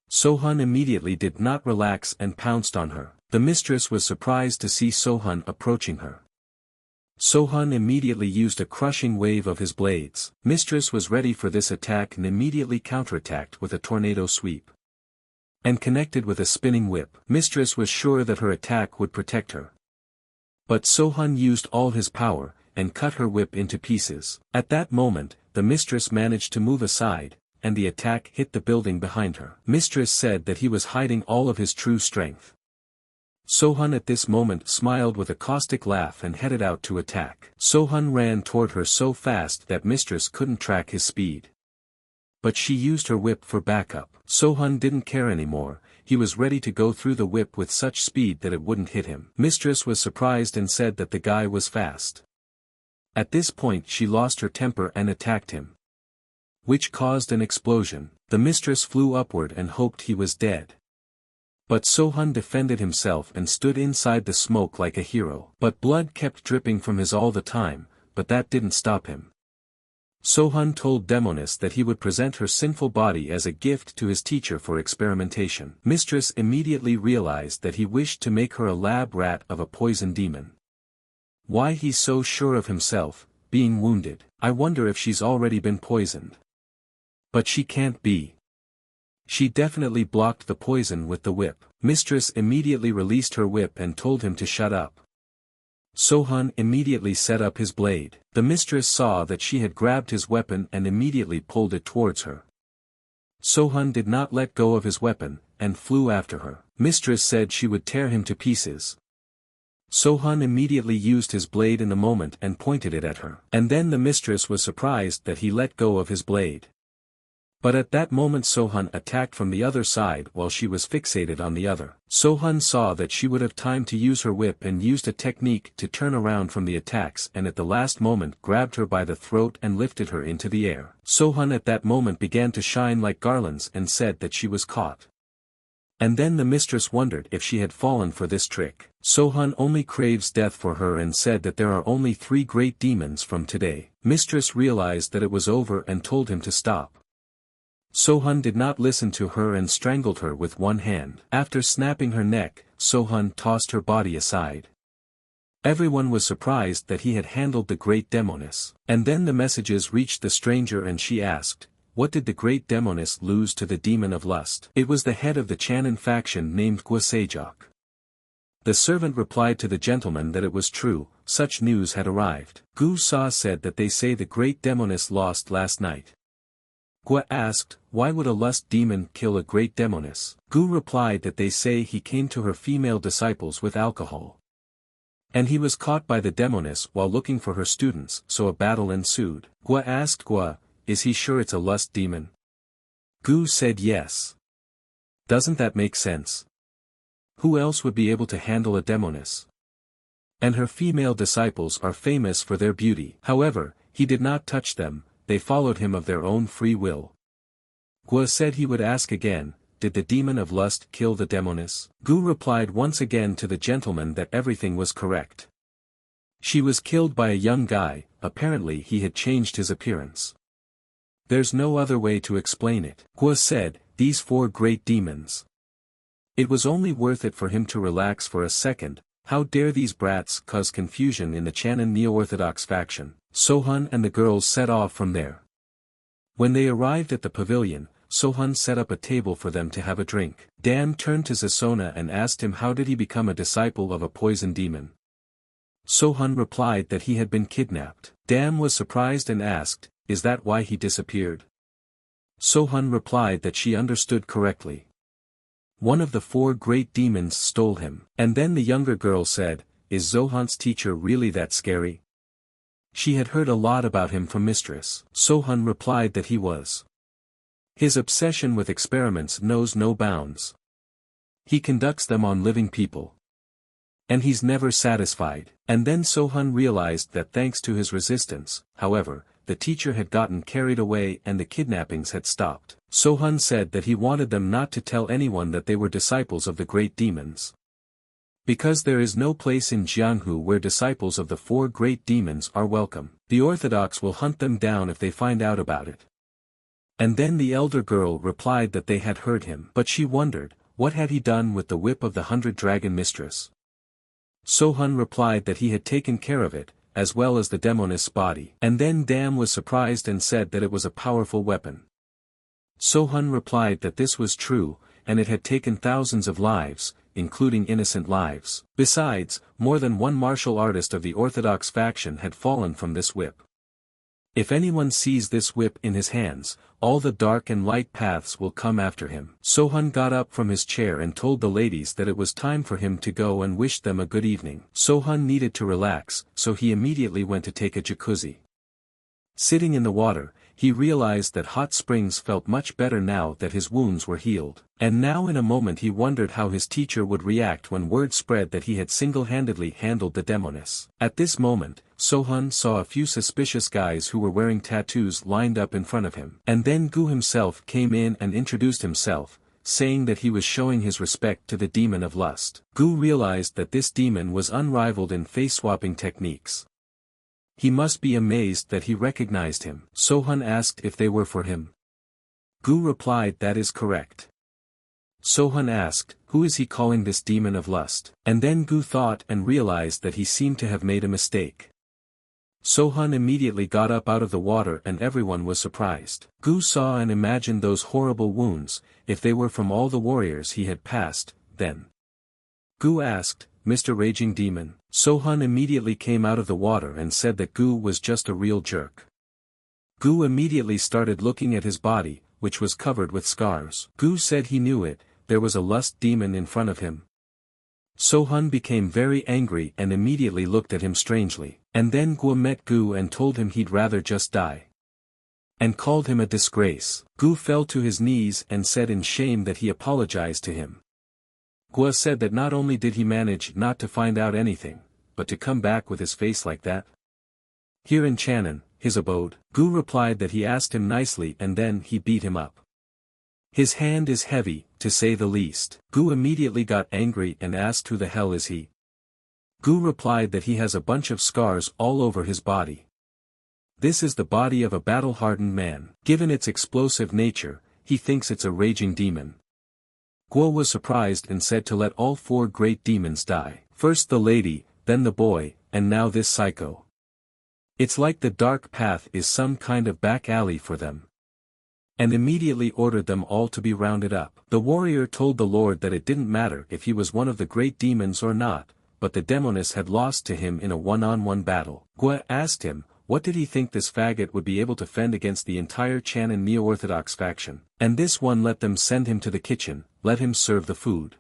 A: Sohun immediately did not relax and pounced on her. The mistress was surprised to see Sohun approaching her. Sohun immediately used a crushing wave of his blades. Mistress was ready for this attack and immediately counterattacked with a tornado sweep. And connected with a spinning whip. Mistress was sure that her attack would protect her. But Sohun used all his power, and cut her whip into pieces. At that moment, the mistress managed to move aside, and the attack hit the building behind her. Mistress said that he was hiding all of his true strength. Sohun at this moment smiled with a caustic laugh and headed out to attack. Sohun ran toward her so fast that Mistress couldn't track his speed. But she used her whip for backup. Sohun didn't care anymore, he was ready to go through the whip with such speed that it wouldn't hit him. Mistress was surprised and said that the guy was fast. At this point she lost her temper and attacked him, which caused an explosion. The mistress flew upward and hoped he was dead. But Sohun defended himself and stood inside the smoke like a hero. But blood kept dripping from his all the time, but that didn't stop him. Sohun told Demonis that he would present her sinful body as a gift to his teacher for experimentation. Mistress immediately realized that he wished to make her a lab rat of a poison demon. Why he's so sure of himself, being wounded. I wonder if she's already been poisoned. But she can't be. She definitely blocked the poison with the whip. Mistress immediately released her whip and told him to shut up. Sohun immediately set up his blade. The mistress saw that she had grabbed his weapon and immediately pulled it towards her. Sohun did not let go of his weapon, and flew after her. Mistress said she would tear him to pieces. Sohun immediately used his blade in the moment and pointed it at her. And then the mistress was surprised that he let go of his blade. But at that moment Sohun attacked from the other side while she was fixated on the other. Sohun saw that she would have time to use her whip and used a technique to turn around from the attacks and at the last moment grabbed her by the throat and lifted her into the air. Sohun at that moment began to shine like garlands and said that she was caught. And then the mistress wondered if she had fallen for this trick. Sohun only craves death for her and said that there are only 3 great demons from today. Mistress realized that it was over and told him to stop. Sohun did not listen to her and strangled her with one hand. After snapping her neck, Sohun tossed her body aside. Everyone was surprised that he had handled the great demoness. And then the messages reached the stranger and she asked, what did the great demoness lose to the demon of lust? It was the head of the Channon faction named Gwasejok. The servant replied to the gentleman that it was true, such news had arrived. Gu Sa said that they say the great demoness lost last night. Gua asked, why would a lust demon kill a great demoness? Gu replied that they say he came to her female disciples with alcohol. And he was caught by the demoness while looking for her students, so a battle ensued. Gua asked Gua, is he sure it's a lust demon? Gu said yes. Doesn't that make sense? Who else would be able to handle a demoness? And her female disciples are famous for their beauty. However, he did not touch them, they followed him of their own free will. Gua said he would ask again, did the demon of lust kill the demoness? Gu replied once again to the gentleman that everything was correct. She was killed by a young guy, apparently he had changed his appearance. There's no other way to explain it. Gua said, these 4 great demons. It was only worth it for him to relax for a second. How dare these brats cause confusion in the Channon neo-orthodox faction. Sohun and the girls set off from there. When they arrived at the pavilion, Sohun set up a table for them to have a drink. Dan turned to Zasona and asked him how did he become a disciple of a poison demon. Sohun replied that he had been kidnapped. Dan was surprised and asked, is that why he disappeared? Sohun replied that she understood correctly. One of the 4 great demons stole him. And then the younger girl said, is Zohan's teacher really that scary? She had heard a lot about him from Mistress. Sohun replied that he was. His obsession with experiments knows no bounds. He conducts them on living people. And he's never satisfied. And then Sohun realized that thanks to his resistance, however, the teacher had gotten carried away and the kidnappings had stopped. Sohun said that he wanted them not to tell anyone that they were disciples of the great demons. Because there is no place in Jianghu where disciples of the 4 great demons are welcome. The Orthodox will hunt them down if they find out about it. And then the elder girl replied that they had heard him. But she wondered, what had he done with the whip of the 100-dragon mistress? Sohun replied that he had taken care of it, as well as the demoness body. And then Dam was surprised and said that it was a powerful weapon. Sohun replied that this was true, and it had taken thousands of lives, including innocent lives. Besides, more than one martial artist of the Orthodox faction had fallen from this whip. If anyone sees this whip in his hands, all the dark and light paths will come after him. Sohun got up from his chair and told the ladies that it was time for him to go and wished them a good evening. Sohun needed to relax, so he immediately went to take a jacuzzi. Sitting in the water, he realized that hot springs felt much better now that his wounds were healed. And now in a moment he wondered how his teacher would react when word spread that he had single-handedly handled the demoness. At this moment, Sohun saw a few suspicious guys who were wearing tattoos lined up in front of him. And then Gu himself came in and introduced himself, saying that he was showing his respect to the demon of lust. Gu realized that this demon was unrivaled in face-swapping techniques. He must be amazed that he recognized him. Sohun asked if they were for him. Gu replied that is correct. Sohun asked, who is he calling this demon of lust? And then Gu thought and realized that he seemed to have made a mistake. Sohun immediately got up out of the water and everyone was surprised. Gu saw and imagined those horrible wounds, if they were from all the warriors he had passed, then. Gu asked, Mr. Raging Demon. Sohun immediately came out of the water and said that Gu was just a real jerk. Gu immediately started looking at his body, which was covered with scars. Gu said he knew it, there was a lust demon in front of him. Sohun became very angry and immediately looked at him strangely. And then Gu met Gu and told him he'd rather just die. And called him a disgrace. Gu fell to his knees and said in shame that he apologized to him. Gu said that not only did he manage not to find out anything, but to come back with his face like that. Here in Channon, his abode, Gu replied that he asked him nicely and then he beat him up. His hand is heavy, to say the least. Gu immediately got angry and asked who the hell is he. Gu replied that he has a bunch of scars all over his body. This is the body of a battle-hardened man. Given its explosive nature, he thinks it's a raging demon. Guo was surprised and said to let all 4 great demons die. First the lady, then the boy, and now this psycho. It's like the dark path is some kind of back alley for them. And immediately ordered them all to be rounded up. The warrior told the Lord that it didn't matter if he was one of the great demons or not, but the demoness had lost to him in a one-on-one battle. Guo asked him, what did he think this faggot would be able to fend against the entire Channon neo-orthodox faction? And this one let them send him to the kitchen, let him serve the food.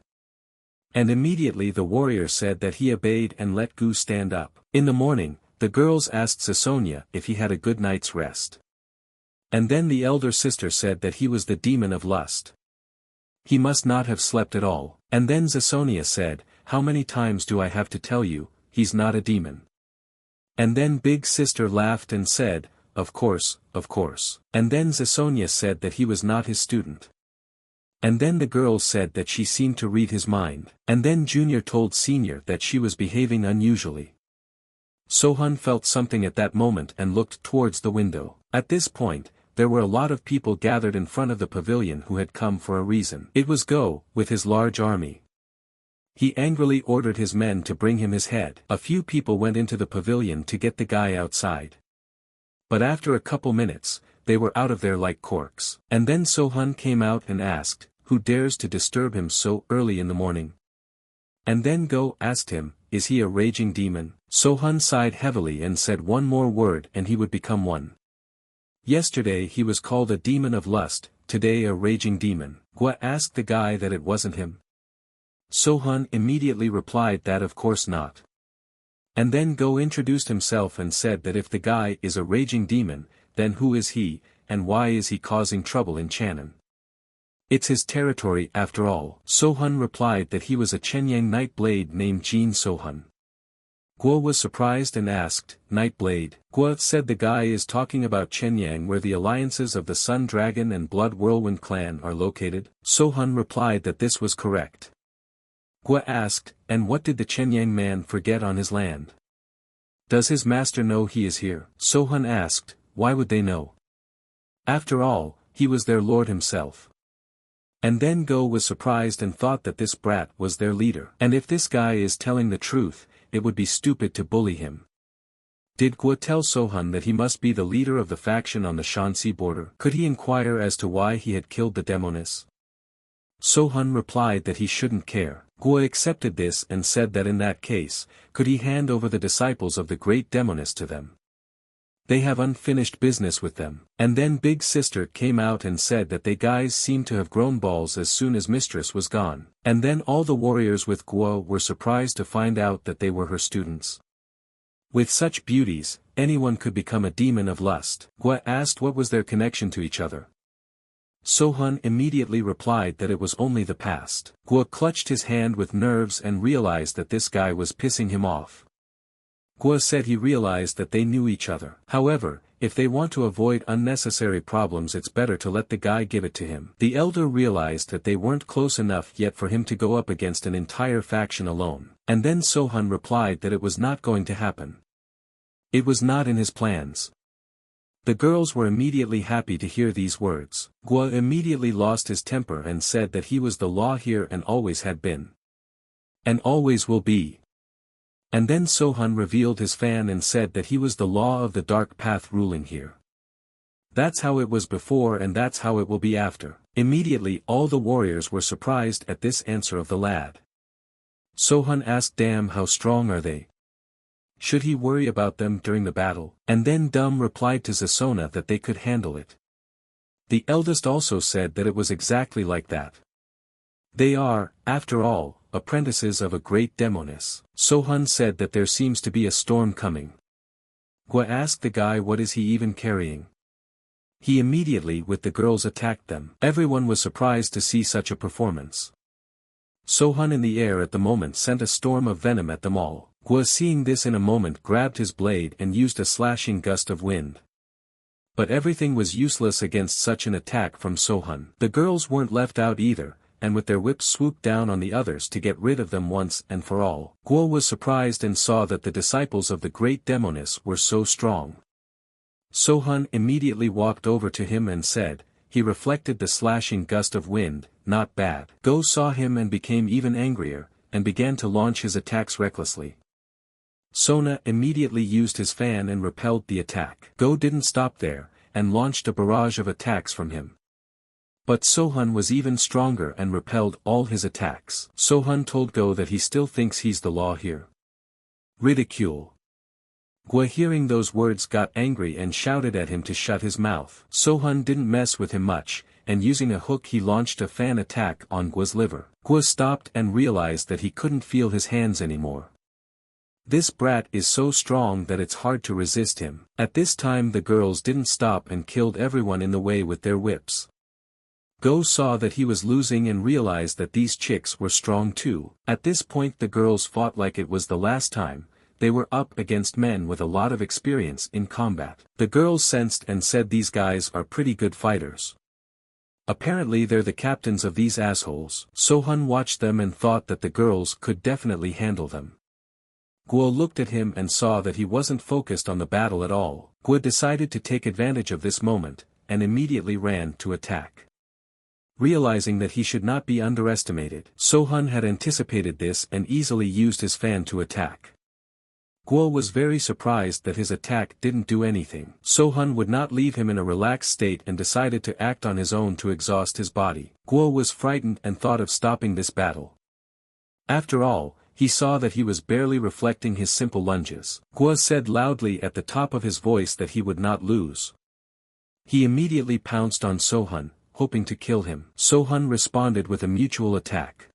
A: And immediately the warrior said that he obeyed and let Gu stand up. In the morning, the girls asked Sasonia if he had a good night's rest. And then the elder sister said that he was the demon of lust. He must not have slept at all. And then Sasonia said, how many times do I have to tell you, he's not a demon. And then Big Sister laughed and said, of course, of course. And then Zasonia said that he was not his student. And then the girl said that she seemed to read his mind. And then Junior told Senior that she was behaving unusually. Sohun felt something at that moment and looked towards the window. At this point, there were a lot of people gathered in front of the pavilion who had come for a reason. It was Go, with his large army. He angrily ordered his men to bring him his head. A few people went into the pavilion to get the guy outside. But after a couple minutes, they were out of there like corks. And then Sohun came out and asked, who dares to disturb him so early in the morning? And then Go asked him, is he a raging demon? Sohun sighed heavily and said one more word and he would become one. Yesterday he was called a demon of lust, today a raging demon. Gwa asked the guy that it wasn't him. Sohun immediately replied that of course not. And then Go introduced himself and said that if the guy is a raging demon, then who is he, and why is he causing trouble in Channon? It's his territory after all. Sohun replied that he was a Chenyang Nightblade named Jin Sohun. Guo was surprised and asked, Nightblade? Guo said the guy is talking about Chenyang where the alliances of the Sun Dragon and Blood Whirlwind clan are located. Sohun replied that this was correct. Guo asked, and what did the Chenyang man forget on his land? Does his master know he is here? Sohun asked, why would they know? After all, he was their lord himself. And then Go was surprised and thought that this brat was their leader. And if this guy is telling the truth, it would be stupid to bully him. Did Guo tell Sohun that he must be the leader of the faction on the Shanxi border? Could he inquire as to why he had killed the demoness? Sohun replied that he shouldn't care. Guo accepted this and said that in that case, could he hand over the disciples of the great demoness to them? They have unfinished business with them. And then Big Sister came out and said that they guys seemed to have grown balls as soon as Mistress was gone. And then all the warriors with Guo were surprised to find out that they were her students. With such beauties, anyone could become a demon of lust. Guo asked what was their connection to each other. Sohun immediately replied that it was only the past. Guo clutched his hand with nerves and realized that this guy was pissing him off. Guo said he realized that they knew each other. However, if they want to avoid unnecessary problems it's better to let the guy give it to him. The elder realized that they weren't close enough yet for him to go up against an entire faction alone. And then Sohun replied that it was not going to happen. It was not in his plans. The girls were immediately happy to hear these words. Guo immediately lost his temper and said that he was the law here and always had been. And always will be. And then Sohun revealed his fan and said that he was the law of the dark path ruling here. That's how it was before and that's how it will be after. Immediately all the warriors were surprised at this answer of the lad. Sohun asked Damn how strong are they? Should he worry about them during the battle? And then Dum replied to Zasona that they could handle it. The eldest also said that it was exactly like that. They are, after all, apprentices of a great demoness. Sohun said that there seems to be a storm coming. Guo asked the guy what is he even carrying. He immediately with the girls attacked them. Everyone was surprised to see such a performance. Sohun in the air at the moment sent a storm of venom at them all. Guo seeing this in a moment grabbed his blade and used a slashing gust of wind. But everything was useless against such an attack from Sohun. The girls weren't left out either, and with their whips swooped down on the others to get rid of them once and for all. Guo was surprised and saw that the disciples of the great demoness were so strong. Sohun immediately walked over to him and said, he reflected the slashing gust of wind, not bad. Go saw him and became even angrier, and began to launch his attacks recklessly. Sona immediately used his fan and repelled the attack. Go didn't stop there, and launched a barrage of attacks from him. But Sohun was even stronger and repelled all his attacks. Sohun told Go that he still thinks he's the law here. Ridicule. Guo hearing those words got angry and shouted at him to shut his mouth. Sohun didn't mess with him much, and using a hook he launched a fan attack on Guo's liver. Guo stopped and realized that he couldn't feel his hands anymore. This brat is so strong that it's hard to resist him. At this time the girls didn't stop and killed everyone in the way with their whips. Go saw that he was losing and realized that these chicks were strong too. At this point the girls fought like it was the last time, they were up against men with a lot of experience in combat. The girls sensed and said these guys are pretty good fighters. Apparently they're the captains of these assholes. Sohun watched them and thought that the girls could definitely handle them. Guo looked at him and saw that he wasn't focused on the battle at all. Guo decided to take advantage of this moment, and immediately ran to attack. Realizing that he should not be underestimated, Sohun had anticipated this and easily used his fan to attack. Guo was very surprised that his attack didn't do anything. Sohun would not leave him in a relaxed state and decided to act on his own to exhaust his body. Guo was frightened and thought of stopping this battle. After all, he saw that he was barely reflecting his simple lunges. Guo said loudly at the top of his voice that he would not lose. He immediately pounced on Sohun, hoping to kill him. Sohun responded with a mutual attack.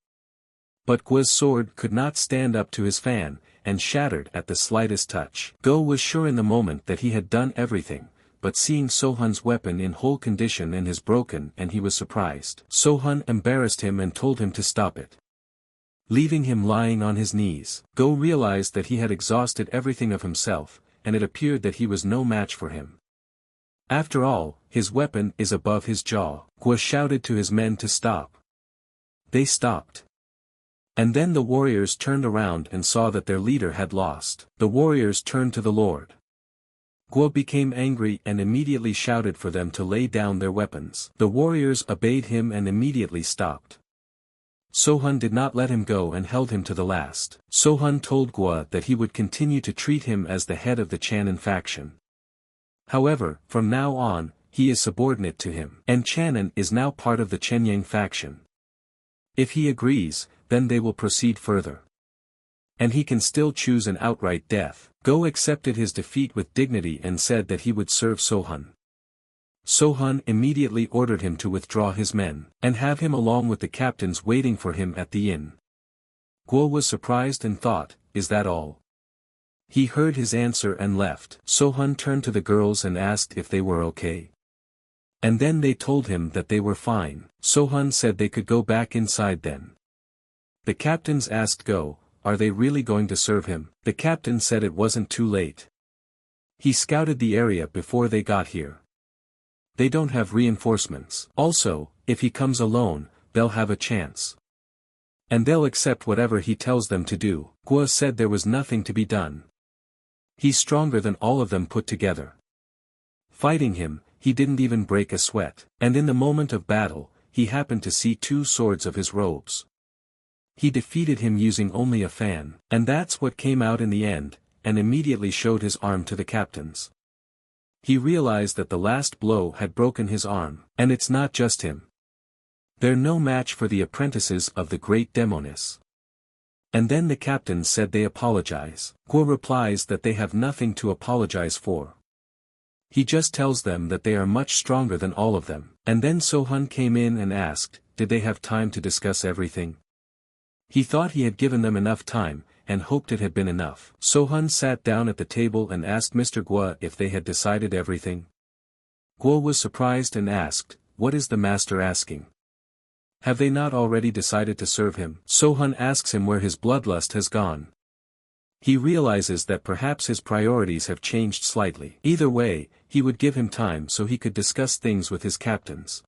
A: But Guo's sword could not stand up to his fan, and shattered at the slightest touch. Guo was sure in the moment that he had done everything, but seeing Sohun's weapon in whole condition and his broken and he was surprised. Sohun embarrassed him and told him to stop it. Leaving him lying on his knees, Guo realized that he had exhausted everything of himself, and it appeared that he was no match for him. After all, his weapon is above his jaw. Guo shouted to his men to stop. They stopped. And then the warriors turned around and saw that their leader had lost. The warriors turned to the Lord. Guo became angry and immediately shouted for them to lay down their weapons. The warriors obeyed him and immediately stopped. Sohun did not let him go and held him to the last. Sohun told Guo that he would continue to treat him as the head of the Channon faction. However, from now on, he is subordinate to him. And Channon is now part of the Chenyang faction. If he agrees, then they will proceed further. And he can still choose an outright death. Guo accepted his defeat with dignity and said that he would serve Sohun. Sohun immediately ordered him to withdraw his men, and have him along with the captains waiting for him at the inn. Guo was surprised and thought, is that all? He heard his answer and left. Sohun turned to the girls and asked if they were okay. And then they told him that they were fine. Sohun said they could go back inside then. The captains asked Guo, are they really going to serve him? The captain said it wasn't too late. He scouted the area before they got here. They don't have reinforcements. Also, if he comes alone, they'll have a chance. And they'll accept whatever he tells them to do. Guo said there was nothing to be done. He's stronger than all of them put together. Fighting him, he didn't even break a sweat. And in the moment of battle, he happened to see two swords of his robes. He defeated him using only a fan. And that's what came out in the end, and immediately showed his arm to the captains. He realized that the last blow had broken his arm, and it's not just him. They're no match for the apprentices of the great demoness. And then the captains said they apologize. Guo replies that they have nothing to apologize for. He just tells them that they are much stronger than all of them. And then Sohun came in and asked, did they have time to discuss everything? He thought he had given them enough time, and hoped it had been enough. Sohun sat down at the table and asked Mr. Guo if they had decided everything. Guo was surprised and asked, what is the master asking? Have they not already decided to serve him? Sohun asks him where his bloodlust has gone. He realizes that perhaps his priorities have changed slightly. Either way, he would give him time so he could discuss things with his captains.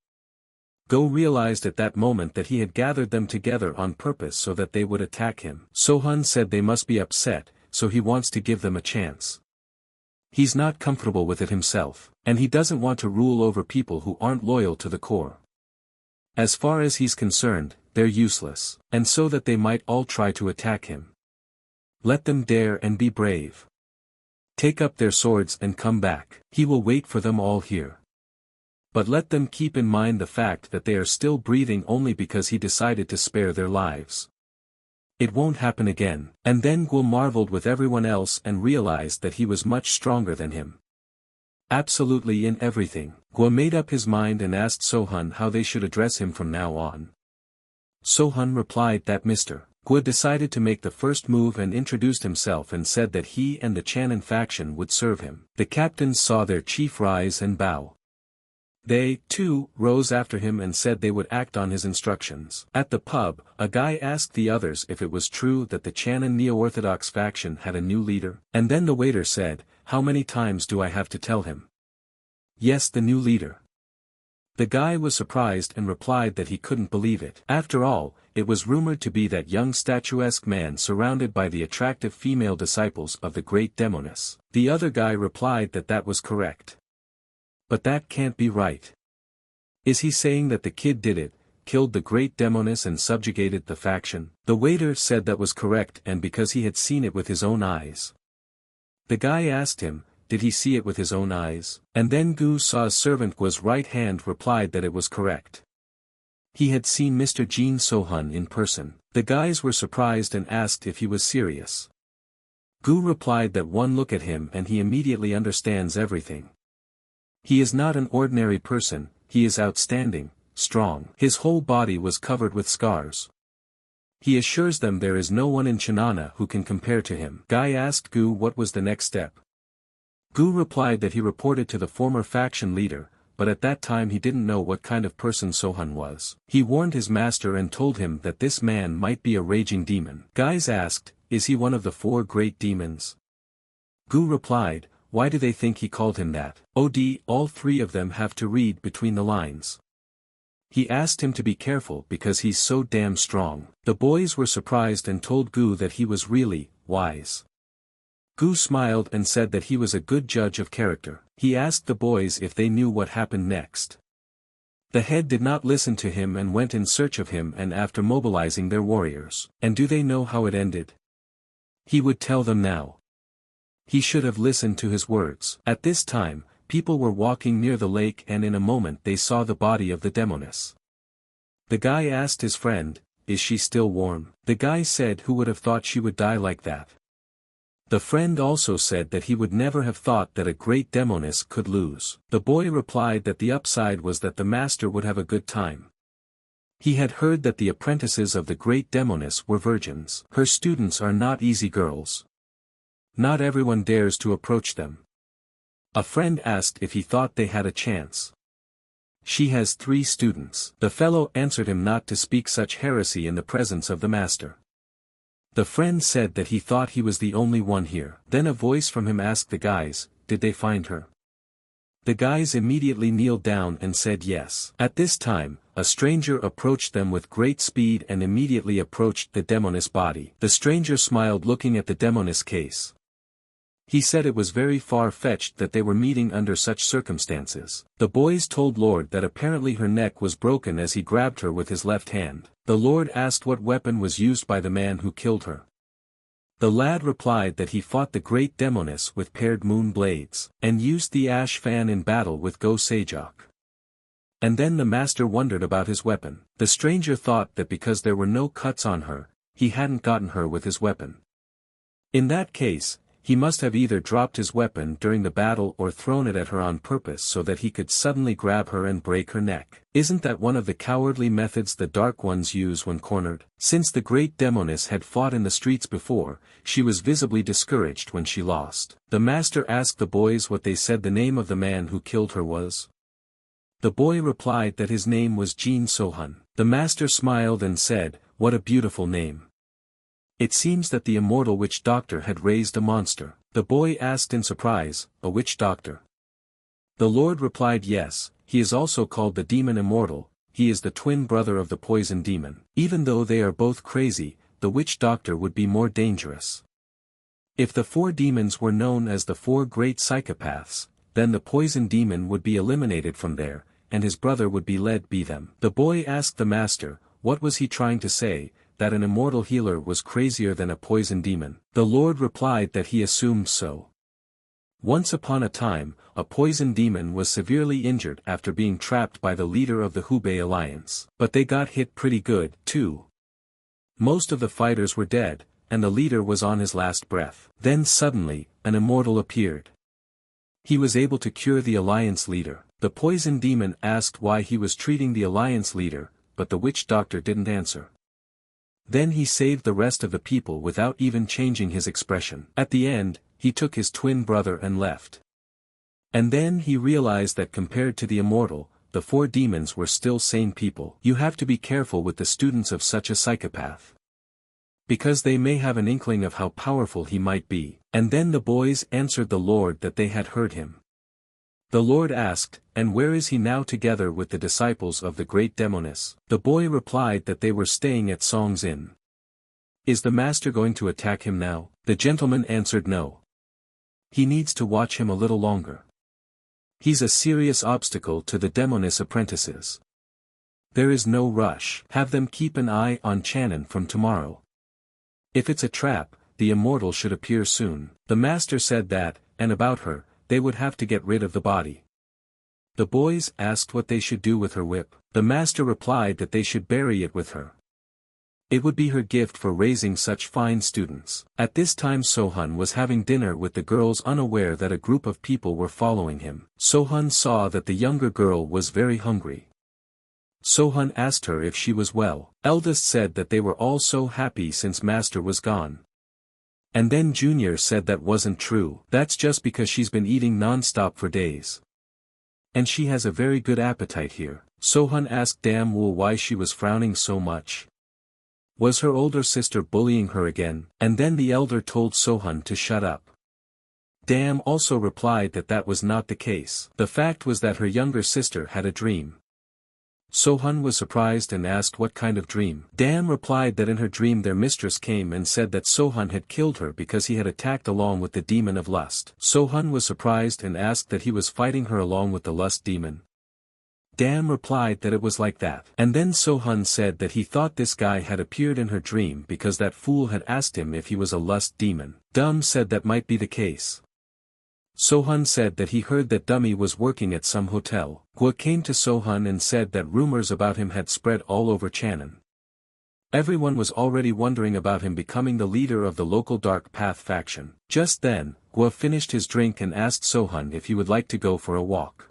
A: Guo realized at that moment that he had gathered them together on purpose so that they would attack him. Sohun said they must be upset, so he wants to give them a chance. He's not comfortable with it himself, and he doesn't want to rule over people who aren't loyal to the core. As far as he's concerned, they're useless, and so that they might all try to attack him. Let them dare and be brave. Take up their swords and come back. He will wait for them all here. But let them keep in mind the fact that they are still breathing only because he decided to spare their lives. It won't happen again. And then Guo marveled with everyone else and realized that he was much stronger than him. Absolutely in everything. Guo made up his mind and asked Sohun how they should address him from now on. Sohun replied that Mr. Guo decided to make the first move and introduced himself and said that he and the Channon faction would serve him. The captains saw their chief rise and bow. They, too, rose after him and said they would act on his instructions. At the pub, a guy asked the others if it was true that the Channon Neo-Orthodox faction had a new leader, and then the waiter said, "How many times do I have to tell him?" "Yes, the new leader." The guy was surprised and replied that he couldn't believe it. After all, it was rumored to be that young statuesque man surrounded by the attractive female disciples of the great demoness. The other guy replied that that was correct. "But that can't be right. Is he saying that the kid did it, killed the great demoness and subjugated the faction?" The waiter said that was correct and because he had seen it with his own eyes. The guy asked him, did he see it with his own eyes? And then Gu Sa's servant Gu's right hand replied that it was correct. He had seen Mr. Jin Sohun in person. The guys were surprised and asked if he was serious. Gu replied that one look at him and he immediately understands everything. He is not an ordinary person, he is outstanding, strong. His whole body was covered with scars. He assures them there is no one in Chanana who can compare to him. Guy asked Gu what was the next step. Gu replied that he reported to the former faction leader, but at that time he didn't know what kind of person Sohun was. He warned his master and told him that this man might be a raging demon. Guys asked, is he one of the 4 great demons? Gu replied, why do they think he called him that? All 3 of them have to read between the lines. He asked him to be careful because he's so damn strong. The boys were surprised and told Gu that he was really wise. Gu smiled and said that he was a good judge of character. He asked the boys if they knew what happened next. The head did not listen to him and went in search of him and after mobilizing their warriors. And do they know how it ended? He would tell them now. He should have listened to his words. At this time, people were walking near the lake and in a moment they saw the body of the demoness. The guy asked his friend, is she still warm? The guy said who would have thought she would die like that? The friend also said that he would never have thought that a great demoness could lose. The boy replied that the upside was that the master would have a good time. He had heard that the apprentices of the great demoness were virgins. Her students are not easy girls. Not everyone dares to approach them. A friend asked if he thought they had a chance. She has 3 students. The fellow answered him not to speak such heresy in the presence of the master. The friend said that he thought he was the only one here. Then a voice from him asked the guys, did they find her? The guys immediately kneeled down and said yes. At this time, a stranger approached them with great speed and immediately approached the demoness body. The stranger smiled looking at the demoness case. He said it was very far-fetched that they were meeting under such circumstances. The boys told Lord that apparently her neck was broken as he grabbed her with his left hand. The Lord asked what weapon was used by the man who killed her. The lad replied that he fought the great demoness with paired moon blades, and used the ash fan in battle with Go Sejok. And then the master wondered about his weapon. The stranger thought that because there were no cuts on her, he hadn't gotten her with his weapon. In that case, he must have either dropped his weapon during the battle or thrown it at her on purpose so that he could suddenly grab her and break her neck. Isn't that one of the cowardly methods the Dark Ones use when cornered? Since the great demoness had fought in the streets before, she was visibly discouraged when she lost. The master asked the boys what they said the name of the man who killed her was. The boy replied that his name was Jin Sohun. The master smiled and said, what a beautiful name. It seems that the immortal witch doctor had raised a monster. The boy asked in surprise, a witch doctor? The Lord replied yes, he is also called the demon immortal, he is the twin brother of the poison demon. Even though they are both crazy, the witch doctor would be more dangerous. If the 4 demons were known as the 4 great psychopaths, then the poison demon would be eliminated from there, and his brother would be led by them. The boy asked the master, what was he trying to say? That an immortal healer was crazier than a poison demon. The Lord replied that he assumed so. Once upon a time, a poison demon was severely injured after being trapped by the leader of the Hubei Alliance. But they got hit pretty good, too. Most of the fighters were dead, and the leader was on his last breath. Then suddenly, an immortal appeared. He was able to cure the Alliance leader. The poison demon asked why he was treating the Alliance leader, but the witch doctor didn't answer. Then he saved the rest of the people without even changing his expression. At the end, he took his twin brother and left. And then he realized that compared to the immortal, the four demons were still sane people. You have to be careful with the students of such a psychopath, because they may have an inkling of how powerful he might be. And then the boys answered the Lord that they had heard him. The Lord asked, and where is he now together with the disciples of the great demoness? The boy replied that they were staying at Song's Inn. Is the master going to attack him now? The gentleman answered no. He needs to watch him a little longer. He's a serious obstacle to the demoness apprentices. There is no rush. Have them keep an eye on Channon from tomorrow. If it's a trap, the immortal should appear soon. The master said that, and about her, they would have to get rid of the body. The boys asked what they should do with her whip. The master replied that they should bury it with her. It would be her gift for raising such fine students. At this time Sohun was having dinner with the girls, unaware that a group of people were following him. Sohun saw that the younger girl was very hungry. Sohun asked her if she was well. Eldest said that they were all so happy since master was gone. And then Junior said that wasn't true. That's just because she's been eating non-stop for days. And she has a very good appetite here. Sohun asked Dam Wool why she was frowning so much. Was her older sister bullying her again? And then the elder told Sohun to shut up. Dam also replied that that was not the case. The fact was that her younger sister had a dream. Sohun was surprised and asked what kind of dream. Dam replied that in her dream their mistress came and said that Sohun had killed her because he had attacked along with the demon of lust. Sohun was surprised and asked that he was fighting her along with the lust demon. Dam replied that it was like that. And then Sohun said that he thought this guy had appeared in her dream because that fool had asked him if he was a lust demon. Dum said that might be the case. Sohun said that he heard that Dummy was working at some hotel. Gua came to Sohun and said that rumors about him had spread all over Channon. Everyone was already wondering about him becoming the leader of the local Dark Path faction. Just then, Gua finished his drink and asked Sohun if he would like to go for a walk.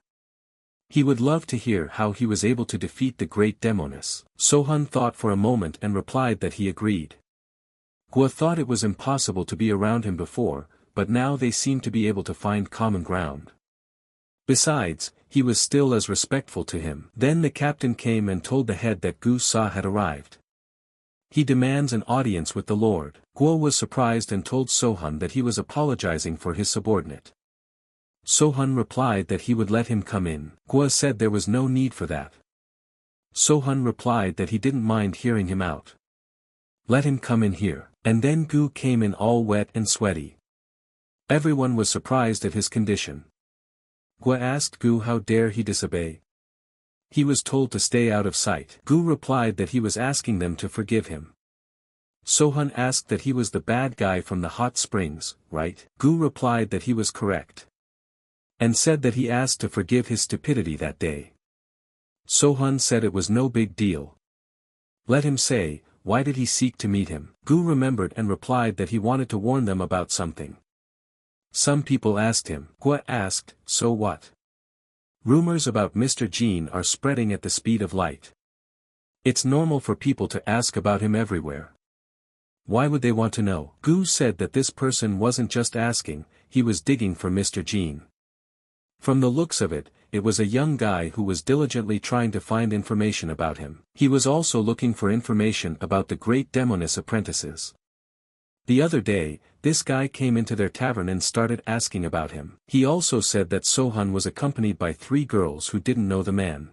A: He would love to hear how he was able to defeat the great demoness. Sohun thought for a moment and replied that he agreed. Gua thought it was impossible to be around him before, but now they seemed to be able to find common ground. Besides, he was still as respectful to him. Then the captain came and told the head that Gu Sa had arrived. He demands an audience with the Lord. Gua was surprised and told Sohun that he was apologizing for his subordinate. Sohun replied that he would let him come in. Gua said there was no need for that. Sohun replied that he didn't mind hearing him out. Let him come in here. And then Gu came in all wet and sweaty. Everyone was surprised at his condition. Gua asked Gu how dare he disobey. He was told to stay out of sight. Gu replied that he was asking them to forgive him. Sohun asked that he was the bad guy from the hot springs, right? Gu replied that he was correct. And said that he asked to forgive his stupidity that day. Sohun said it was no big deal. Let him say, why did he seek to meet him? Gu remembered and replied that he wanted to warn them about something. Some people asked him. Gua asked, so what? Rumors about Mr. Jean are spreading at the speed of light. It's normal for people to ask about him everywhere. Why would they want to know? Gu said that this person wasn't just asking, he was digging for Mr. Jean. From the looks of it, it was a young guy who was diligently trying to find information about him. He was also looking for information about the great demoness apprentices. The other day, this guy came into their tavern and started asking about him. He also said that Sohun was accompanied by 3 girls who didn't know the man.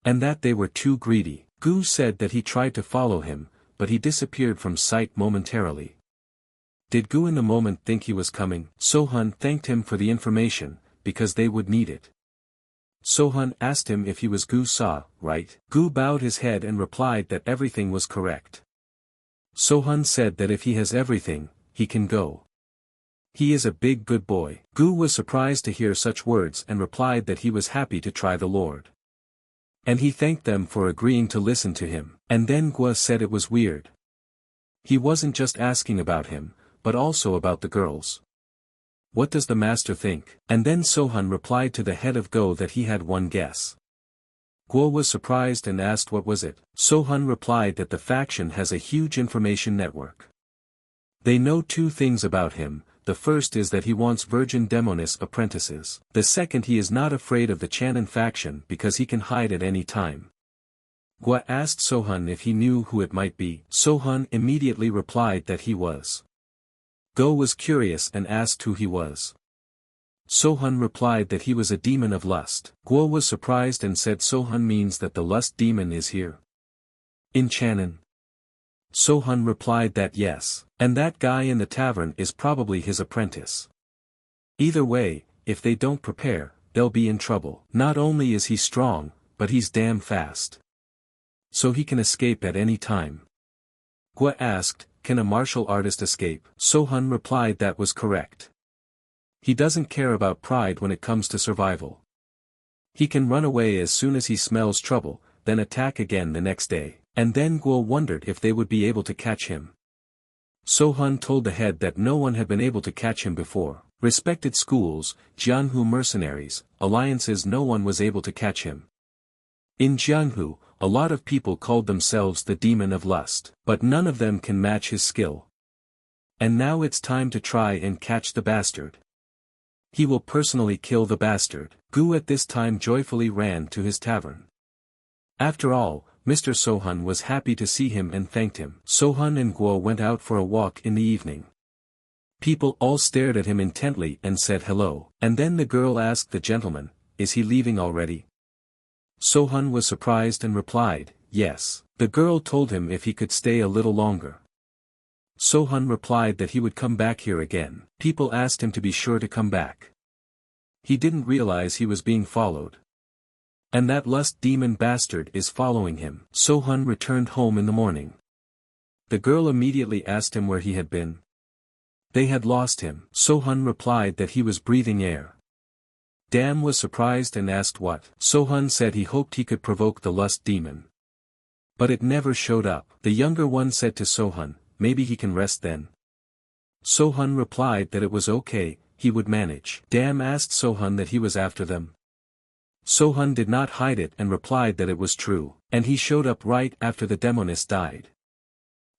A: And that they were too greedy. Gu said that he tried to follow him, but he disappeared from sight momentarily. Did Gu in the moment think he was coming? Sohun thanked him for the information, because they would need it. Sohun asked him if he was Gu Sa, right? Gu bowed his head and replied that everything was correct. Sohun said that if he has everything, he can go. He is a big good boy. Gu was surprised to hear such words and replied that he was happy to try the Lord. And he thanked them for agreeing to listen to him. And then Gua said it was weird. He wasn't just asking about him, but also about the girls. What does the master think? And then Sohun replied to the head of Go that he had one guess. Guo was surprised and asked what was it. Sohun replied that the faction has a huge information network. They know 2 things about him, the first is that he wants virgin demoness apprentices. The second, he is not afraid of the Channon faction because he can hide at any time. Gwa asked Sohun if he knew who it might be. Sohun immediately replied that he was. Go was curious and asked who he was. Sohun replied that he was a demon of lust. Guo was surprised and said Sohun means that the lust demon is here in Channon. Sohun replied that yes, and that guy in the tavern is probably his apprentice. Either way, if they don't prepare, they'll be in trouble. Not only is he strong, but he's damn fast. So he can escape at any time. Gua asked, can a martial artist escape? Sohun replied that was correct. He doesn't care about pride when it comes to survival. He can run away as soon as he smells trouble, then attack again the next day. And then Guo wondered if they would be able to catch him. Sohun told the head that no one had been able to catch him before. Respected schools, Jianghu mercenaries, alliances, no one was able to catch him. In Jianghu, a lot of people called themselves the demon of lust, but none of them can match his skill. And now it's time to try and catch the bastard. He will personally kill the bastard. Gu at this time joyfully ran to his tavern. After all, Mr. Sohun was happy to see him and thanked him. Sohun and Guo went out for a walk in the evening. People all stared at him intently and said hello. And then the girl asked the gentleman, is he leaving already? Sohun was surprised and replied, yes. The girl told him if he could stay a little longer. Sohun replied that he would come back here again. People asked him to be sure to come back. He didn't realize he was being followed. And that lust demon bastard is following him. Sohun returned home in the morning. The girl immediately asked him where he had been. They had lost him. Sohun replied that he was breathing air. Dam was surprised and asked what. Sohun said he hoped he could provoke the lust demon. But it never showed up. The younger one said to Sohun, maybe he can rest then. Sohun replied that it was okay, he would manage. Dam asked Sohun that he was after them. Sohun did not hide it and replied that it was true, and he showed up right after the demoness died.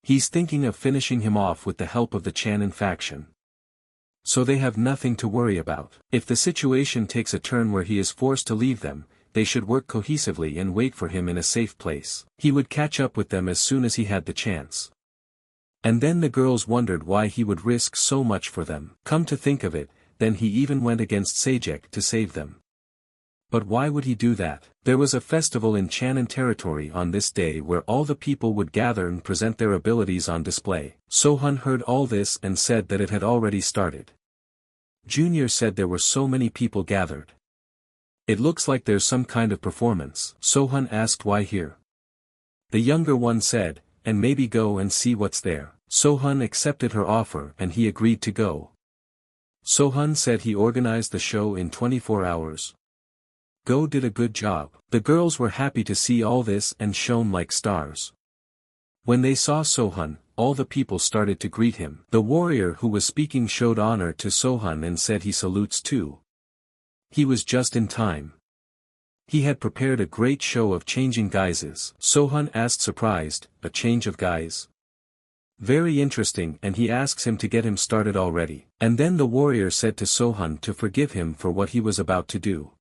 A: He's thinking of finishing him off with the help of the Channon faction. So they have nothing to worry about. If the situation takes a turn where he is forced to leave them, they should work cohesively and wait for him in a safe place. He would catch up with them as soon as he had the chance. And then the girls wondered why he would risk so much for them. Come to think of it, then he even went against Sajek to save them. But why would he do that? There was a festival in Channon territory on this day where all the people would gather and present their abilities on display. Sohun heard all this and said that it had already started. Junior said there were so many people gathered. It looks like there's some kind of performance. Sohun asked why here. The younger one said, and maybe go and see what's there. Sohun accepted her offer and he agreed to go. Sohun said he organized the show in 24 hours. Go did a good job. The girls were happy to see all this and shone like stars. When they saw Sohun, all the people started to greet him. The warrior who was speaking showed honor to Sohun and said he salutes too. He was just in time. He had prepared a great show of changing guises. Sohun asked surprised, a change of guise? Very interesting, and he asks him to get him started already. And then the warrior said to Sohun to forgive him for what he was about to do.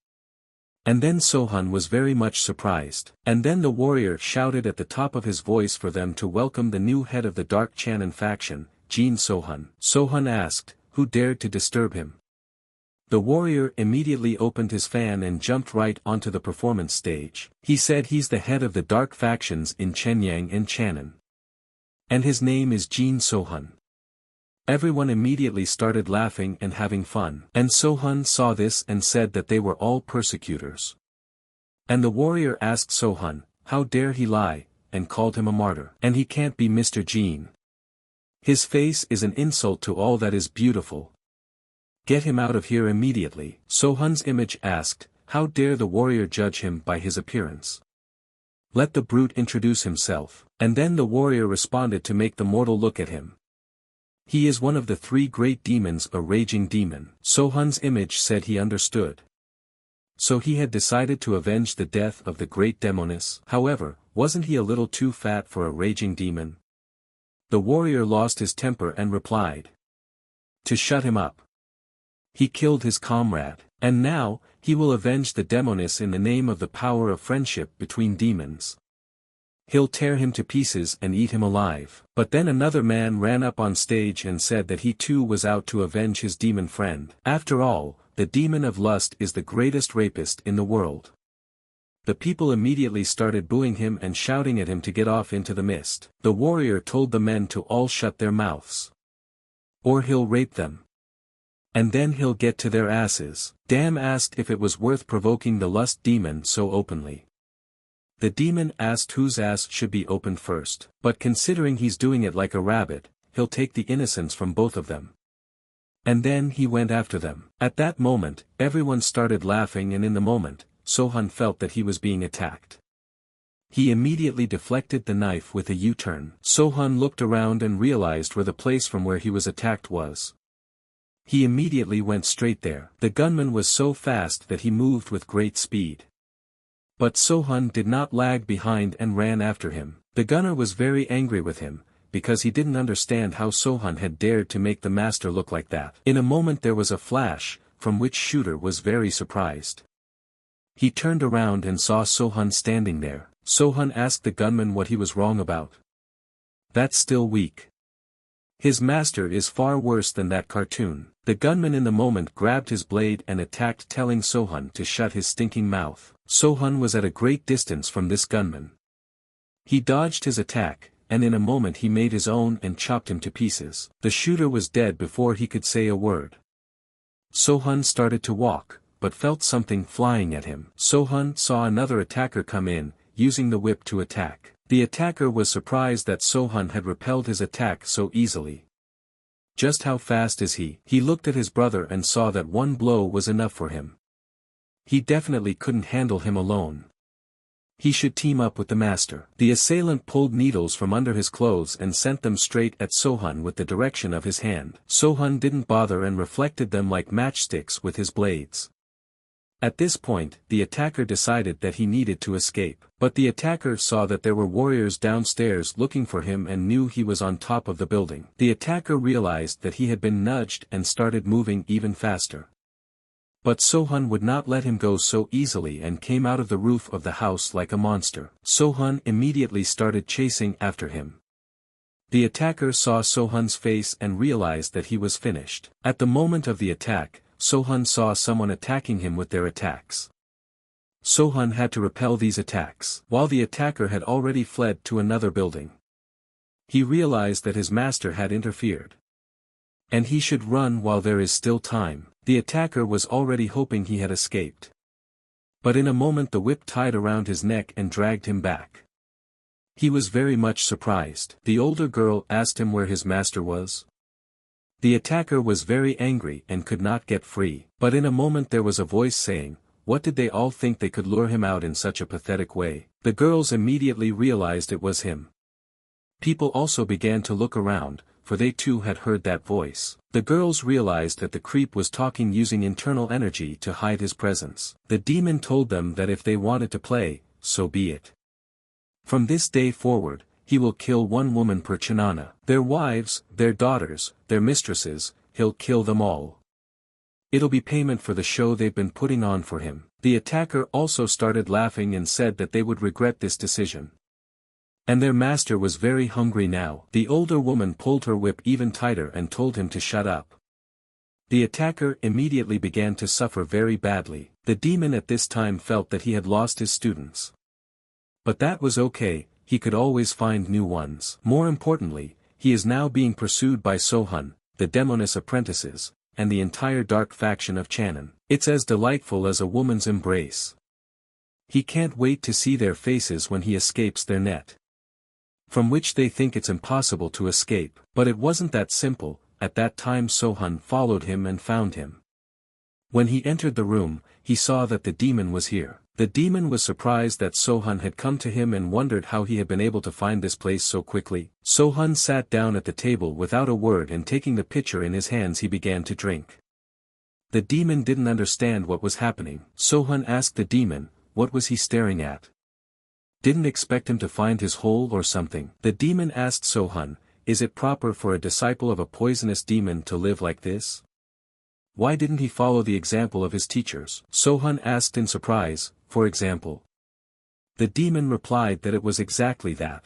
A: And then Sohun was very much surprised. And then the warrior shouted at the top of his voice for them to welcome the new head of the Dark Channon faction, Jin Sohun. Sohun asked, who dared to disturb him? The warrior immediately opened his fan and jumped right onto the performance stage. He said he's the head of the dark factions in Chenyang and Channon. And his name is Jin Sohun. Everyone immediately started laughing and having fun. And Sohun saw this and said that they were all persecutors. And the warrior asked Sohun, how dare he lie, and called him a martyr. And he can't be Mr. Jin. His face is an insult to all that is beautiful. Get him out of here immediately. Sohun's image asked, how dare the warrior judge him by his appearance? Let the brute introduce himself. And then the warrior responded to make the mortal look at him. He is one of the three great demons, a raging demon. Sohun's image said he understood. So he had decided to avenge the death of the great demoness. However, wasn't he a little too fat for a raging demon? The warrior lost his temper and replied. to shut him up. He killed his comrade, and now, he will avenge the demoness in the name of the power of friendship between demons. He'll tear him to pieces and eat him alive. But then another man ran up on stage and said that he too was out to avenge his demon friend. After all, the demon of lust is the greatest rapist in the world. The people immediately started booing him and shouting at him to get off into the mist. The warrior told the men to all shut their mouths, or he'll rape them. And then he'll get to their asses. Dam asked if it was worth provoking the lust demon so openly. The demon asked whose ass should be opened first, but considering he's doing it like a rabbit, he'll take the innocence from both of them. And then he went after them. At that moment, everyone started laughing, and in the moment, Sohan felt that he was being attacked. He immediately deflected the knife with a U-turn. Sohan looked around and realized where the place from where he was attacked was. He immediately went straight there. The gunman was so fast that he moved with great speed. But Sohan did not lag behind and ran after him. The gunner was very angry with him, because he didn't understand how Sohan had dared to make the master look like that. In a moment there was a flash, from which shooter was very surprised. He turned around and saw Sohan standing there. Sohan asked the gunman what he was wrong about. That's still weak. His master is far worse than that cartoon. The gunman in the moment grabbed his blade and attacked, telling Sohan to shut his stinking mouth. Sohan was at a great distance from this gunman. He dodged his attack, and in a moment he made his own and chopped him to pieces. The shooter was dead before he could say a word. Sohan started to walk, but felt something flying at him. Sohan saw another attacker come in, using the whip to attack. The attacker was surprised that Sohan had repelled his attack so easily. Just how fast is he? He looked at his brother and saw that one blow was enough for him. He definitely couldn't handle him alone. He should team up with the master. The assailant pulled needles from under his clothes and sent them straight at Sohan with the direction of his hand. Sohan didn't bother and reflected them like matchsticks with his blades. At this point, the attacker decided that he needed to escape. But the attacker saw that there were warriors downstairs looking for him and knew he was on top of the building. The attacker realized that he had been nudged and started moving even faster. But Sohan would not let him go so easily and came out of the roof of the house like a monster. Sohan immediately started chasing after him. The attacker saw Sohan's face and realized that he was finished. At the moment of the attack, Sohan saw someone attacking him with their attacks. Sohan had to repel these attacks, while the attacker had already fled to another building. He realized that his master had interfered. And he should run while there is still time. The attacker was already hoping he had escaped. But in a moment the whip tied around his neck and dragged him back. He was very much surprised. The older girl asked him where his master was. The attacker was very angry and could not get free. But in a moment there was a voice saying, "What did they all think they could lure him out in such a pathetic way?" The girls immediately realized it was him. People also began to look around, for they too had heard that voice. The girls realized that the creep was talking using internal energy to hide his presence. The demon told them that if they wanted to play, so be it. From this day forward, he will kill one woman per chanana. Their wives, their daughters, their mistresses, he'll kill them all. It'll be payment for the show they've been putting on for him. The attacker also started laughing and said that they would regret this decision. And their master was very hungry now. The older woman pulled her whip even tighter and told him to shut up. The attacker immediately began to suffer very badly. The demon at this time felt that he had lost his students. But that was okay, he could always find new ones. More importantly, he is now being pursued by Sohan, the demoness apprentices, and the entire dark faction of Channon. It's as delightful as a woman's embrace. He can't wait to see their faces when he escapes their net, from which they think it's impossible to escape. But it wasn't that simple. At that time Sohan followed him and found him. When he entered the room, he saw that the demon was here. The demon was surprised that Sohan had come to him and wondered how he had been able to find this place so quickly. Sohan sat down at the table without a word and taking the pitcher in his hands he began to drink. The demon didn't understand what was happening. Sohan asked the demon, what was he staring at? Didn't expect him to find his hole or something. The demon asked Sohan, is it proper for a disciple of a poisonous demon to live like this? Why didn't he follow the example of his teachers? Sohun asked in surprise, for example. The demon replied that it was exactly that.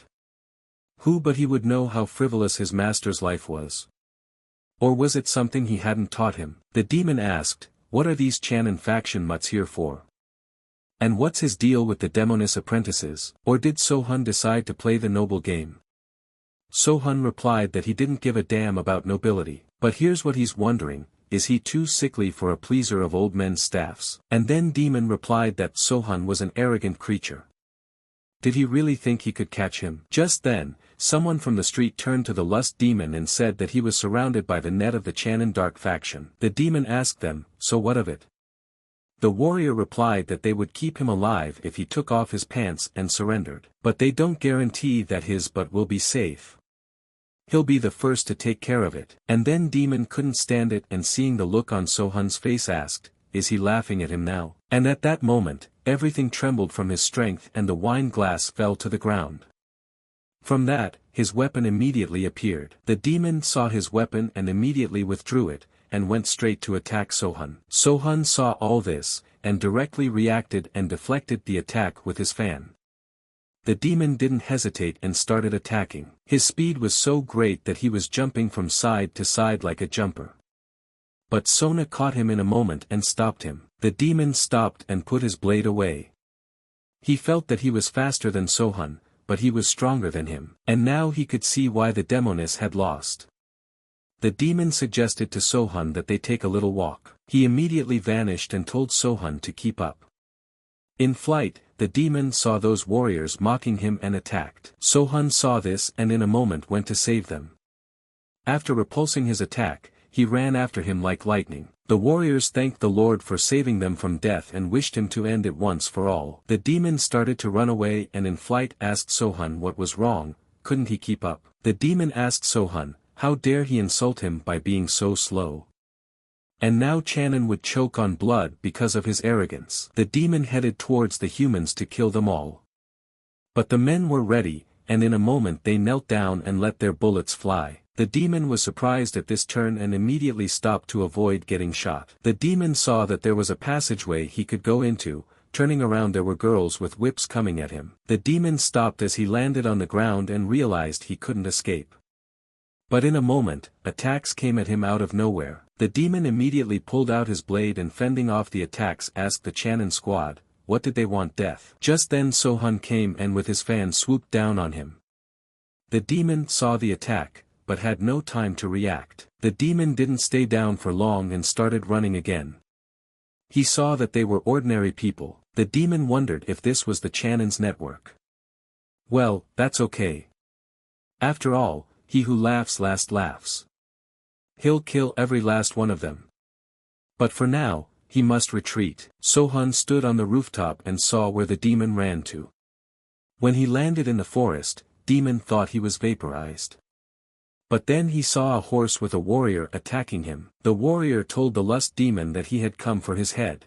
A: Who but he would know how frivolous his master's life was? Or was it something he hadn't taught him? The demon asked, what are these Channon faction mutts here for? And what's his deal with the demoness apprentices? Or did Sohun decide to play the noble game? Sohun replied that he didn't give a damn about nobility, but here's what he's wondering, is he too sickly for a pleaser of old men's staffs? And then demon replied that Sohun was an arrogant creature. Did he really think he could catch him? Just then, someone from the street turned to the lust demon and said that he was surrounded by the net of the Channon dark faction. The demon asked them, so what of it? The warrior replied that they would keep him alive if he took off his pants and surrendered. But they don't guarantee that his butt will be safe. He'll be the first to take care of it. And then demon couldn't stand it and seeing the look on Sohun's face asked, is he laughing at him now? And at that moment, everything trembled from his strength and the wine glass fell to the ground. From that, his weapon immediately appeared. The demon saw his weapon and immediately withdrew it, and went straight to attack Sohun. Sohun saw all this, and directly reacted and deflected the attack with his fan. The demon didn't hesitate and started attacking. His speed was so great that he was jumping from side to side like a jumper. But Sona caught him in a moment and stopped him. The demon stopped and put his blade away. He felt that he was faster than Sohun, but he was stronger than him. And now he could see why the demoness had lost. The demon suggested to Sohun that they take a little walk. He immediately vanished and told Sohun to keep up. In flight, the demon saw those warriors mocking him and attacked. Sohun saw this and in a moment went to save them. After repulsing his attack, he ran after him like lightning. The warriors thanked the Lord for saving them from death and wished him to end it once for all. The demon started to run away and in flight asked Sohun what was wrong, couldn't he keep up? The demon asked Sohun, how dare he insult him by being so slow? And now Channon would choke on blood because of his arrogance. The demon headed towards the humans to kill them all. But the men were ready, and in a moment they knelt down and let their bullets fly. The demon was surprised at this turn and immediately stopped to avoid getting shot. The demon saw that there was a passageway he could go into, turning around there were girls with whips coming at him. The demon stopped as he landed on the ground and realized he couldn't escape. But in a moment, attacks came at him out of nowhere. The demon immediately pulled out his blade and fending off the attacks asked the Channon squad, what did they want death? Just then Sohun came and with his fan swooped down on him. The demon saw the attack, but had no time to react. The demon didn't stay down for long and started running again. He saw that they were ordinary people. The demon wondered if this was the Channon's network. Well, that's okay. After all, he who laughs last laughs. He'll kill every last one of them. But for now, he must retreat. Sohun stood on the rooftop and saw where the demon ran to. When he landed in the forest, demon thought he was vaporized. But then he saw a horse with a warrior attacking him. The warrior told the lust demon that he had come for his head.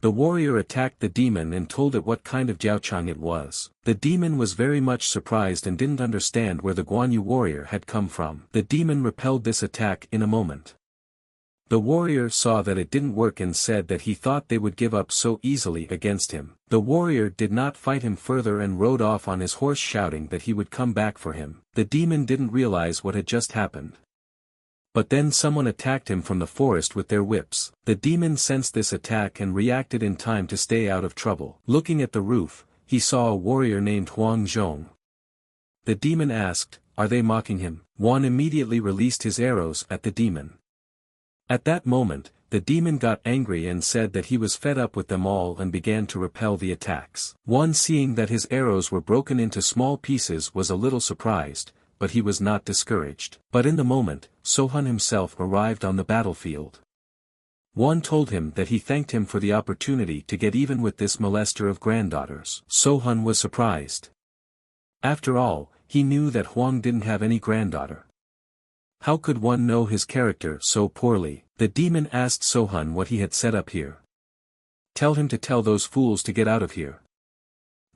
A: The warrior attacked the demon and told it what kind of jiaochang it was. The demon was very much surprised and didn't understand where the Guanyu warrior had come from. The demon repelled this attack in a moment. The warrior saw that it didn't work and said that he thought they would give up so easily against him. The warrior did not fight him further and rode off on his horse shouting that he would come back for him. The demon didn't realize what had just happened. But then someone attacked him from the forest with their whips. The demon sensed this attack and reacted in time to stay out of trouble. Looking at the roof, he saw a warrior named Huang Zhong. The demon asked, are they mocking him? Huang immediately released his arrows at the demon. At that moment, the demon got angry and said that he was fed up with them all and began to repel the attacks. One seeing that his arrows were broken into small pieces was a little surprised, but he was not discouraged. But in the moment, Sohun himself arrived on the battlefield. One told him that he thanked him for the opportunity to get even with this molester of granddaughters. Sohun was surprised. After all, he knew that Huang didn't have any granddaughter. How could one know his character so poorly? The demon asked Sohun what he had set up here. Tell him to tell those fools to get out of here.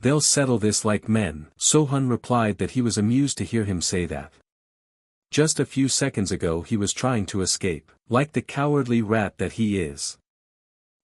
A: They'll settle this like men. Sohun replied that he was amused to hear him say that. Just a few seconds ago he was trying to escape, like the cowardly rat that he is.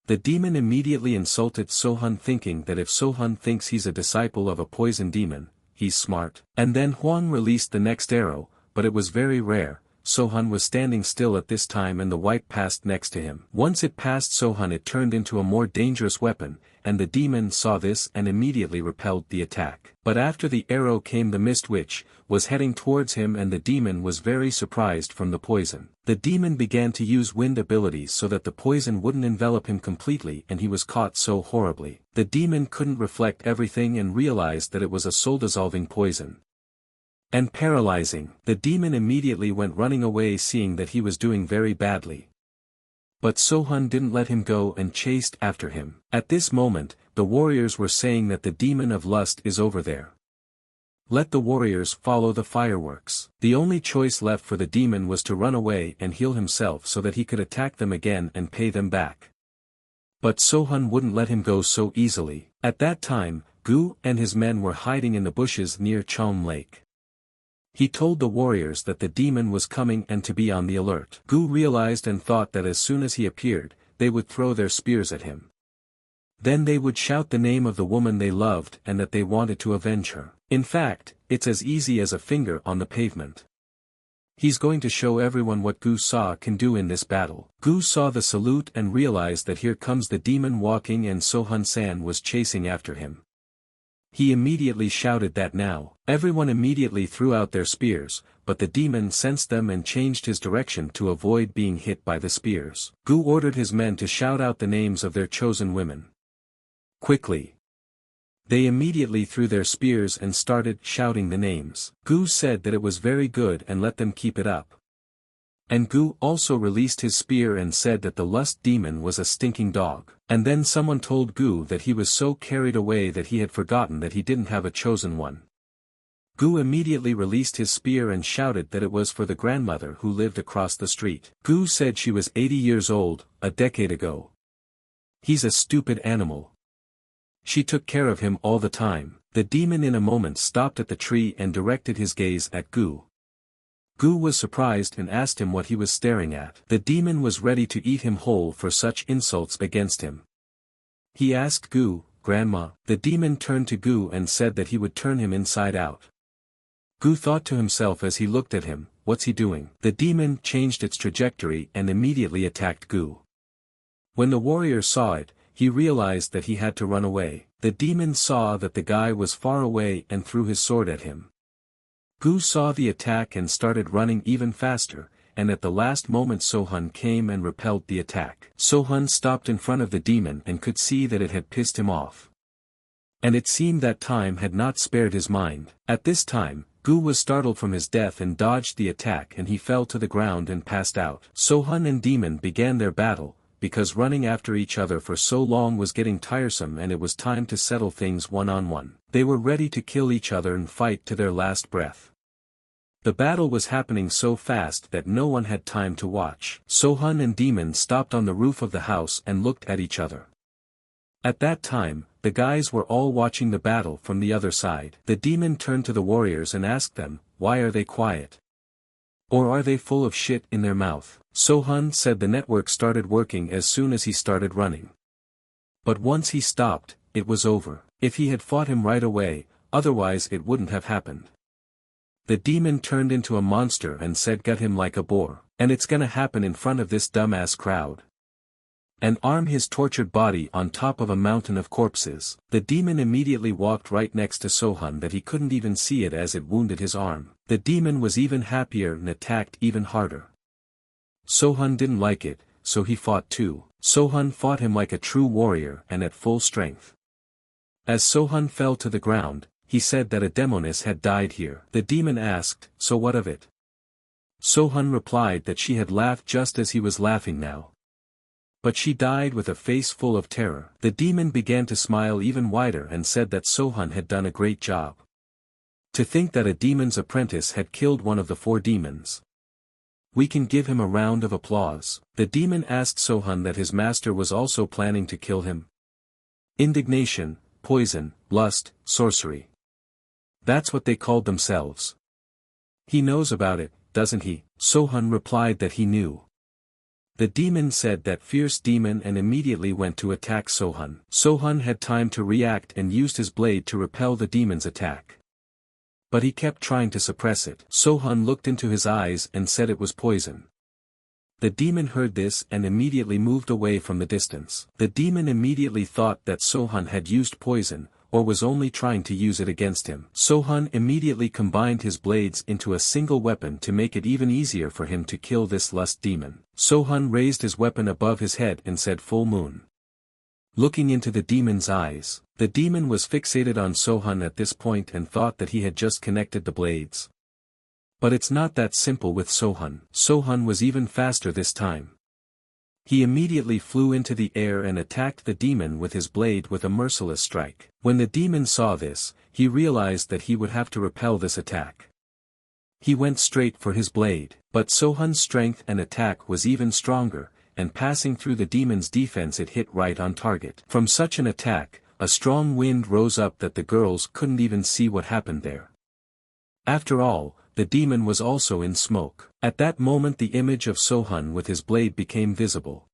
A: The demon immediately insulted Sohun, thinking that if Sohun thinks he's a disciple of a poison demon, he's smart. And then Huang released the next arrow, but it was very rare. Sohun was standing still at this time and the white passed next to him. Once it passed Sohun, it turned into a more dangerous weapon, and the demon saw this and immediately repelled the attack. But after the arrow came the mist, which was heading towards him, and the demon was very surprised from the poison. The demon began to use wind abilities so that the poison wouldn't envelop him completely, and he was caught so horribly. The demon couldn't reflect everything and realized that it was a soul-dissolving poison. And paralyzing. The demon immediately went running away, seeing that he was doing very badly. But Sohun didn't let him go and chased after him. At this moment, the warriors were saying that the demon of lust is over there. Let the warriors follow the fireworks. The only choice left for the demon was to run away and heal himself so that he could attack them again and pay them back. But Sohun wouldn't let him go so easily. At that time, Gu and his men were hiding in the bushes near Chom Lake. He told the warriors that the demon was coming and to be on the alert. Gu realized and thought that as soon as he appeared, they would throw their spears at him. Then they would shout the name of the woman they loved and that they wanted to avenge her. In fact, it's as easy as a finger on the pavement. He's going to show everyone what Gu Sa can do in this battle. Gu saw the salute and realized that here comes the demon walking, and Sohun-san was chasing after him. He immediately shouted that now. Everyone immediately threw out their spears, but the demon sensed them and changed his direction to avoid being hit by the spears. Gu ordered his men to shout out the names of their chosen women. Quickly. They immediately threw their spears and started shouting the names. Gu said that it was very good and let them keep it up. And Gu also released his spear and said that the lust demon was a stinking dog. And then someone told Gu that he was so carried away that he had forgotten that he didn't have a chosen one. Gu immediately released his spear and shouted that it was for the grandmother who lived across the street. Gu said she was 80 years old, a decade ago. He's a stupid animal. She took care of him all the time. The demon in a moment stopped at the tree and directed his gaze at Gu. Gu was surprised and asked him what he was staring at. The demon was ready to eat him whole for such insults against him. He asked Gu, "Grandma?" The demon turned to Gu and said that he would turn him inside out. Gu thought to himself as he looked at him, "What's he doing?" The demon changed its trajectory and immediately attacked Gu. When the warrior saw it, he realized that he had to run away. The demon saw that the guy was far away and threw his sword at him. Gu saw the attack and started running even faster, and at the last moment Sohun came and repelled the attack. Sohun stopped in front of the demon and could see that it had pissed him off. And it seemed that time had not spared his mind. At this time, Gu was startled from his death and dodged the attack, and he fell to the ground and passed out. Sohun and demon began their battle, because running after each other for so long was getting tiresome and it was time to settle things one-on-one. They were ready to kill each other and fight to their last breath. The battle was happening so fast that no one had time to watch. Sohun and demon stopped on the roof of the house and looked at each other. At that time, the guys were all watching the battle from the other side. The demon turned to the warriors and asked them, "Why are they quiet? Or are they full of shit in their mouth?" Sohun said the network started working as soon as he started running. But once he stopped, it was over. If he had fought him right away, otherwise it wouldn't have happened. The demon turned into a monster and said, "Gut him like a boar. And it's gonna happen in front of this dumbass crowd. And arm his tortured body on top of a mountain of corpses." The demon immediately walked right next to Sohun that he couldn't even see it as it wounded his arm. The demon was even happier and attacked even harder. Sohun didn't like it, so he fought too. Sohun fought him like a true warrior and at full strength. As Sohun fell to the ground, he said that a demoness had died here. The demon asked, "So what of it?" Sohun replied that she had laughed just as he was laughing now. But she died with a face full of terror. The demon began to smile even wider and said that Sohun had done a great job. To think that a demon's apprentice had killed one of the 4 demons. We can give him a round of applause. The demon asked Sohun that his master was also planning to kill him. Indignation, poison, lust, sorcery. That's what they called themselves. He knows about it, doesn't he? Sohun replied that he knew. The demon said that fierce demon and immediately went to attack Sohun. Sohun had time to react and used his blade to repel the demon's attack. But he kept trying to suppress it. Sohun looked into his eyes and said it was poison. The demon heard this and immediately moved away from the distance. The demon immediately thought that Sohun had used poison, or was only trying to use it against him. Sohun immediately combined his blades into a single weapon to make it even easier for him to kill this lust demon. Sohun raised his weapon above his head and said full moon. Looking into the demon's eyes, the demon was fixated on Sohun at this point and thought that he had just connected the blades. But it's not that simple with Sohun. Sohun was even faster this time. He immediately flew into the air and attacked the demon with his blade with a merciless strike. When the demon saw this, he realized that he would have to repel this attack. He went straight for his blade, but Sohun's strength and attack was even stronger, and passing through the demon's defense it hit right on target. From such an attack, a strong wind rose up that the girls couldn't even see what happened there. After all, the demon was also in smoke. At that moment the image of Sohun with his blade became visible.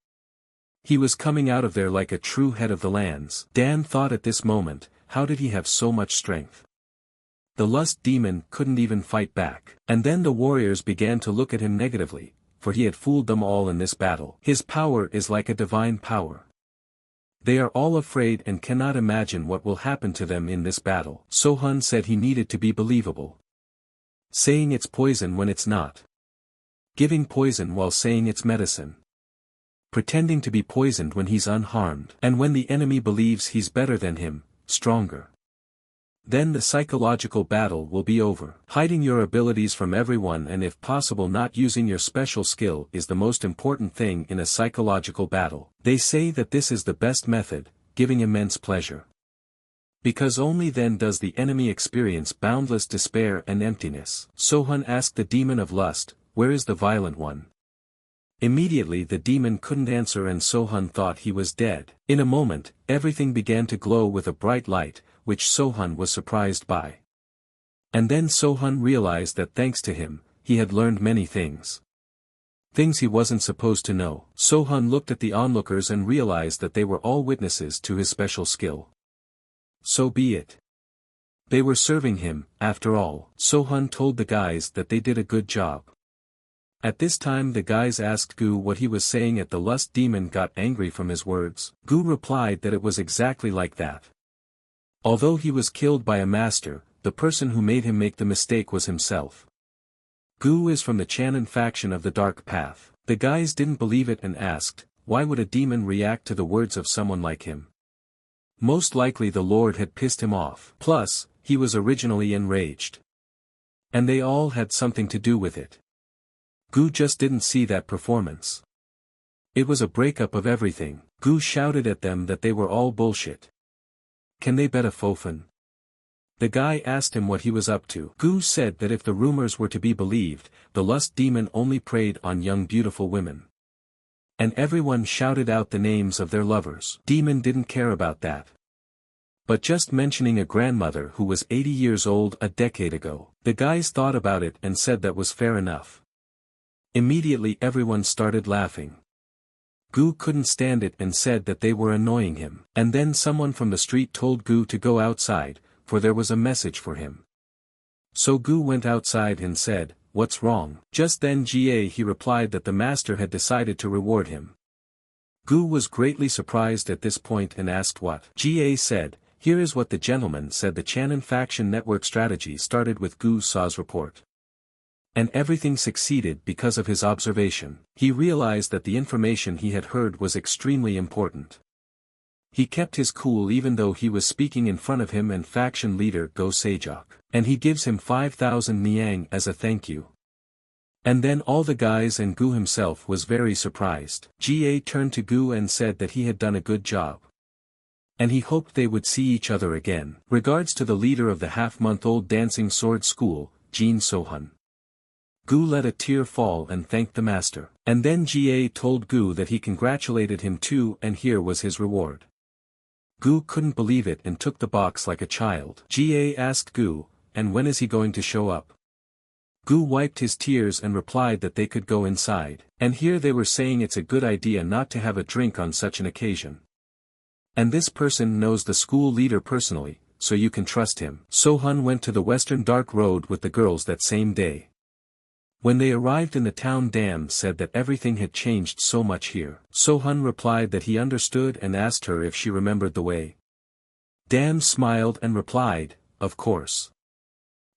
A: He was coming out of there like a true head of the lands. Dan thought at this moment, how did he have so much strength? The lust demon couldn't even fight back. And then the warriors began to look at him negatively, for he had fooled them all in this battle. His power is like a divine power. They are all afraid and cannot imagine what will happen to them in this battle. Sohun said he needed to be believable. Saying it's poison when it's not. Giving poison while saying it's medicine. Pretending to be poisoned when he's unharmed. And when the enemy believes he's better than him, stronger. Then the psychological battle will be over. Hiding your abilities from everyone and if possible not using your special skill is the most important thing in a psychological battle. They say that this is the best method, giving immense pleasure. Because only then does the enemy experience boundless despair and emptiness. Sohun asked the demon of lust, where is the violent one? Immediately the demon couldn't answer and Sohun thought he was dead. In a moment, everything began to glow with a bright light, which Sohun was surprised by. And then Sohun realized that thanks to him, he had learned many things. Things he wasn't supposed to know. Sohun looked at the onlookers and realized that they were all witnesses to his special skill. So be it. They were serving him, after all. Sohun told the guys that they did a good job. At this time the guys asked Gu what he was saying at the lust demon got angry from his words. Gu replied that it was exactly like that. Although he was killed by a master, the person who made him make the mistake was himself. Gu is from the Channon faction of the Dark Path. The guys didn't believe it and asked, why would a demon react to the words of someone like him? Most likely the Lord had pissed him off. Plus, he was originally enraged. And they all had something to do with it. Gu just didn't see that performance. It was a breakup of everything. Gu shouted at them that they were all bullshit. Can they bet a Fofan? The guy asked him what he was up to. Gu said that if the rumors were to be believed, the lust demon only preyed on young beautiful women. And everyone shouted out the names of their lovers. Demon didn't care about that. But just mentioning a grandmother who was 80 years old a decade ago. The guys thought about it and said that was fair enough. Immediately everyone started laughing. Gu couldn't stand it and said that they were annoying him. And then someone from the street told Gu to go outside, for there was a message for him. So Gu went outside and said, what's wrong? Just then he replied that the master had decided to reward him. Gu was greatly surprised at this point and asked what. Said, here is what the gentleman said. The Channon faction network strategy started with Gu Sa's report. And everything succeeded because of his observation. He realized that the information he had heard was extremely important. He kept his cool even though he was speaking in front of him and faction leader Go Sejok. And he gives him 5,000 niang as a thank you. And then all the guys and Gu himself was very surprised. Turned to Gu and said that he had done a good job. And he hoped they would see each other again. Regards to the leader of the half-month-old dancing sword school, Jin Sohun. Gu let a tear fall and thanked the master. And then told Gu that he congratulated him too and here was his reward. Gu couldn't believe it and took the box like a child. Asked Gu, and when is he going to show up? Gu wiped his tears and replied that they could go inside. And here they were saying it's a good idea not to have a drink on such an occasion. And this person knows the school leader personally, so you can trust him. Sohun went to the western dark road with the girls that same day. When they arrived in the town, Dam said that everything had changed so much here. Sohun replied that he understood and asked her if she remembered the way. Dam smiled and replied, "Of course.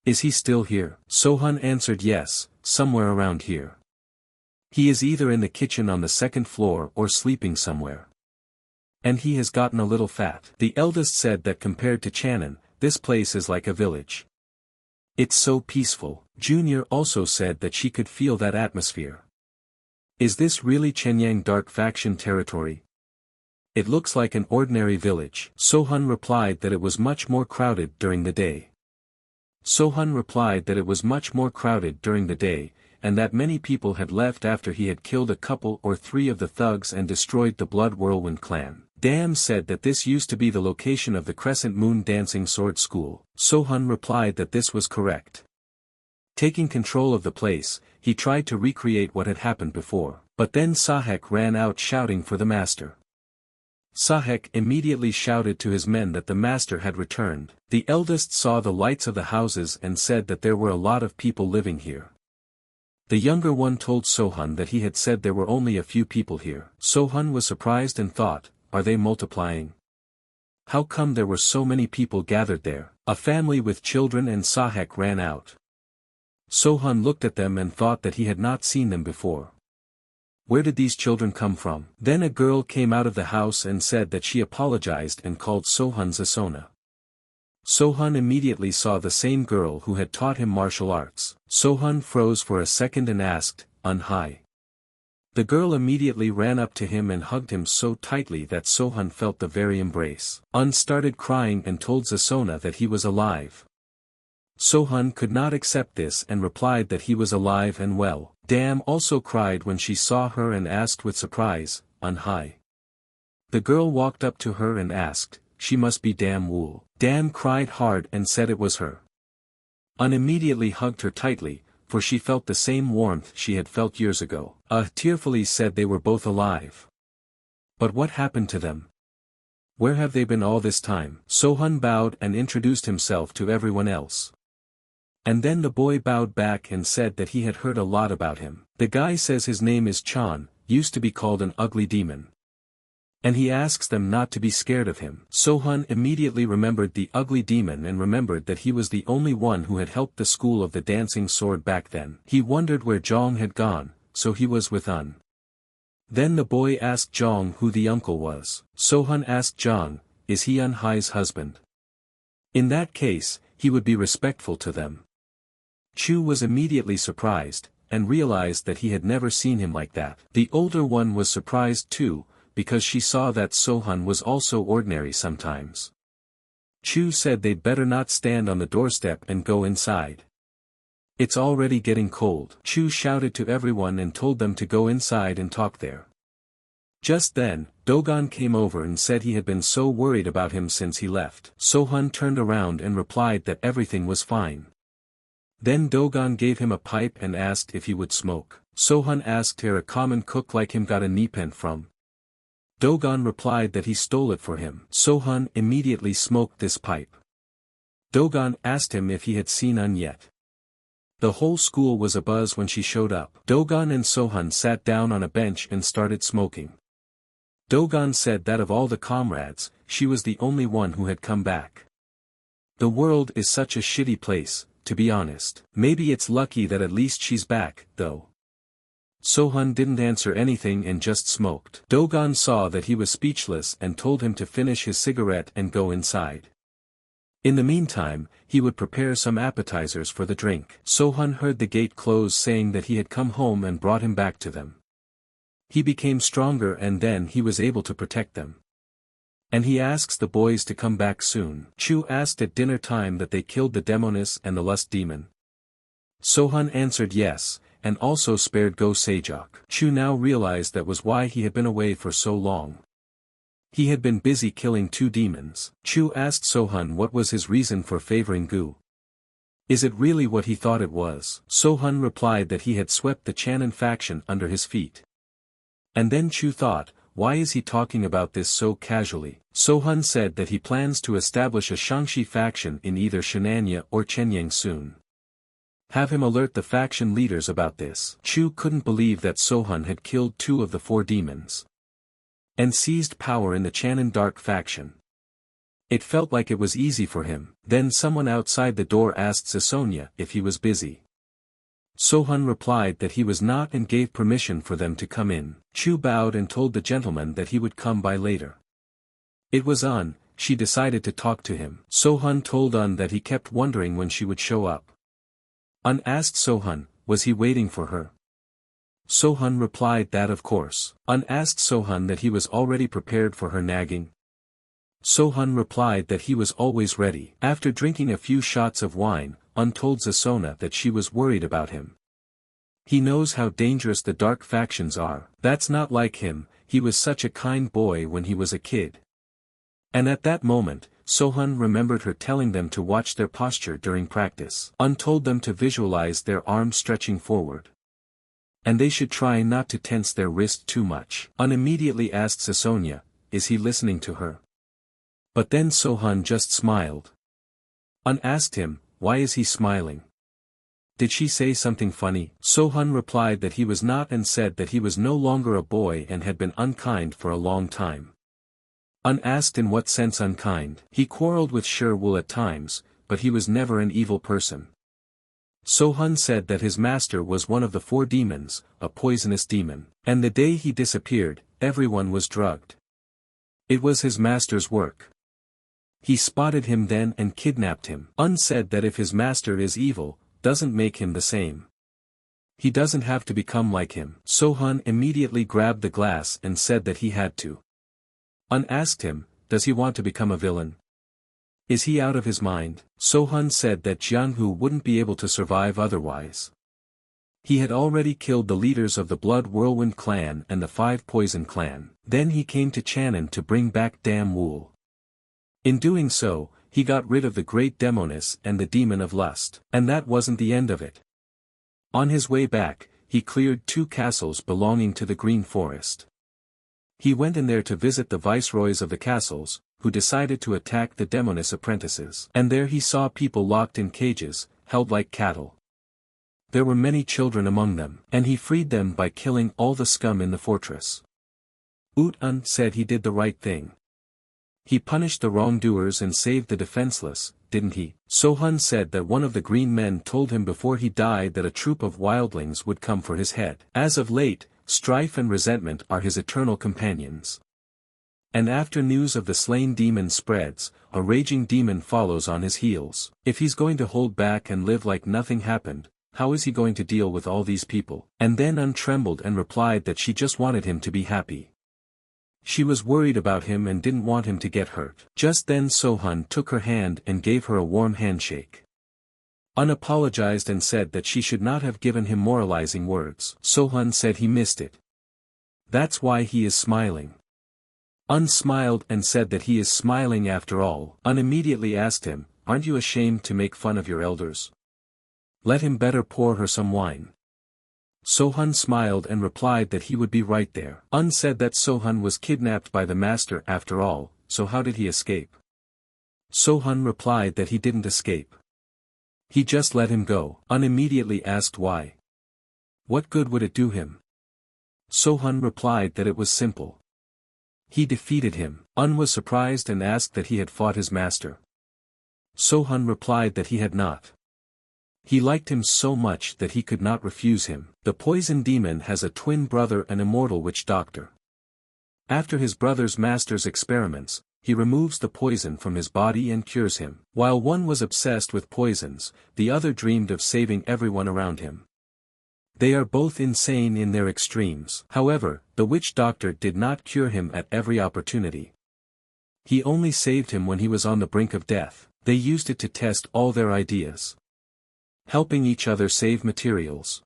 A: Is he still here?" Sohun answered yes, somewhere around here. He is either in the kitchen on the second floor or sleeping somewhere. And he has gotten a little fat. The eldest said that compared to Channon, this place is like a village. It's so peaceful. Junior also said that she could feel that atmosphere. Is this really Chenyang dark faction territory? It looks like an ordinary village. Sohun replied that it was much more crowded during the day. And that many people had left after he had killed a couple or three of the thugs and destroyed the Blood Whirlwind clan. Dam said that this used to be the location of the Crescent Moon Dancing Sword School. Sohun replied that this was correct. Taking control of the place, he tried to recreate what had happened before, but then Sahek ran out shouting for the master. Sahek immediately shouted to his men that the master had returned. The eldest saw the lights of the houses and said that there were a lot of people living here. The younger one told Sohun that he had said there were only a few people here. Sohun was surprised and thought, are they multiplying? How come there were so many people gathered there? A family with children, and Sahek ran out. Sohun looked at them and thought that he had not seen them before. Where did these children come from? Then a girl came out of the house and said that she apologized and called Sohun Zasona. Sohun immediately saw the same girl who had taught him martial arts. Sohun froze for a second and asked, "Hi." The girl immediately ran up to him and hugged him so tightly that Sohun felt the very embrace. Started crying and told Zasona that he was alive. Sohun could not accept this and replied that he was alive and well. Dam also cried when she saw her and asked with surprise, "Hi." The girl walked up to her and asked, "She must be Dam Wool." Dam cried hard and said it was her. Immediately hugged her tightly, for she felt the same warmth she had felt years ago. Tearfully said they were both alive. But what happened to them? Where have they been all this time? Sohun bowed and introduced himself to everyone else. And then the boy bowed back and said that he had heard a lot about him. The guy says his name is Chan, used to be called an ugly demon. And he asks them not to be scared of him. Sohun immediately remembered the ugly demon and remembered that he was the only one who had helped the school of the dancing sword back then. He wondered where Jong had gone, so he was with Un. Then the boy asked Jong who the uncle was. Sohun asked Jong, "Is he Un Hai's husband?" In that case, he would be respectful to them. Chu was immediately surprised, and realized that he had never seen him like that. The older one was surprised too, because she saw that Sohun was also ordinary sometimes. Chu said they'd better not stand on the doorstep and go inside. It's already getting cold. Chu shouted to everyone and told them to go inside and talk there. Just then, Dogon came over and said he had been so worried about him since he left. Sohun turned around and replied that everything was fine. Then Dogon gave him a pipe and asked if he would smoke. Sohun asked where a common cook like him got a nipen from. Dogon replied that he stole it for him. Sohun immediately smoked this pipe. Dogon asked him if he had seen Un yet. The whole school was abuzz when she showed up. Dogon and Sohun sat down on a bench and started smoking. Dogon said that of all the comrades, she was the only one who had come back. The world is such a shitty place, to be honest. Maybe it's lucky that at least she's back, though. Sohun didn't answer anything and just smoked. Dogon saw that he was speechless and told him to finish his cigarette and go inside. In the meantime, he would prepare some appetizers for the drink. Sohun heard the gate close, saying that he had come home and brought him back to them. He became stronger and then he was able to protect them. And he asks the boys to come back soon. Chu asked at dinner time that they killed the Demoness and the Lust Demon. Sohun answered yes, and also spared Go Sejok. Chu now realized that was why he had been away for so long. He had been busy killing two demons. Chu asked Sohun what was his reason for favoring Gu. Is it really what he thought it was? Sohun replied that he had swept the Channon faction under his feet. And then Chu thought, why is he talking about this so casually? Sohun said that he plans to establish a Shangxi faction in either Shenanya or Chenyang soon. Have him alert the faction leaders about this. Chu couldn't believe that Sohun had killed 2 of the 4 demons. And seized power in the Channon Dark faction. It felt like it was easy for him. Then someone outside the door asked Zisonia if he was busy. Sohun replied that he was not and gave permission for them to come in. Chu bowed and told the gentleman that he would come by later. It was Un. She decided to talk to him. Sohun told Un that he kept wondering when she would show up. Un asked Sohun, was he waiting for her? Sohun replied that of course. Un asked Sohun that he was already prepared for her nagging. Sohun replied that he was always ready. After drinking a few shots of wine, Un told Zasona that she was worried about him. He knows how dangerous the dark factions are. That's not like him, he was such a kind boy when he was a kid. And at that moment, Sohun remembered her telling them to watch their posture during practice. Un told them to visualize their arms stretching forward. And they should try not to tense their wrist too much. Un immediately asked Zisonia, is he listening to her? But then Sohun just smiled. Un asked him, why is he smiling? Did she say something funny? Sohun replied that he was not and said that he was no longer a boy and had been unkind for a long time. Un asked in what sense unkind. He quarreled with Sherwool at times, but he was never an evil person. Sohun said that his master was one of the 4 demons, a poisonous demon, and the day he disappeared, everyone was drugged. It was his master's work. He spotted him then and kidnapped him. Un said that if his master is evil, doesn't make him the same. He doesn't have to become like him. Sohun immediately grabbed the glass and said that he had to. Un asked him, does he want to become a villain? Is he out of his mind? Sohun said that Jianhu wouldn't be able to survive otherwise. He had already killed the leaders of the Blood Whirlwind clan and the 5 Poison clan. Then he came to Channon to bring back Dam Wool. In doing so, he got rid of the Great Demoness and the Demon of Lust. And that wasn't the end of it. On his way back, he cleared 2 castles belonging to the Green Forest. He went in there to visit the viceroys of the castles, who decided to attack the Demoness apprentices. And there he saw people locked in cages, held like cattle. There were many children among them, and he freed them by killing all the scum in the fortress. Ut-un said he did the right thing. He punished the wrongdoers and saved the defenseless, didn't he? Sohun said that one of the green men told him before he died that a troop of wildlings would come for his head. As of late, strife and resentment are his eternal companions. And after news of the slain demon spreads, a raging demon follows on his heels. If he's going to hold back and live like nothing happened, how is he going to deal with all these people? And then Un trembled and replied that she just wanted him to be happy. She was worried about him and didn't want him to get hurt. Just then Sohun took her hand and gave her a warm handshake. Un apologized and said that she should not have given him moralizing words. Sohun said he missed it. That's why he is smiling. Un smiled and said that he is smiling after all. Un immediately asked him, aren't you ashamed to make fun of your elders? Let him better pour her some wine. Sohun smiled and replied that he would be right there. Un said that Sohun was kidnapped by the master after all, so how did he escape? Sohun replied that he didn't escape. He just let him go. Un immediately asked why. What good would it do him? Sohun replied that it was simple. He defeated him. Un was surprised and asked that he had fought his master. Sohun replied that he had not. He liked him so much that he could not refuse him. The poison demon has a twin brother, an immortal witch doctor. After his brother's master's experiments, he removes the poison from his body and cures him. While one was obsessed with poisons, the other dreamed of saving everyone around him. They are both insane in their extremes. However, the witch doctor did not cure him at every opportunity. He only saved him when he was on the brink of death. They used it to test all their ideas, helping each other save materials.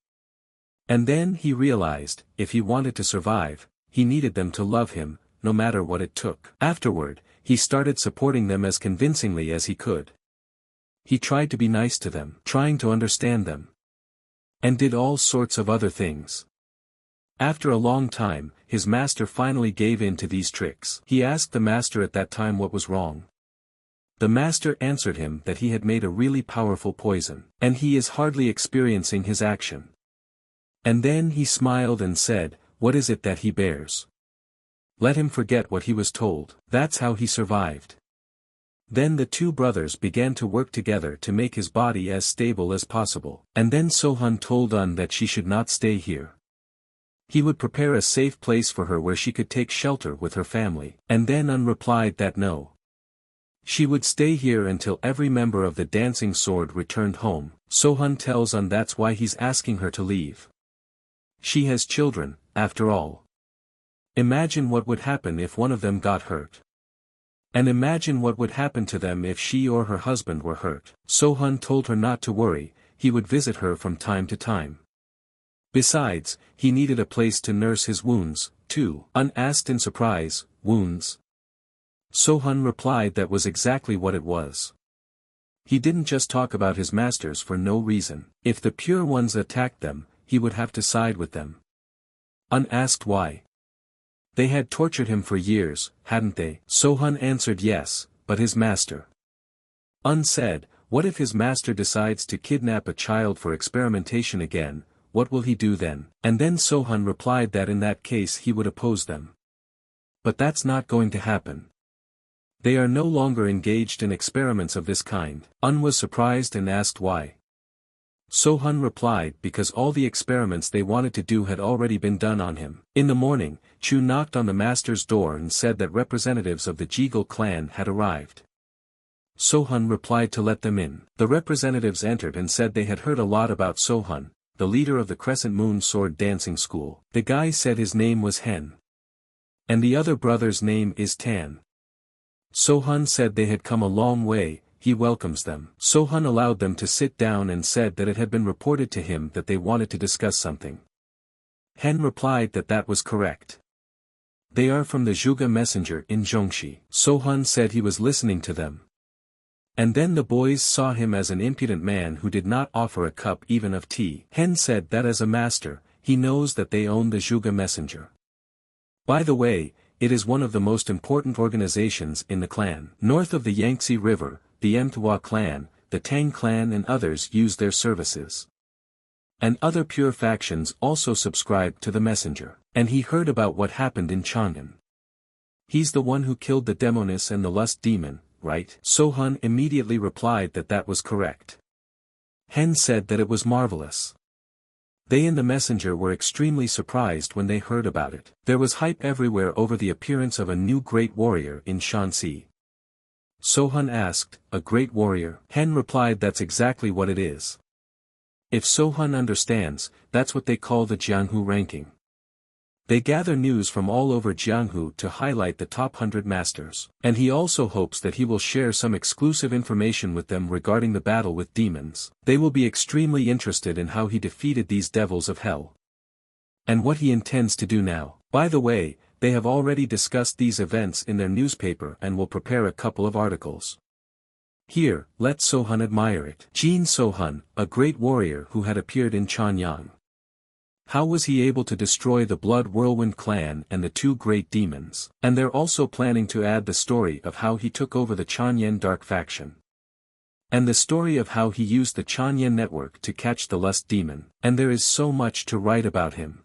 A: And then he realized, if he wanted to survive, he needed them to love him, no matter what it took. Afterward, he started supporting them as convincingly as he could. He tried to be nice to them, trying to understand them, and did all sorts of other things. After a long time, his master finally gave in to these tricks. He asked the master at that time what was wrong. The master answered him that he had made a really powerful poison, and he is hardly experiencing his action. And then he smiled and said, "What is it that he bears? Let him forget what he was told." That's how he survived. Then the two brothers began to work together to make his body as stable as possible. And then Sohun told Un that she should not stay here. He would prepare a safe place for her where she could take shelter with her family. And then Un replied that no. She would stay here until every member of the dancing sword returned home. Sohun tells Un that's why he's asking her to leave. She has children, after all. Imagine what would happen if one of them got hurt. And imagine what would happen to them if she or her husband were hurt. Sohun told her not to worry, he would visit her from time to time. Besides, he needed a place to nurse his wounds, too. Un asked in surprise, "Wounds?" Sohun replied that was exactly what it was. He didn't just talk about his masters for no reason. If the pure ones attacked them, he would have to side with them. Un asked why. They had tortured him for years, hadn't they? Sohun answered yes, but his master. Un said, what if his master decides to kidnap a child for experimentation again, what will he do then? And then Sohun replied that in that case he would oppose them. But that's not going to happen. They are no longer engaged in experiments of this kind. Un was surprised and asked why. Sohun replied because all the experiments they wanted to do had already been done on him. In the morning, Chu knocked on the master's door and said that representatives of the Jeagle clan had arrived. Sohun replied to let them in. The representatives entered and said they had heard a lot about Sohun, the leader of the Crescent Moon Sword Dancing School. The guy said his name was Hen. And the other brother's name is Tan. Sohun said they had come a long way. He welcomes them. Sohun allowed them to sit down and said that it had been reported to him that they wanted to discuss something. Hen replied that that was correct. They are from the Zhuge messenger in Zhongxi. Sohun said he was listening to them. And then the boys saw him as an impudent man who did not offer a cup even of tea. Hen said that as a master, he knows that they own the Zhuge messenger. By the way, it is one of the most important organizations in the clan. North of the Yangtze River, the Manhwa clan, the Tang clan and others use their services. And other pure factions also subscribe to the messenger. And he heard about what happened in Chang'an. He's the one who killed the demoness and the lust demon, right? Sohun immediately replied that that was correct. Hen said that it was marvelous. They and the messenger were extremely surprised when they heard about it. There was hype everywhere over the appearance of a new great warrior in Shanxi. Sohun asked, a great warrior? Hen replied that's exactly what it is. If Sohun understands, that's what they call the Jianghu ranking. They gather news from all over Jianghu to highlight the top 100 masters. And he also hopes that he will share some exclusive information with them regarding the battle with demons. They will be extremely interested in how he defeated these devils of hell. And what he intends to do now. By the way, they have already discussed these events in their newspaper and will prepare a couple of articles. Here, let Sohun admire it. Jin Sohun, a great warrior who had appeared in Chanyang. How was he able to destroy the Blood Whirlwind clan and the two great demons? And they're also planning to add the story of how he took over the Chanyen Dark faction. And the story of how he used the Chanyen network to catch the lust demon. And there is so much to write about him.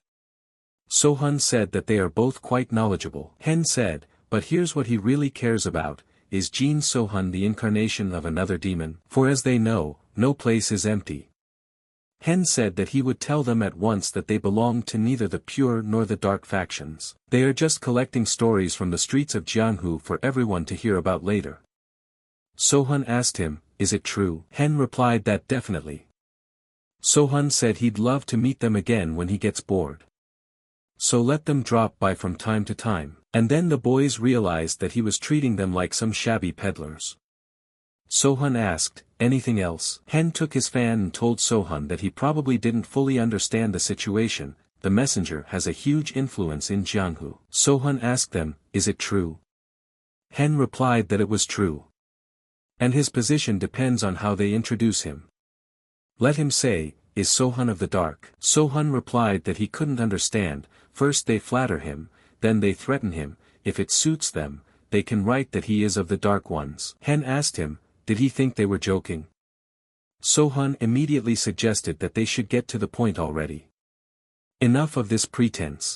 A: Sohun said that they are both quite knowledgeable. Hen said, but here's what he really cares about, is Jin Sohun the incarnation of another demon? For as they know, no place is empty. Hen said that he would tell them at once that they belong to neither the pure nor the dark factions. They are just collecting stories from the streets of Jianghu for everyone to hear about later. Sohun asked him, is it true? Hen replied that definitely. Sohun said he'd love to meet them again when he gets bored. So let them drop by from time to time. And then the boys realized that he was treating them like some shabby peddlers. Sohun asked, anything else? Hen took his fan and told Sohun that he probably didn't fully understand the situation. The messenger has a huge influence in Jianghu. Sohun asked them, is it true? Hen replied that it was true. And his position depends on how they introduce him. Let him say, is Sohun of the dark? Sohun replied that he couldn't understand. First they flatter him, then they threaten him. If it suits them, they can write that he is of the dark ones. Hen asked him, did he think they were joking? Sohun immediately suggested that they should get to the point already. Enough of this pretense.